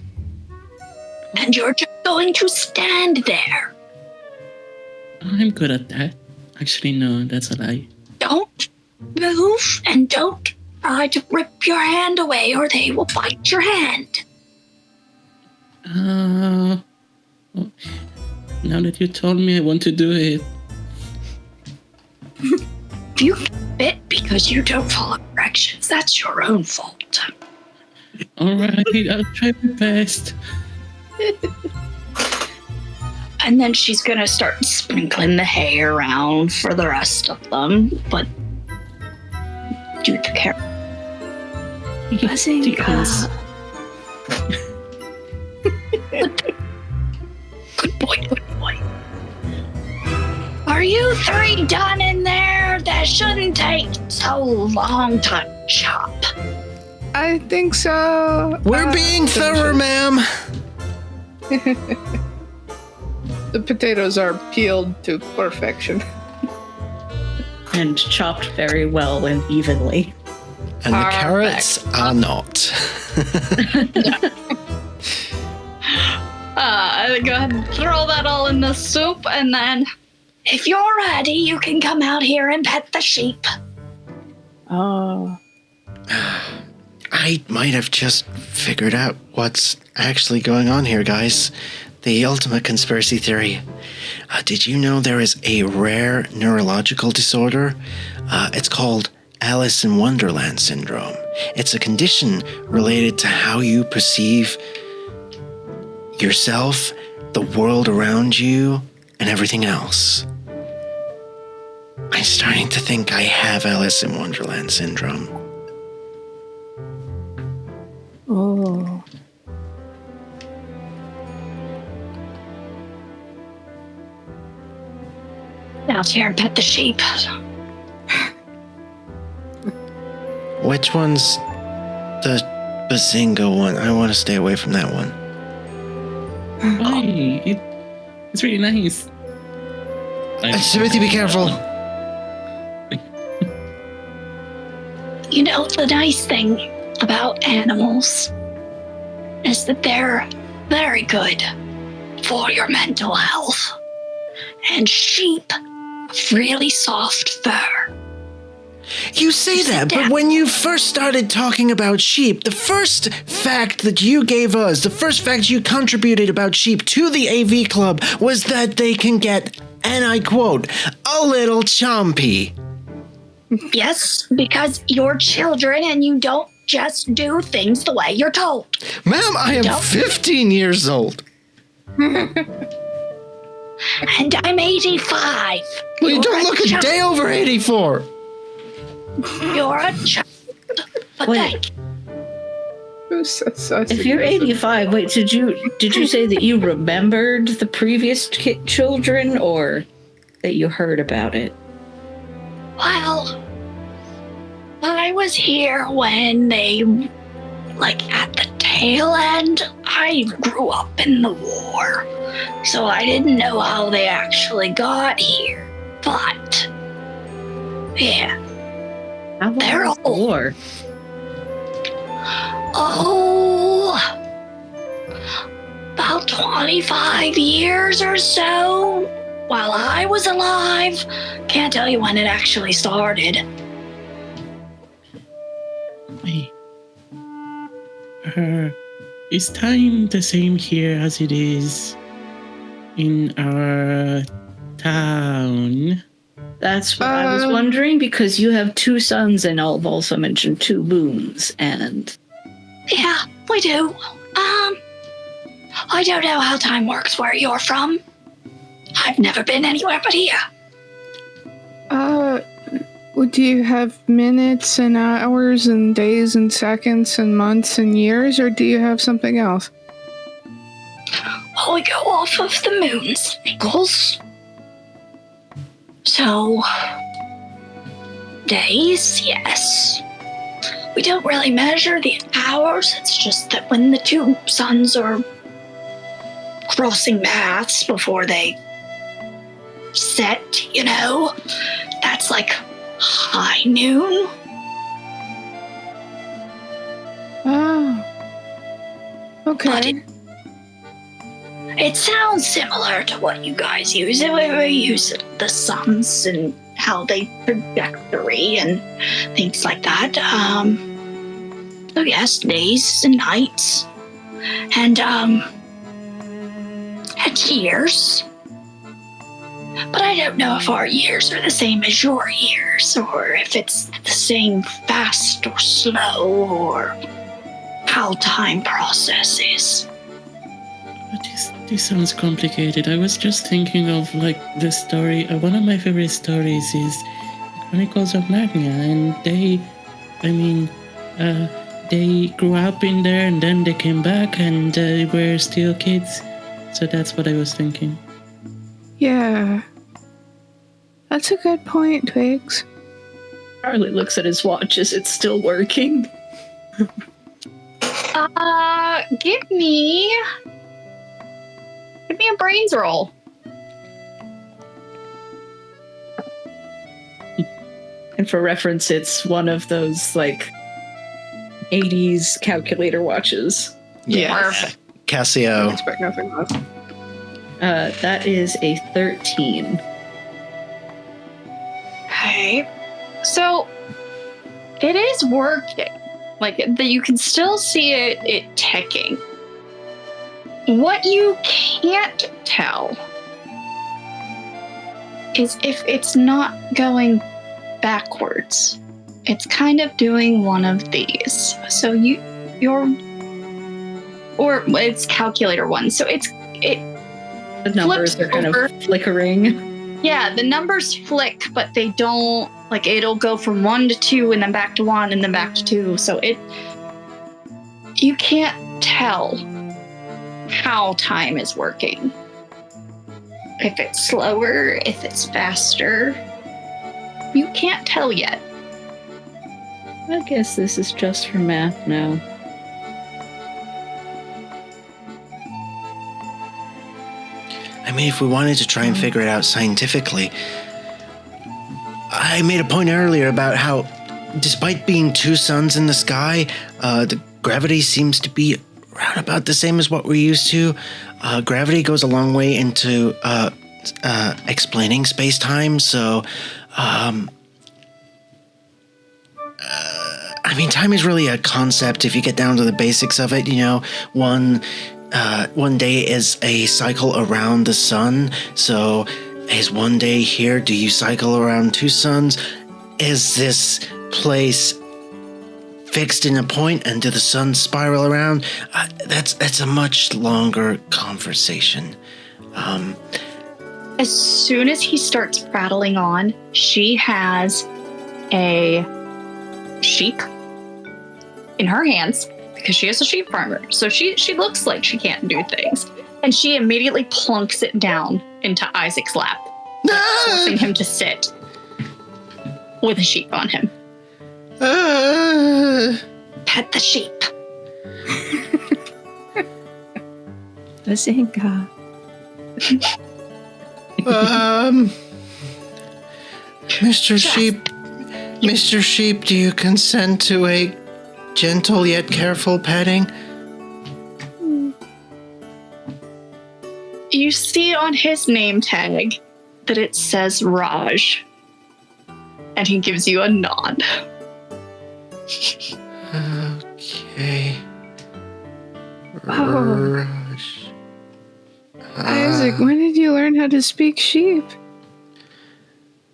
Speaker 1: and you're just going to stand there.
Speaker 5: I'm good at that. Actually, no, that's a lie.
Speaker 1: Don't move, and don't try to rip your hand away, or they will bite your hand.
Speaker 5: Well, now that you told me, I want to do it.
Speaker 1: If you get bit because you don't follow directions, that's your own fault.
Speaker 5: Alright, I'll try my best.
Speaker 1: And then she's gonna start sprinkling the hay around for the rest of them, but do the carrot. I think, good boy. Are you three done in there? That shouldn't take so long to chop.
Speaker 3: I think so.
Speaker 2: We're being thorough, ma'am.
Speaker 3: The potatoes are peeled to perfection.
Speaker 4: And chopped very well and evenly.
Speaker 2: And the carrots are not.
Speaker 6: Go ahead and throw that all in the soup, and then
Speaker 1: If you're ready, you can come out here and pet the sheep.
Speaker 3: Oh.
Speaker 2: I might have just figured out what's actually going on here, guys. The ultimate conspiracy theory. Did you know there is a rare neurological disorder? It's called Alice in Wonderland syndrome. It's a condition related to how you perceive yourself, the world around you, and everything else. I'm starting to think I have Alice in Wonderland syndrome.
Speaker 3: Oh.
Speaker 1: Out here and pet the sheep.
Speaker 2: Which one's the Bazinga one? I want to stay away from that one.
Speaker 5: Hey, it's really nice.
Speaker 2: Timothy, be careful.
Speaker 1: You know, the nice thing about animals is that they're very good for your mental health. And sheep have really soft fur.
Speaker 2: You say that, but when you first started talking about sheep, the first fact that you gave us, the first fact you contributed about sheep to the AV Club was that they can get, and I quote, a little chompy.
Speaker 1: Yes, because you're children and you don't just do things the way you're told.
Speaker 2: Ma'am, I am
Speaker 1: Don't.
Speaker 2: 15 years old.
Speaker 1: And I'm 85.
Speaker 2: Well, you
Speaker 1: You're
Speaker 2: don't look a
Speaker 1: child.
Speaker 2: day over 84.
Speaker 1: You're a child. But
Speaker 7: Wait.
Speaker 1: thank you.
Speaker 3: Who's such
Speaker 7: If you're 85, wait, did you say that you remembered the previous children, or that you heard about it?
Speaker 1: Well, I was here when they, like, at the tail end. I grew up in the war, so I didn't know how they actually got here. But, yeah.
Speaker 7: How long
Speaker 1: They're
Speaker 7: was the
Speaker 1: old.
Speaker 7: war?
Speaker 1: Oh, about 25 years or so while I was alive. Can't tell you when it actually started.
Speaker 5: Wait. Is time the same here as it is in our town?
Speaker 7: That's what I was wondering, because you have 2 sons, and I've also mentioned 2 moons, and
Speaker 1: Yeah, we do. I don't know how time works where you're from. I've never been anywhere but here.
Speaker 3: Do you have minutes and hours and days and seconds and months and years, or do you have something else?
Speaker 1: Well, we go off of the moon cycles. So, days, yes. We don't really measure the hours. It's just that when the 2 suns are crossing paths before they set, that's like high noon.
Speaker 3: Oh. Okay.
Speaker 1: But it sounds similar to what you guys use. We use the suns and how they trajectory and things like that. So yes, days and nights. And years. But I don't know if our years are the same as your years, or if it's the same fast or slow, or how time processes.
Speaker 5: This sounds complicated. I was just thinking of the story. One of my favorite stories is Chronicles of Narnia, and they grew up in there, and then they came back, and they were still kids. So that's what I was thinking.
Speaker 3: Yeah. That's a good point, Twigs.
Speaker 7: Charlie looks at his watch. Is it still working?
Speaker 6: Give me a brains roll.
Speaker 7: And for reference, it's one of those 80s calculator watches.
Speaker 2: Yeah.
Speaker 6: Perfect.
Speaker 3: I
Speaker 2: Casio.
Speaker 3: expect nothing less.
Speaker 7: That is a 13.
Speaker 6: Okay. So it is working. Like, you can still see it ticking. What you can't tell is if it's not going backwards. It's kind of doing one of these. So it's calculator 1. So the
Speaker 4: numbers are kind of flickering.
Speaker 6: Yeah, the numbers flick, but they don't, like, it'll go from 1 to 2 and then back to 1 and then back to 2. So you can't tell how time is working. If it's slower, if it's faster. You can't tell yet.
Speaker 4: I guess this is just for math now.
Speaker 2: I mean, if we wanted to try and figure it out scientifically, I made a point earlier about how, despite being 2 suns in the sky, the gravity seems to be around about the same as what we're used to. Gravity goes a long way into explaining space-time, so I mean, time is really a concept if you get down to the basics of it. You know, one day is a cycle around the sun. So is one day here? Do you cycle around 2 suns? Is this place fixed in a point, and do the suns spiral around? That's a much longer conversation.
Speaker 6: As soon as he starts prattling on, she has a sheep in her hands because she is a sheep farmer. So she looks like she can't do things. And she immediately plunks it down into Isaac's lap, forcing him to sit with a sheep on him. Pet the sheep.
Speaker 3: Bazinga.
Speaker 2: Mr. Sheep, do you consent to a gentle yet careful petting?
Speaker 6: You see on his name tag that it says Raj. And he gives you a nod.
Speaker 2: Okay.
Speaker 3: Oh.
Speaker 2: Rush.
Speaker 3: Isaac, when did you learn how to speak sheep?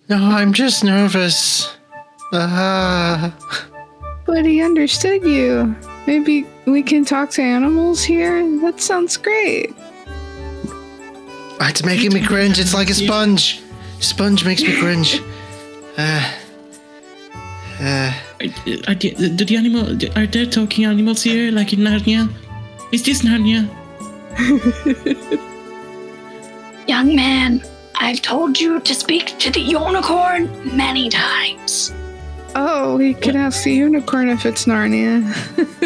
Speaker 2: No, I'm just nervous.
Speaker 3: But he understood you. Maybe we can talk to animals here? That sounds great.
Speaker 2: It's making me cringe. It's like a sponge. Sponge makes me cringe.
Speaker 5: Are there talking animals here, like in Narnia? Is this Narnia?
Speaker 1: Young man, I've told you to speak to the unicorn many times.
Speaker 3: Oh, we could ask the unicorn if it's Narnia.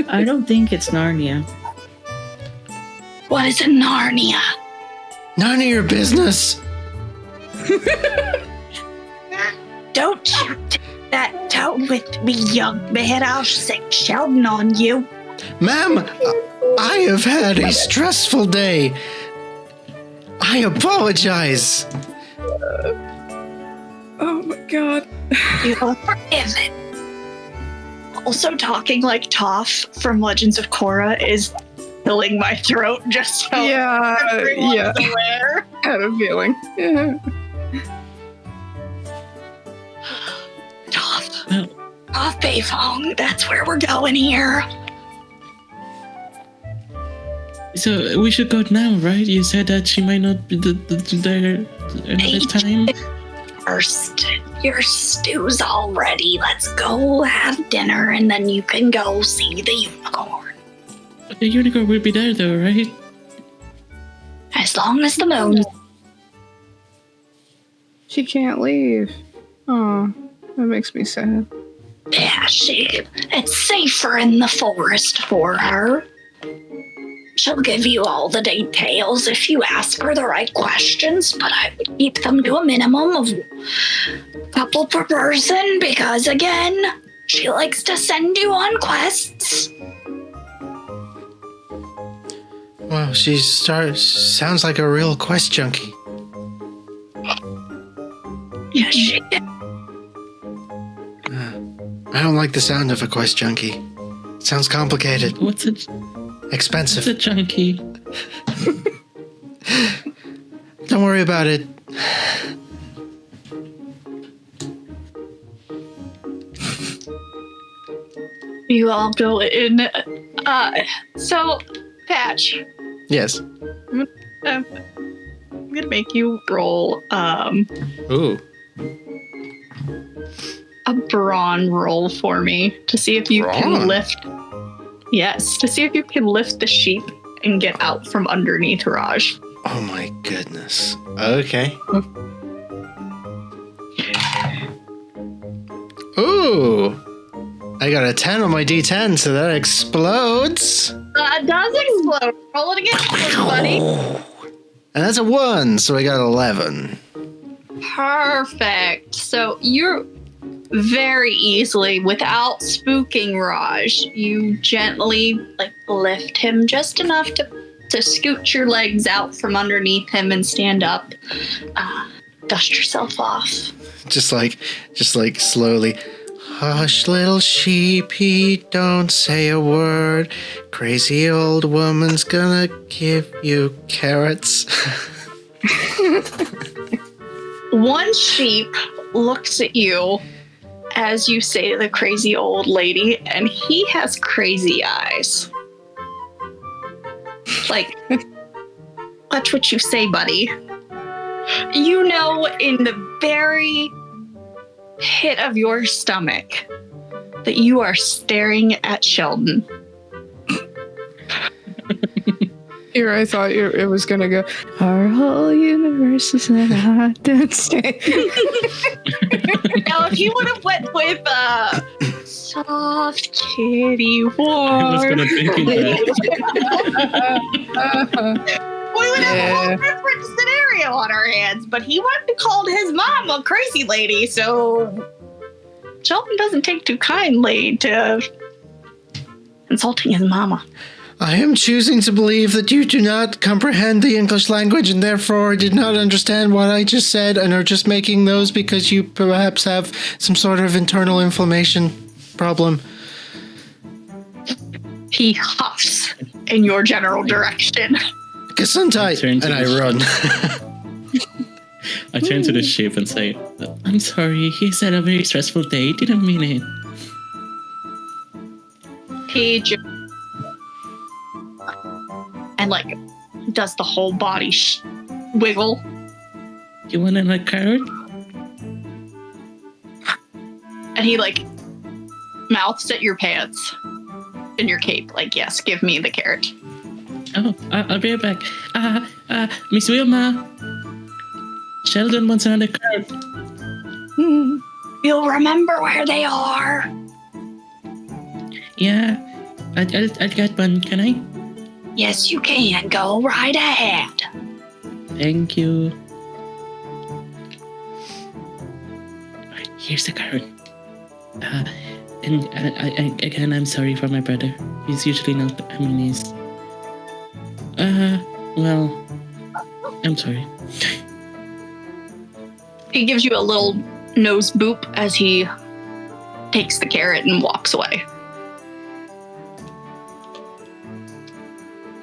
Speaker 4: I don't think it's Narnia.
Speaker 1: What is in Narnia?
Speaker 2: None of your business.
Speaker 1: Don't you take that tone with me, young man. I'll sick Sheldon on you.
Speaker 2: Ma'am, I have had a stressful day. I apologize.
Speaker 3: Oh my god.
Speaker 1: You are forgiven.
Speaker 6: Also, talking like Toph from Legends of Korra is filling my throat just so everyone's aware.
Speaker 3: I had a feeling. Yeah.
Speaker 6: Toph.
Speaker 1: Off Beifong, that's where we're going here.
Speaker 5: So we should go now, right? You said that she might not be there another time.
Speaker 1: First, your stew's all ready. Let's go have dinner and then you can go see the unicorn.
Speaker 5: The unicorn will be there though, right?
Speaker 1: As long as the moon.
Speaker 3: She can't leave. Oh, that makes me sad.
Speaker 1: Yeah, it's safer in the forest for her. She'll give you all the details if you ask her the right questions, but I would keep them to a minimum of a couple per person because, again, she likes to send you on quests.
Speaker 2: Well, she sounds like a real quest junkie.
Speaker 1: Yes, she is.
Speaker 2: I don't like the sound of a quest junkie. Sounds complicated.
Speaker 5: What's a
Speaker 2: Expensive.
Speaker 5: chunky?
Speaker 2: Don't worry about it.
Speaker 6: You all go in. So, Patch,
Speaker 2: Yes.
Speaker 6: I'm gonna make you roll
Speaker 2: Ooh.
Speaker 6: a brawn roll for me to see if you
Speaker 2: Brawn?
Speaker 6: can lift. Yes, to see if you can lift the sheep and get out from underneath Raj.
Speaker 2: Oh my goodness. Okay. Ooh. I got a 10 on my D10, so that explodes.
Speaker 6: It does explode. Roll it again, buddy.
Speaker 2: And that's a 1, so I got 11.
Speaker 6: Perfect. So you're very easily, without spooking Raj, you gently lift him just enough to scoot your legs out from underneath him and stand up. Dust yourself off.
Speaker 2: Just like slowly. Hush, little sheepy, don't say a word. Crazy old woman's gonna give you carrots.
Speaker 6: One sheep looks at you as you say to the crazy old lady, and he has crazy eyes. Watch what you say, buddy. You know, in the very pit of your stomach, that you are staring at Sheldon.
Speaker 3: Here, I thought it was gonna go. Our whole universe is in a hot dance state.
Speaker 6: Now, if you would have went with soft kitty
Speaker 5: I was
Speaker 6: warm,
Speaker 5: gonna think that.
Speaker 6: we would have a whole different scenario on our hands. But he went and called his mom a crazy lady, so Sheldon doesn't take too kindly to insulting his mama.
Speaker 2: I am choosing to believe that you do not comprehend the English language and therefore did not understand what I just said and are just making those because you perhaps have some sort of internal inflammation problem.
Speaker 6: He huffs in your general direction.
Speaker 2: Gesundheit!
Speaker 5: Turn to
Speaker 2: And I
Speaker 5: the-
Speaker 2: run.
Speaker 5: I turn to the sheep and say, I'm sorry, he's had a very stressful day, didn't mean it.
Speaker 6: He just and does the whole body wiggle.
Speaker 5: You want a carrot?
Speaker 6: And he mouths at your pants and your cape, yes, give me the carrot.
Speaker 5: Oh, I'll be right back. Miss Wilma, Sheldon wants another carrot.
Speaker 6: You'll remember where they are.
Speaker 5: Yeah, I'll get one, can I?
Speaker 6: Yes, you can. Go right ahead.
Speaker 5: Thank you. Alright, here's the carrot. And again, I'm sorry for my brother. He's usually not, he's... well, I'm sorry.
Speaker 6: He gives you a little nose boop as he takes the carrot and walks away.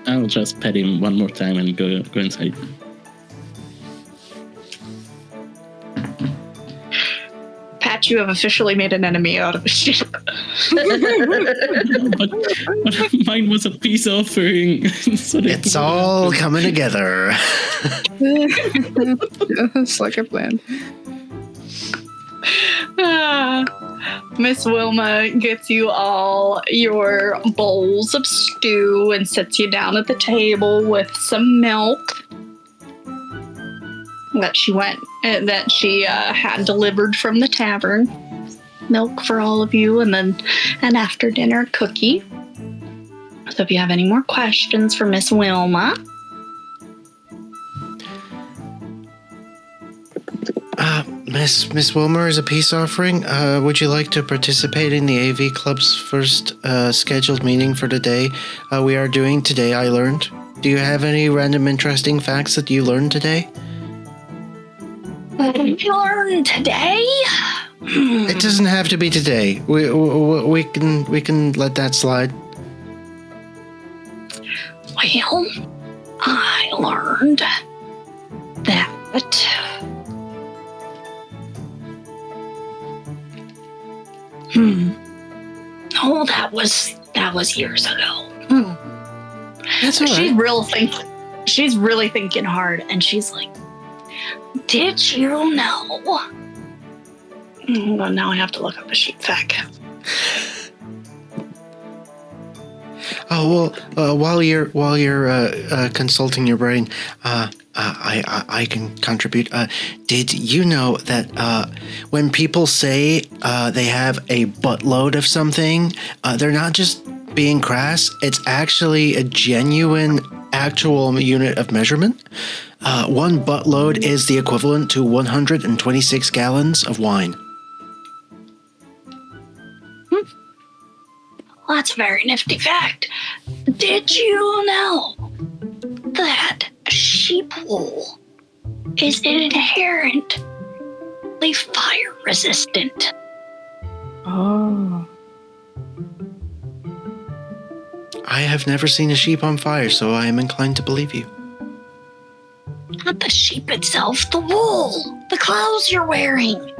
Speaker 5: I'll just pet him one more time and go inside.
Speaker 6: Pat, you have officially made an enemy out of a sheep.
Speaker 5: but mine was a peace offering. So
Speaker 2: It's all coming together.
Speaker 3: It's like a plan.
Speaker 6: Miss Wilma gets you all your bowls of stew and sits you down at the table with some milk that she had delivered from the tavern. Milk for all of you, and then an after dinner cookie. So if you have any more questions for Miss Wilma.
Speaker 2: Miss Wilmer, is a peace offering. Would you like to participate in the AV Club's first scheduled meeting for the day? We are doing Today I Learned. Do you have any random interesting facts that you learned today?
Speaker 6: We learned today?
Speaker 2: It doesn't have to be today. We can let that slide.
Speaker 1: Well, I learned that oh, that was years ago.
Speaker 2: That's all right.
Speaker 1: She's really thinking hard, and she's like, did you know? Well, now I have to look up a sheet fact.
Speaker 2: Oh well, while you're consulting your brain, I can contribute. Did you know that when people say they have a buttload of something, they're not just being crass. It's actually a genuine, actual unit of measurement. One buttload is the equivalent to 126 gallons of wine.
Speaker 1: Well, that's a very nifty fact. Did you know that sheep wool is inherently fire resistant?
Speaker 3: Oh.
Speaker 2: I have never seen a sheep on fire, so I am inclined to believe you.
Speaker 1: Not the sheep itself, the wool, the clothes you're wearing.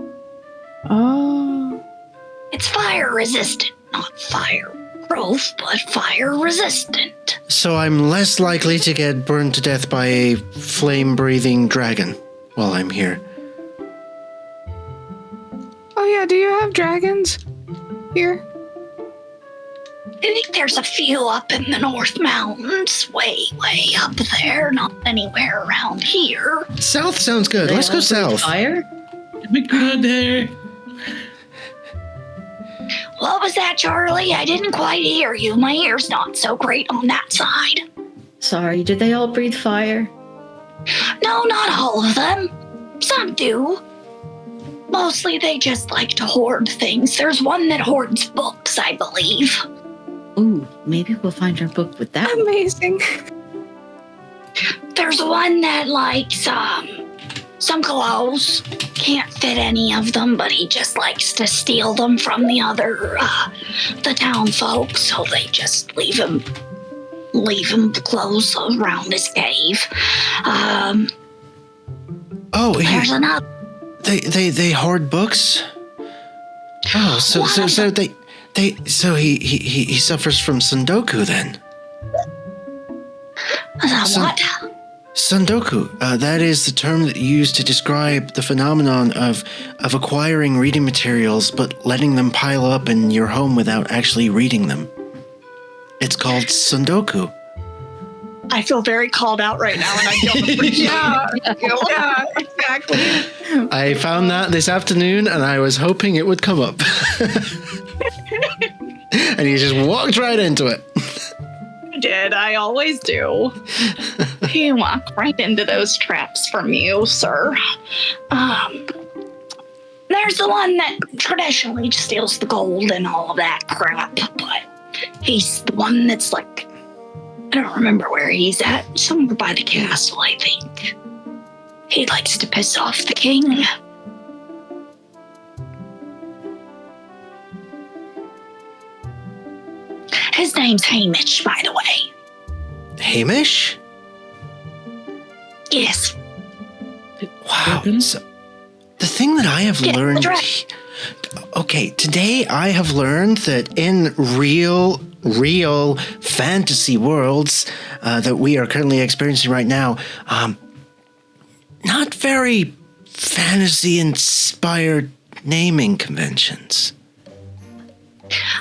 Speaker 3: Oh.
Speaker 1: It's fire resistant, not fireproof, but fire resistant.
Speaker 2: So I'm less likely to get burned to death by a flame-breathing dragon while I'm here.
Speaker 3: Oh yeah, do you have dragons here?
Speaker 1: I think there's a few up in the North Mountains, way up there, not anywhere around here.
Speaker 2: South sounds good. Let's go south.
Speaker 7: Fire?
Speaker 5: We go there.
Speaker 1: What was that, Charlie? I didn't quite hear you. My ear's not so great on that side.
Speaker 7: Sorry, did they all breathe fire?
Speaker 1: No, not all of them. Some do. Mostly they just like to hoard things. There's one that hoards books, I believe.
Speaker 7: Ooh, maybe we'll find our book with that.
Speaker 3: Amazing.
Speaker 1: There's one that likes some clothes. Can't fit any of them, but he just likes to steal them from the town folks, so they just leave him clothes around his cave. There's another.
Speaker 2: They hoard books. Oh, so he suffers from Sundoku then.
Speaker 1: What?
Speaker 2: Sundoku, that is the term that you use to describe the phenomenon of acquiring reading materials but letting them pile up in your home without actually reading them. It's called Sundoku.
Speaker 6: I feel very called out right now, and I don't appreciate it.
Speaker 3: Yeah, exactly.
Speaker 2: I found that this afternoon, and I was hoping it would come up. And you just walked right into it.
Speaker 6: I did. I always do. You walk right into those traps from you, sir.
Speaker 1: There's the one that traditionally steals the gold and all of that crap, but he's the one that's like, I don't remember where he's at. Somewhere by the castle, I think. He likes to piss off the king. His name's Hamish, by the way.
Speaker 2: Hamish?
Speaker 1: Yes.
Speaker 2: Wow. So, the thing that I have learned... Okay, today I have learned that in real fantasy worlds that we are currently experiencing right now, not very fantasy-inspired naming conventions.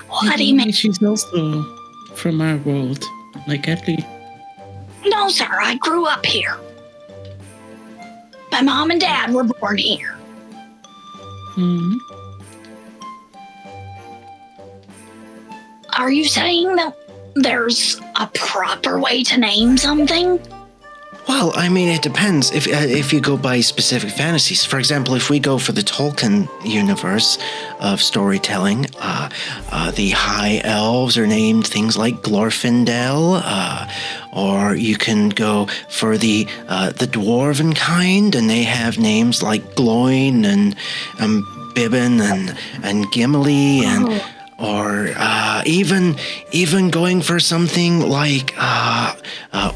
Speaker 1: What do you mean?
Speaker 5: She's also from our world, like Edley.
Speaker 1: No, sir, I grew up here. My mom and dad were born here.
Speaker 5: Hmm.
Speaker 1: Are you saying that there's a proper way to name something?
Speaker 2: Well, I mean, it depends. If you go by specific fantasies, for example, if we go for the Tolkien universe of storytelling, the High Elves are named things like Glorfindel, or you can go for the Dwarven kind, and they have names like Gloin and Bibbin and Gimli or even going for something like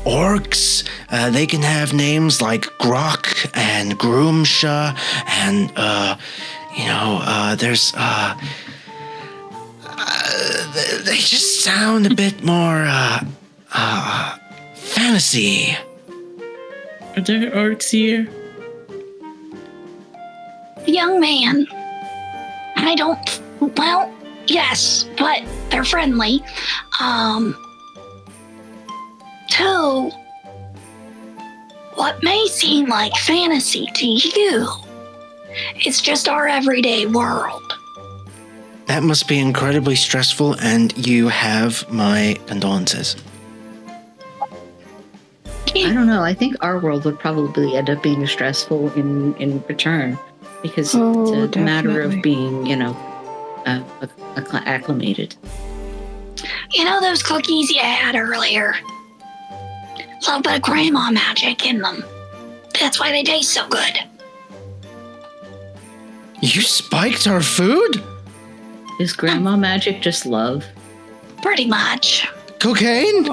Speaker 2: orcs. They can have names like Grok and Groomsha and there's they just sound a bit more fantasy.
Speaker 5: Are there orcs here?
Speaker 1: Young man, well, yes, but they're friendly. Two, what may seem like fantasy to you, it's just our everyday world.
Speaker 2: That must be incredibly stressful, and you have my condolences.
Speaker 7: I don't know. I think our world would probably end up being stressful in return because it's a matter of being, acclimated.
Speaker 1: You know those cookies you had earlier? A little bit of grandma magic in them. That's why they taste so good.
Speaker 2: You spiked our food?
Speaker 7: Is grandma magic just love?
Speaker 1: Pretty much.
Speaker 2: Cocaine?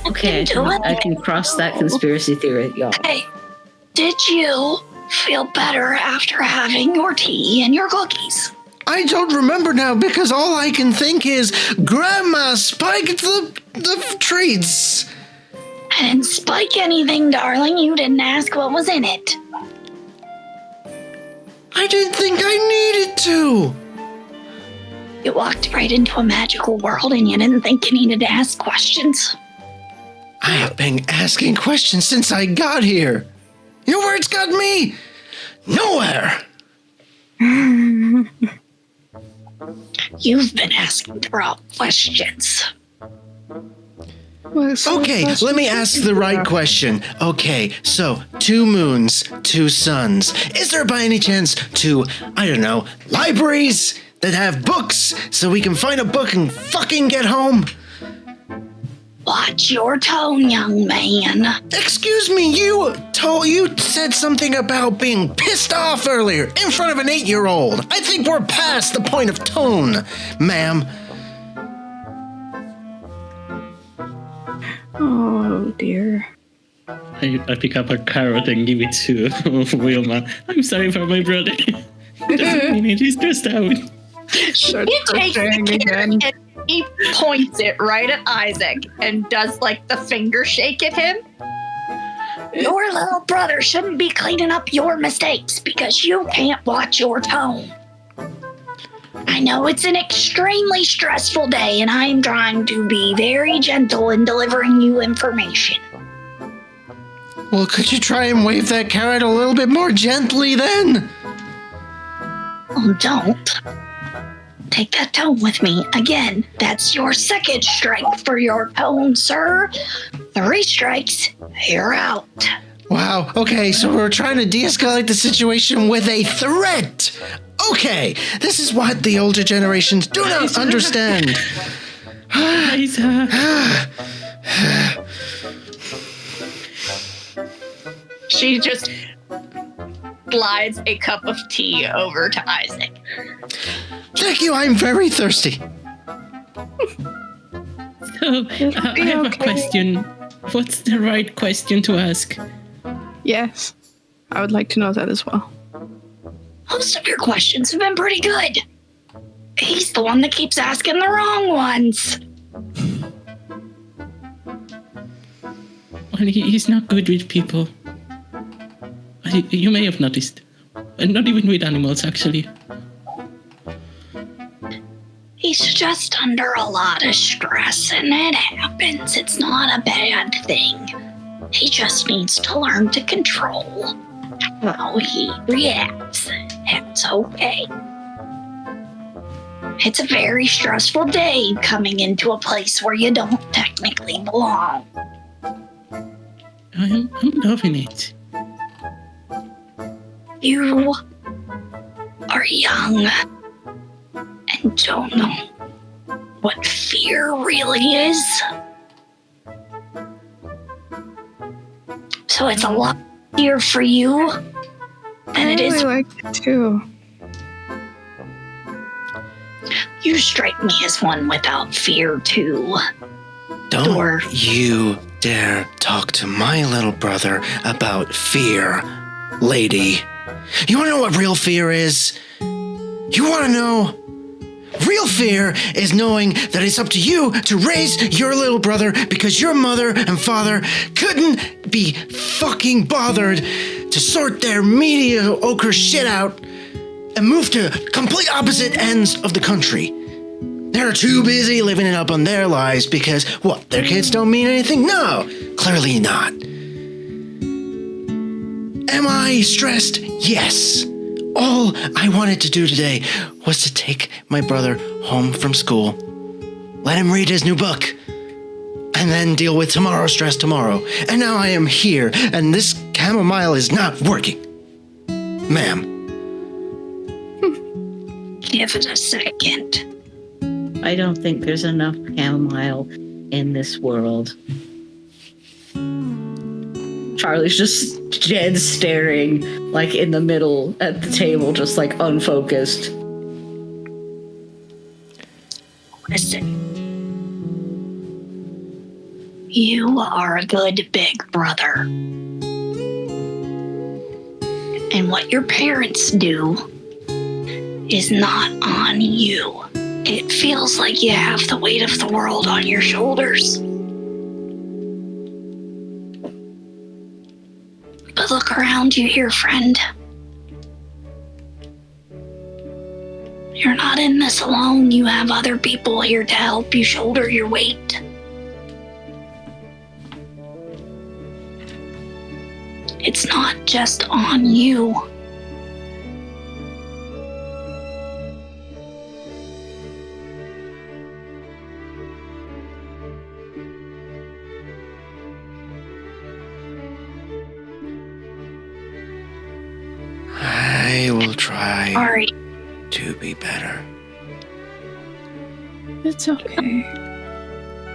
Speaker 7: Okay, I can cross that conspiracy theory, y'all.
Speaker 1: Hey, did you feel better after having your tea and your cookies?
Speaker 2: I don't remember now because all I can think is Grandma spiked the treats.
Speaker 1: I didn't spike anything, darling. You didn't ask what was in it.
Speaker 2: I didn't think I needed to.
Speaker 1: You walked right into a magical world and you didn't think you needed to ask questions.
Speaker 2: I have been asking questions since I got here. You know where it's got me? Nowhere.
Speaker 1: You've been asking the wrong questions.
Speaker 2: Okay, let me ask the right question. Okay, so 2 moons, 2 suns. Is there by any chance 2, I don't know, libraries that have books so we can find a book and fucking get home?
Speaker 1: Watch your tone, young man.
Speaker 2: Excuse me, you said something about being pissed off earlier in front of an 8-year-old. I think we're past the point of tone, ma'am.
Speaker 3: Oh, dear.
Speaker 5: I pick up a carrot and give it to Wilma. I'm sorry for my brother. Doesn't mean he's stressed out.
Speaker 3: Start
Speaker 6: He takes
Speaker 3: crocheting
Speaker 6: the carrot
Speaker 3: again.
Speaker 6: and he points it right at Isaac and does like the finger shake at him.
Speaker 1: Your little brother shouldn't be cleaning up your mistakes because you can't watch your tone. I know it's an extremely stressful day and I'm trying to be very gentle in delivering you information.
Speaker 2: Well, could you try and wave that carrot a little bit more gently then?
Speaker 1: Oh, don't. Take that tone with me. Again, that's your 2nd strike for your tone, sir. 3 strikes, you're out.
Speaker 2: Wow, okay, so we're trying to de-escalate the situation with a threat. Okay, this is what the older generations do not understand.
Speaker 6: She just slides a cup of tea over to Isaac.
Speaker 2: Thank you, I'm very thirsty.
Speaker 5: So, I have a question. What's the right question to ask?
Speaker 3: Yes. I would like to know that as well.
Speaker 1: Most of your questions have been pretty good. He's the one that keeps asking the wrong ones.
Speaker 5: Well, he's not good with people. You may have noticed. And not even with animals, actually.
Speaker 1: He's just under a lot of stress, and it happens. It's not a bad thing. He just needs to learn to control how he reacts. It's okay. It's a very stressful day coming into a place where you don't technically belong.
Speaker 5: I'm loving it.
Speaker 1: You are young and don't know what fear really is. So it's a lot easier for you And
Speaker 3: I
Speaker 1: it
Speaker 3: really
Speaker 1: is.
Speaker 3: like it too.
Speaker 1: You strike me as one without fear, too.
Speaker 2: Don't
Speaker 1: Dwarf.
Speaker 2: you dare talk to my little brother about fear, lady. You want to know what real fear is? You want to know? Real fear is knowing that it's up to you to raise your little brother because your mother and father couldn't be fucking bothered to sort their mediocre shit out and move to complete opposite ends of the country. They're too busy living it up on their lives because, what, their kids don't mean anything? No, clearly not. Am I stressed? Yes. All I wanted to do today was to take my brother home from school, let him read his new book, and then deal with tomorrow's stress tomorrow. And now I am here, and this chamomile is not working. Ma'am.
Speaker 1: Give it a second.
Speaker 7: I don't think there's enough chamomile in this world. Charlie's just dead staring, like in the middle at the table, just like unfocused.
Speaker 1: Listen. You are a good big brother. And what your parents do is not on you. It feels like you have the weight of the world on your shoulders. But look around you here, friend. You're not in this alone. You have other people here to help you shoulder your weight. It's not just on you.
Speaker 2: I will try
Speaker 1: Sorry.
Speaker 2: to be better.
Speaker 3: It's okay.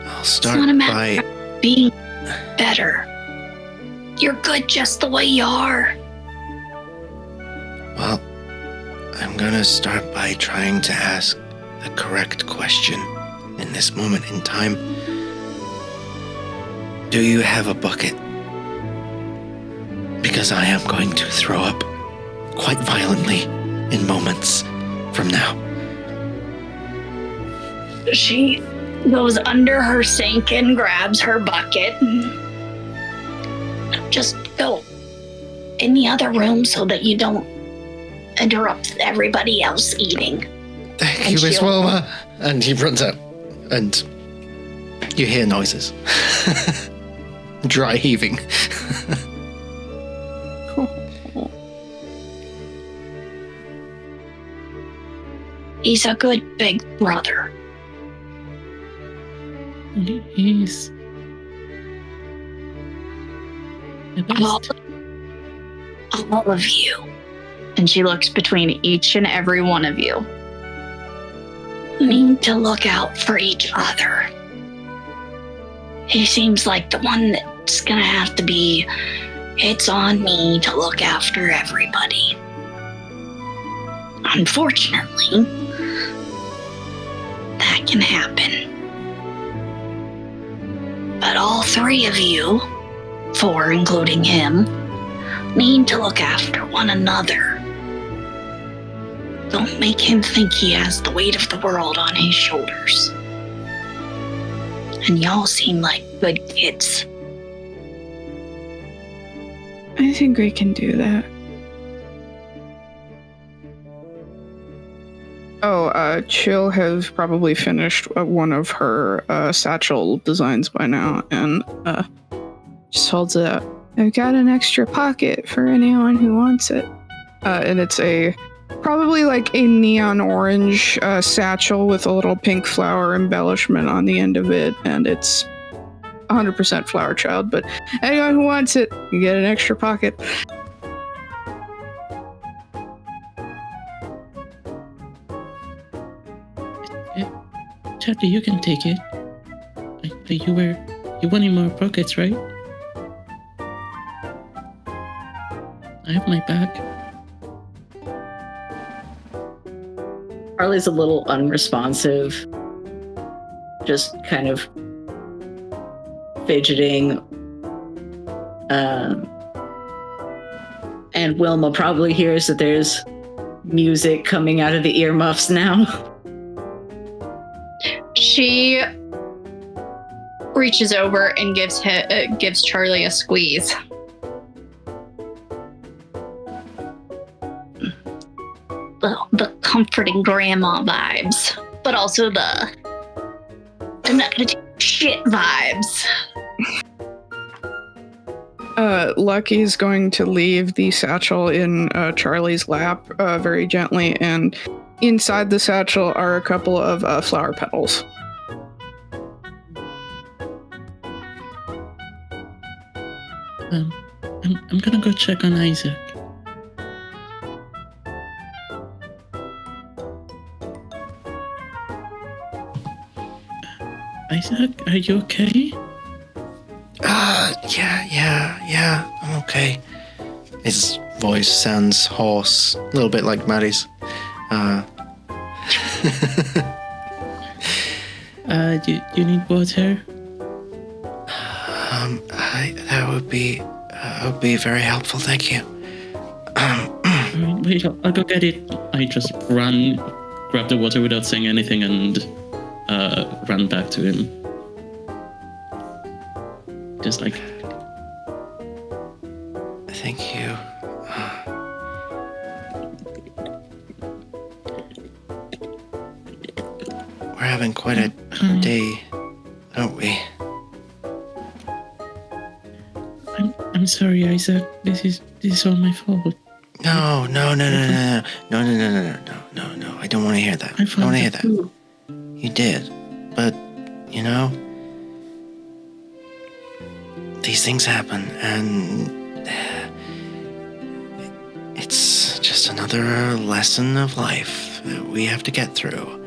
Speaker 2: I'll
Speaker 1: It's
Speaker 2: start
Speaker 1: not a matter
Speaker 2: by...
Speaker 1: of being better. You're good just the way you are.
Speaker 2: Well, I'm gonna start by trying to ask the correct question in this moment in time. Do you have a bucket? Because I am going to throw up quite violently in moments from now.
Speaker 1: She goes under her sink and grabs her bucket. Just go in the other room so that you don't interrupt everybody else eating.
Speaker 2: Thank
Speaker 1: And
Speaker 2: you, Miss
Speaker 1: she'll-
Speaker 2: Wilma. And he runs out. And you hear noises. Dry heaving.
Speaker 1: He's a good big brother.
Speaker 5: He's the
Speaker 1: All,
Speaker 5: best.
Speaker 1: all of you. And she looks between each and every one of you. Need to look out for each other. He seems like the one that's gonna have to be, it's on me to look after everybody. Unfortunately, that can happen. But all three of you, 4 including him, need to look after one another. Don't make him think he has the weight of the world on his shoulders. And y'all seem like good kids.
Speaker 3: I think we can do that. Oh, Chill has probably finished one of her satchel designs by now, and just holds it up. I've got an extra pocket for anyone who wants it. And it's probably like a neon orange satchel with a little pink flower embellishment on the end of it, and it's 100% Flower Child, but anyone who wants it, you get an extra pocket.
Speaker 5: Chapter, you can take it. You wanted more pockets, right? I have my bag.
Speaker 7: Charlie's a little unresponsive, just kind of fidgeting. And Wilma probably hears that there's music coming out of the earmuffs now.
Speaker 6: She reaches over and gives Charlie a squeeze. The comforting grandma vibes, but also the shit vibes.
Speaker 3: Lucky's going to leave the satchel in Charlie's lap very gently, and inside the satchel are a couple of flower petals.
Speaker 5: I'm gonna go check on Isaac. Isaac, are you okay?
Speaker 2: Yeah, I'm okay. His voice sounds hoarse, a little bit like Maddie's.
Speaker 5: Do you need water?
Speaker 2: That would be very helpful, thank you.
Speaker 5: Wait, I'll go get it. I just run, grab the water without saying anything, and run back to him. Just like...
Speaker 2: Thank you. We're having quite a day, aren't we?
Speaker 5: I'm sorry, Isaac. This is all my fault.
Speaker 2: No. I don't want to hear that. I don't want to hear that. You did, but you know, these things happen, and it's just another lesson of life that we have to get through.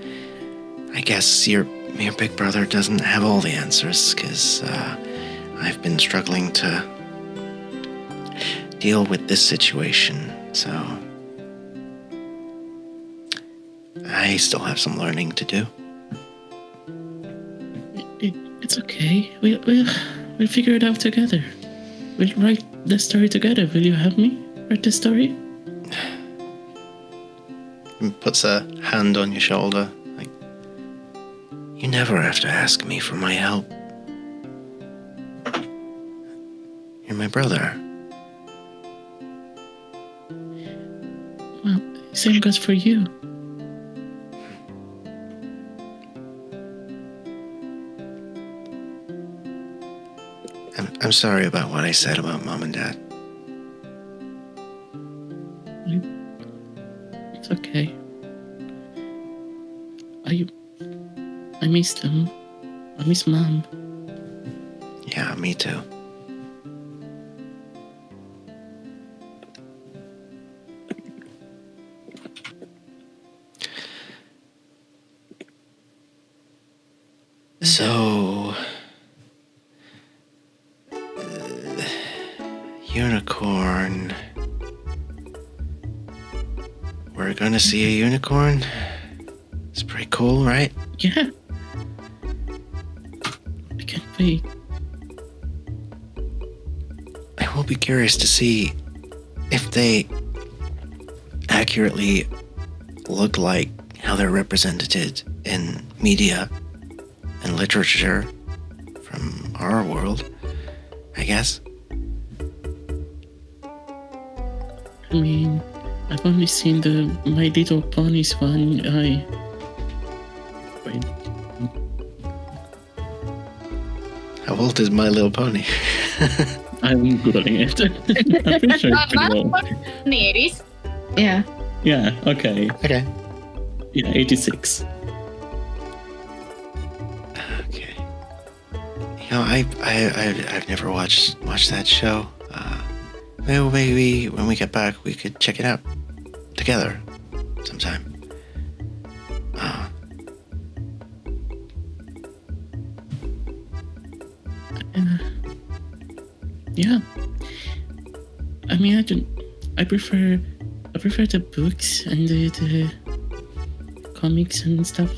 Speaker 2: I guess your big brother doesn't have all the answers, because I've been struggling to deal with this situation, so I still have some learning to do.
Speaker 5: It's okay. We'll figure it out together. We'll write the story together. Will you help me write the story?
Speaker 2: And puts a hand on your shoulder, like, you never have to ask me for my help. You're my brother.
Speaker 5: Well, same goes for you.
Speaker 2: I'm sorry about what I said about Mom and Dad.
Speaker 5: It's okay. I miss them. I miss Mom.
Speaker 2: Yeah, me too. So, unicorn. We're gonna see a unicorn? It's pretty cool, right?
Speaker 5: Yeah. I can't wait.
Speaker 2: I will be curious to see if they accurately look like how they're represented in media and literature from our world, I guess.
Speaker 5: I mean, I've only seen the My Little Ponies one. Wait.
Speaker 2: How old is My Little Pony?
Speaker 5: I'm googling it. I'm pretty sure it's pretty old.
Speaker 6: In the 80s.
Speaker 7: Yeah.
Speaker 5: Yeah, okay.
Speaker 2: Okay.
Speaker 5: Yeah, 86.
Speaker 2: Okay. You know, I've never watched that show. Maybe when we get back, we could check it out together sometime.
Speaker 5: Yeah. I mean, I prefer the books and the comics and stuff.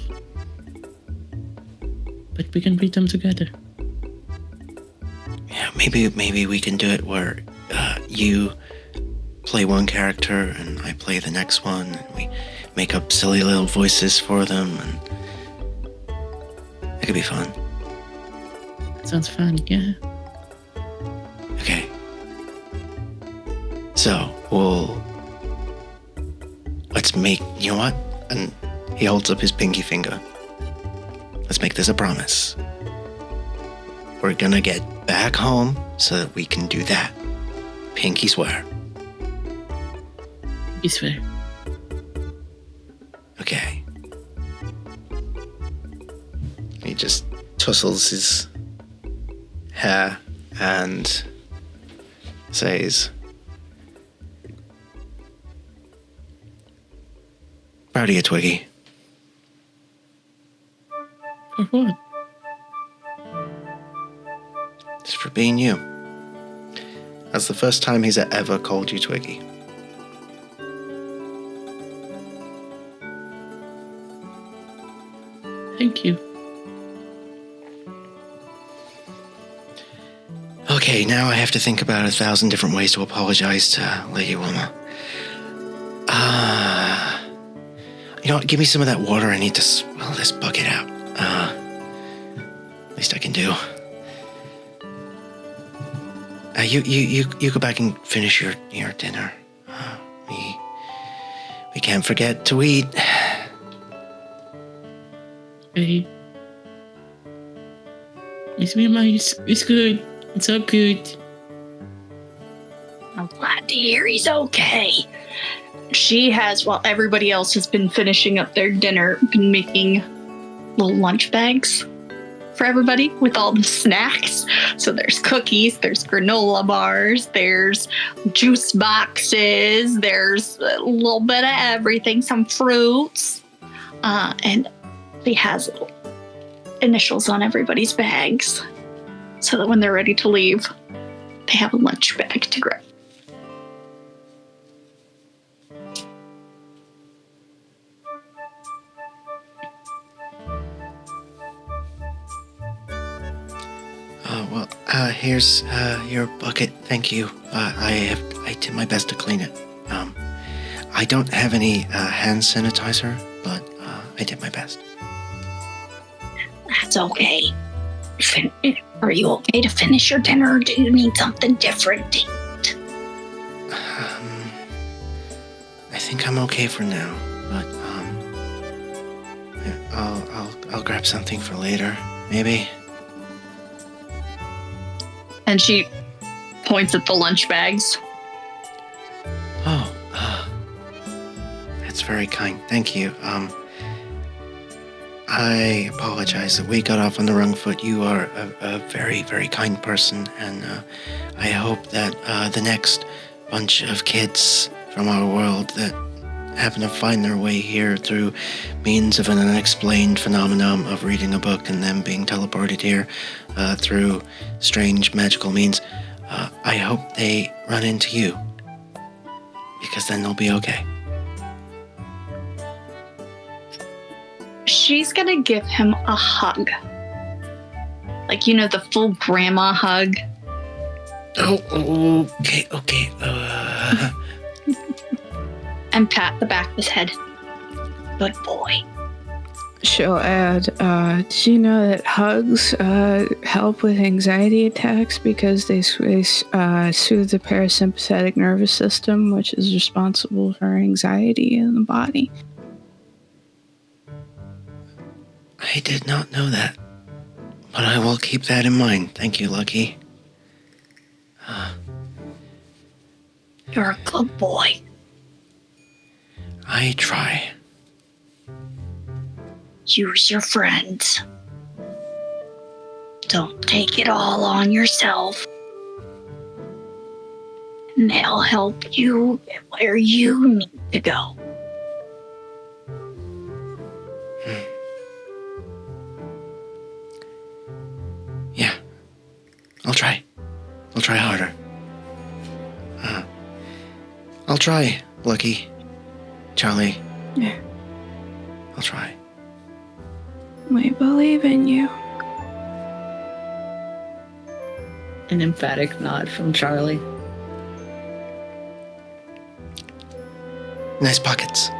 Speaker 5: But we can read them together.
Speaker 2: Yeah, maybe we can do it where you play one character and I play the next one, and we make up silly little voices for them, and it could be fun.
Speaker 5: Sounds fun, yeah.
Speaker 2: Okay. So, let's make, you know what? And he holds up his pinky finger. Let's make this a promise. We're gonna get back home so that we can do that. Pinky swear.
Speaker 5: You swear.
Speaker 2: Okay. He just tussles his hair and says, "Proud of you, Twiggy."
Speaker 5: For what?
Speaker 2: Just for being you. That's the first time he's ever called you Twiggy.
Speaker 5: Thank you.
Speaker 2: Okay, now I have to think about 1,000 different ways to apologize to Lady Wilma. You know what? Give me some of that water. I need to swell this bucket out. Least I can do. You go back and finish your dinner. We can't forget to eat.
Speaker 5: Hey. Miss Mima, it's good. It's all good.
Speaker 6: I'm glad to hear he's okay. She has, while everybody else has been finishing up their dinner, been making little lunch bags for everybody with all the snacks. So there's cookies, there's granola bars, there's juice boxes, there's a little bit of everything, some fruits. And she has initials on everybody's bags so that when they're ready to leave, they have a lunch bag to grab.
Speaker 2: Here's your bucket. Thank you. I did my best to clean it. I don't have any hand sanitizer, but I did my best.
Speaker 1: That's okay. Are you okay to finish your dinner, or do you need something different to eat?
Speaker 2: I think I'm okay for now, but I'll grab something for later, maybe.
Speaker 6: And she points at the lunch bags.
Speaker 2: Oh, that's very kind. Thank you. I apologize that we got off on the wrong foot. You are a very, very kind person, and I hope that the next bunch of kids from our world that happen to find their way here through means of an unexplained phenomenon of reading a book and then being teleported here through strange magical means, I hope they run into you, because then they'll be okay.
Speaker 6: She's gonna give him a hug. Like, you know, the full grandma hug.
Speaker 2: Oh, okay.
Speaker 6: And pat the back of his head. Good boy.
Speaker 3: She'll add, did you know that hugs help with anxiety attacks because they soothe the parasympathetic nervous system, which is responsible for anxiety in the body?
Speaker 2: I did not know that, but I will keep that in mind. Thank you, Lucky.
Speaker 1: You're a good boy.
Speaker 2: I try.
Speaker 1: Use your friends. Don't take it all on yourself. And they'll help you get where you need to go.
Speaker 2: Yeah, I'll try. I'll try harder. I'll try, Lucky. Charlie.
Speaker 3: Yeah.
Speaker 2: I'll try.
Speaker 3: We believe in you.
Speaker 4: An emphatic nod from Charlie.
Speaker 2: Nice pockets.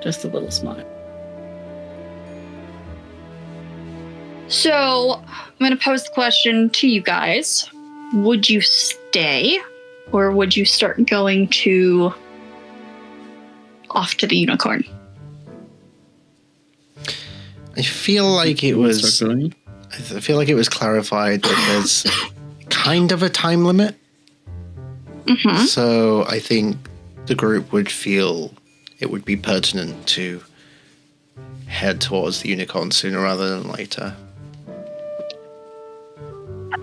Speaker 4: Just a little smile.
Speaker 6: So, I'm going to pose the question to you guys. Would you stay, or would you start going off to the unicorn?
Speaker 2: I feel like it was.
Speaker 5: Start going?
Speaker 2: I feel like it was clarified that there's kind of a time limit.
Speaker 6: Mm-hmm.
Speaker 2: So I think the group would feel it would be pertinent to head towards the unicorn sooner rather than later.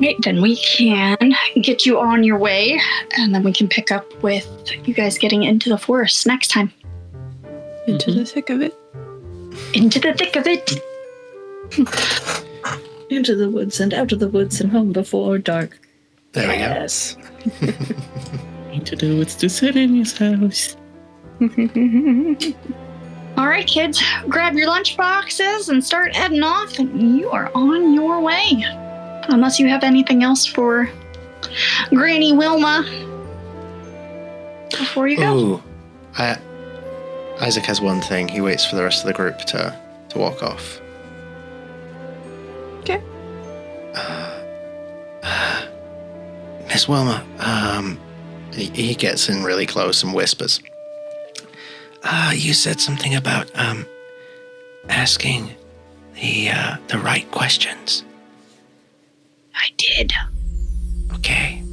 Speaker 6: Right, then we can get you on your way, and then we can pick up with you guys getting into the forest next time.
Speaker 3: Into the thick of it.
Speaker 6: Into the thick of it.
Speaker 4: Into the woods and out of the woods and home before dark.
Speaker 2: There we go.
Speaker 4: Yes.
Speaker 5: Need to do what's to sit in his house.
Speaker 6: All right, kids, grab your lunch boxes and start heading off, and you are on your way. Unless you have anything else for Granny Wilma before you go.
Speaker 2: Ooh. Isaac has one thing. He waits for the rest of the group to walk off.
Speaker 3: Okay.
Speaker 2: Miss Wilma, he gets in really close and whispers. You said something about asking the right questions.
Speaker 6: I did.
Speaker 2: Okay.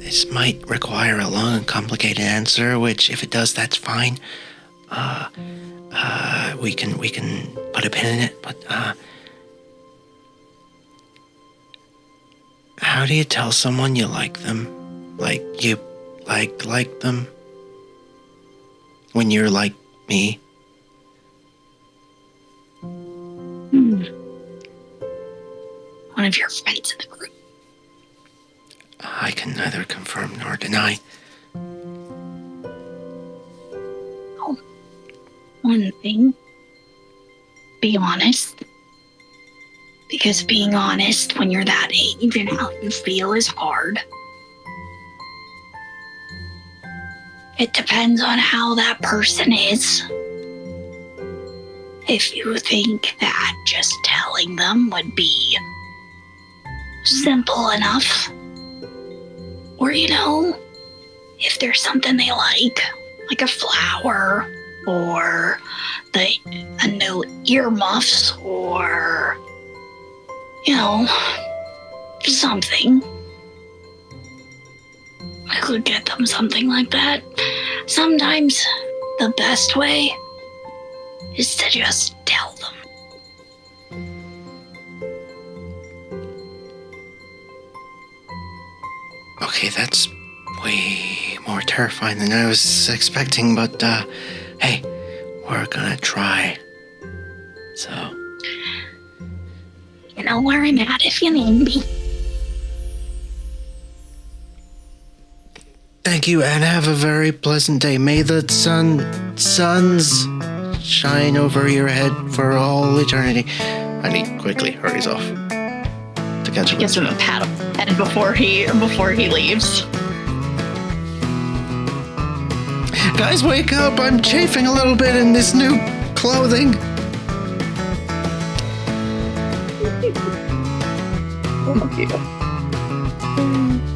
Speaker 2: This might require a long and complicated answer, which if it does, that's fine. We can put a pin in it, but how do you tell someone you like them? Like you like them? When you're like me?
Speaker 6: One of your friends in the group.
Speaker 2: I can neither confirm nor deny.
Speaker 6: One thing. Be honest. Because being honest when you're that age and how you feel is hard. It depends on how that person is. If you think that just telling them would be simple enough, or if there's something they like a flower, or a new earmuffs, or something, I could get them something like that. Sometimes the best way is to just tell them.
Speaker 2: Okay, that's way more terrifying than I was expecting, but hey, we're gonna try. So,
Speaker 6: You know where I'm at if you need me.
Speaker 2: thank you and have a very pleasant day. May the suns shine over your head for all eternity. And he quickly hurries off to catch up.
Speaker 6: Gives him a pat on the head before he leaves.
Speaker 2: Guys, wake up! I'm chafing a little bit in this new clothing.
Speaker 3: Thank you.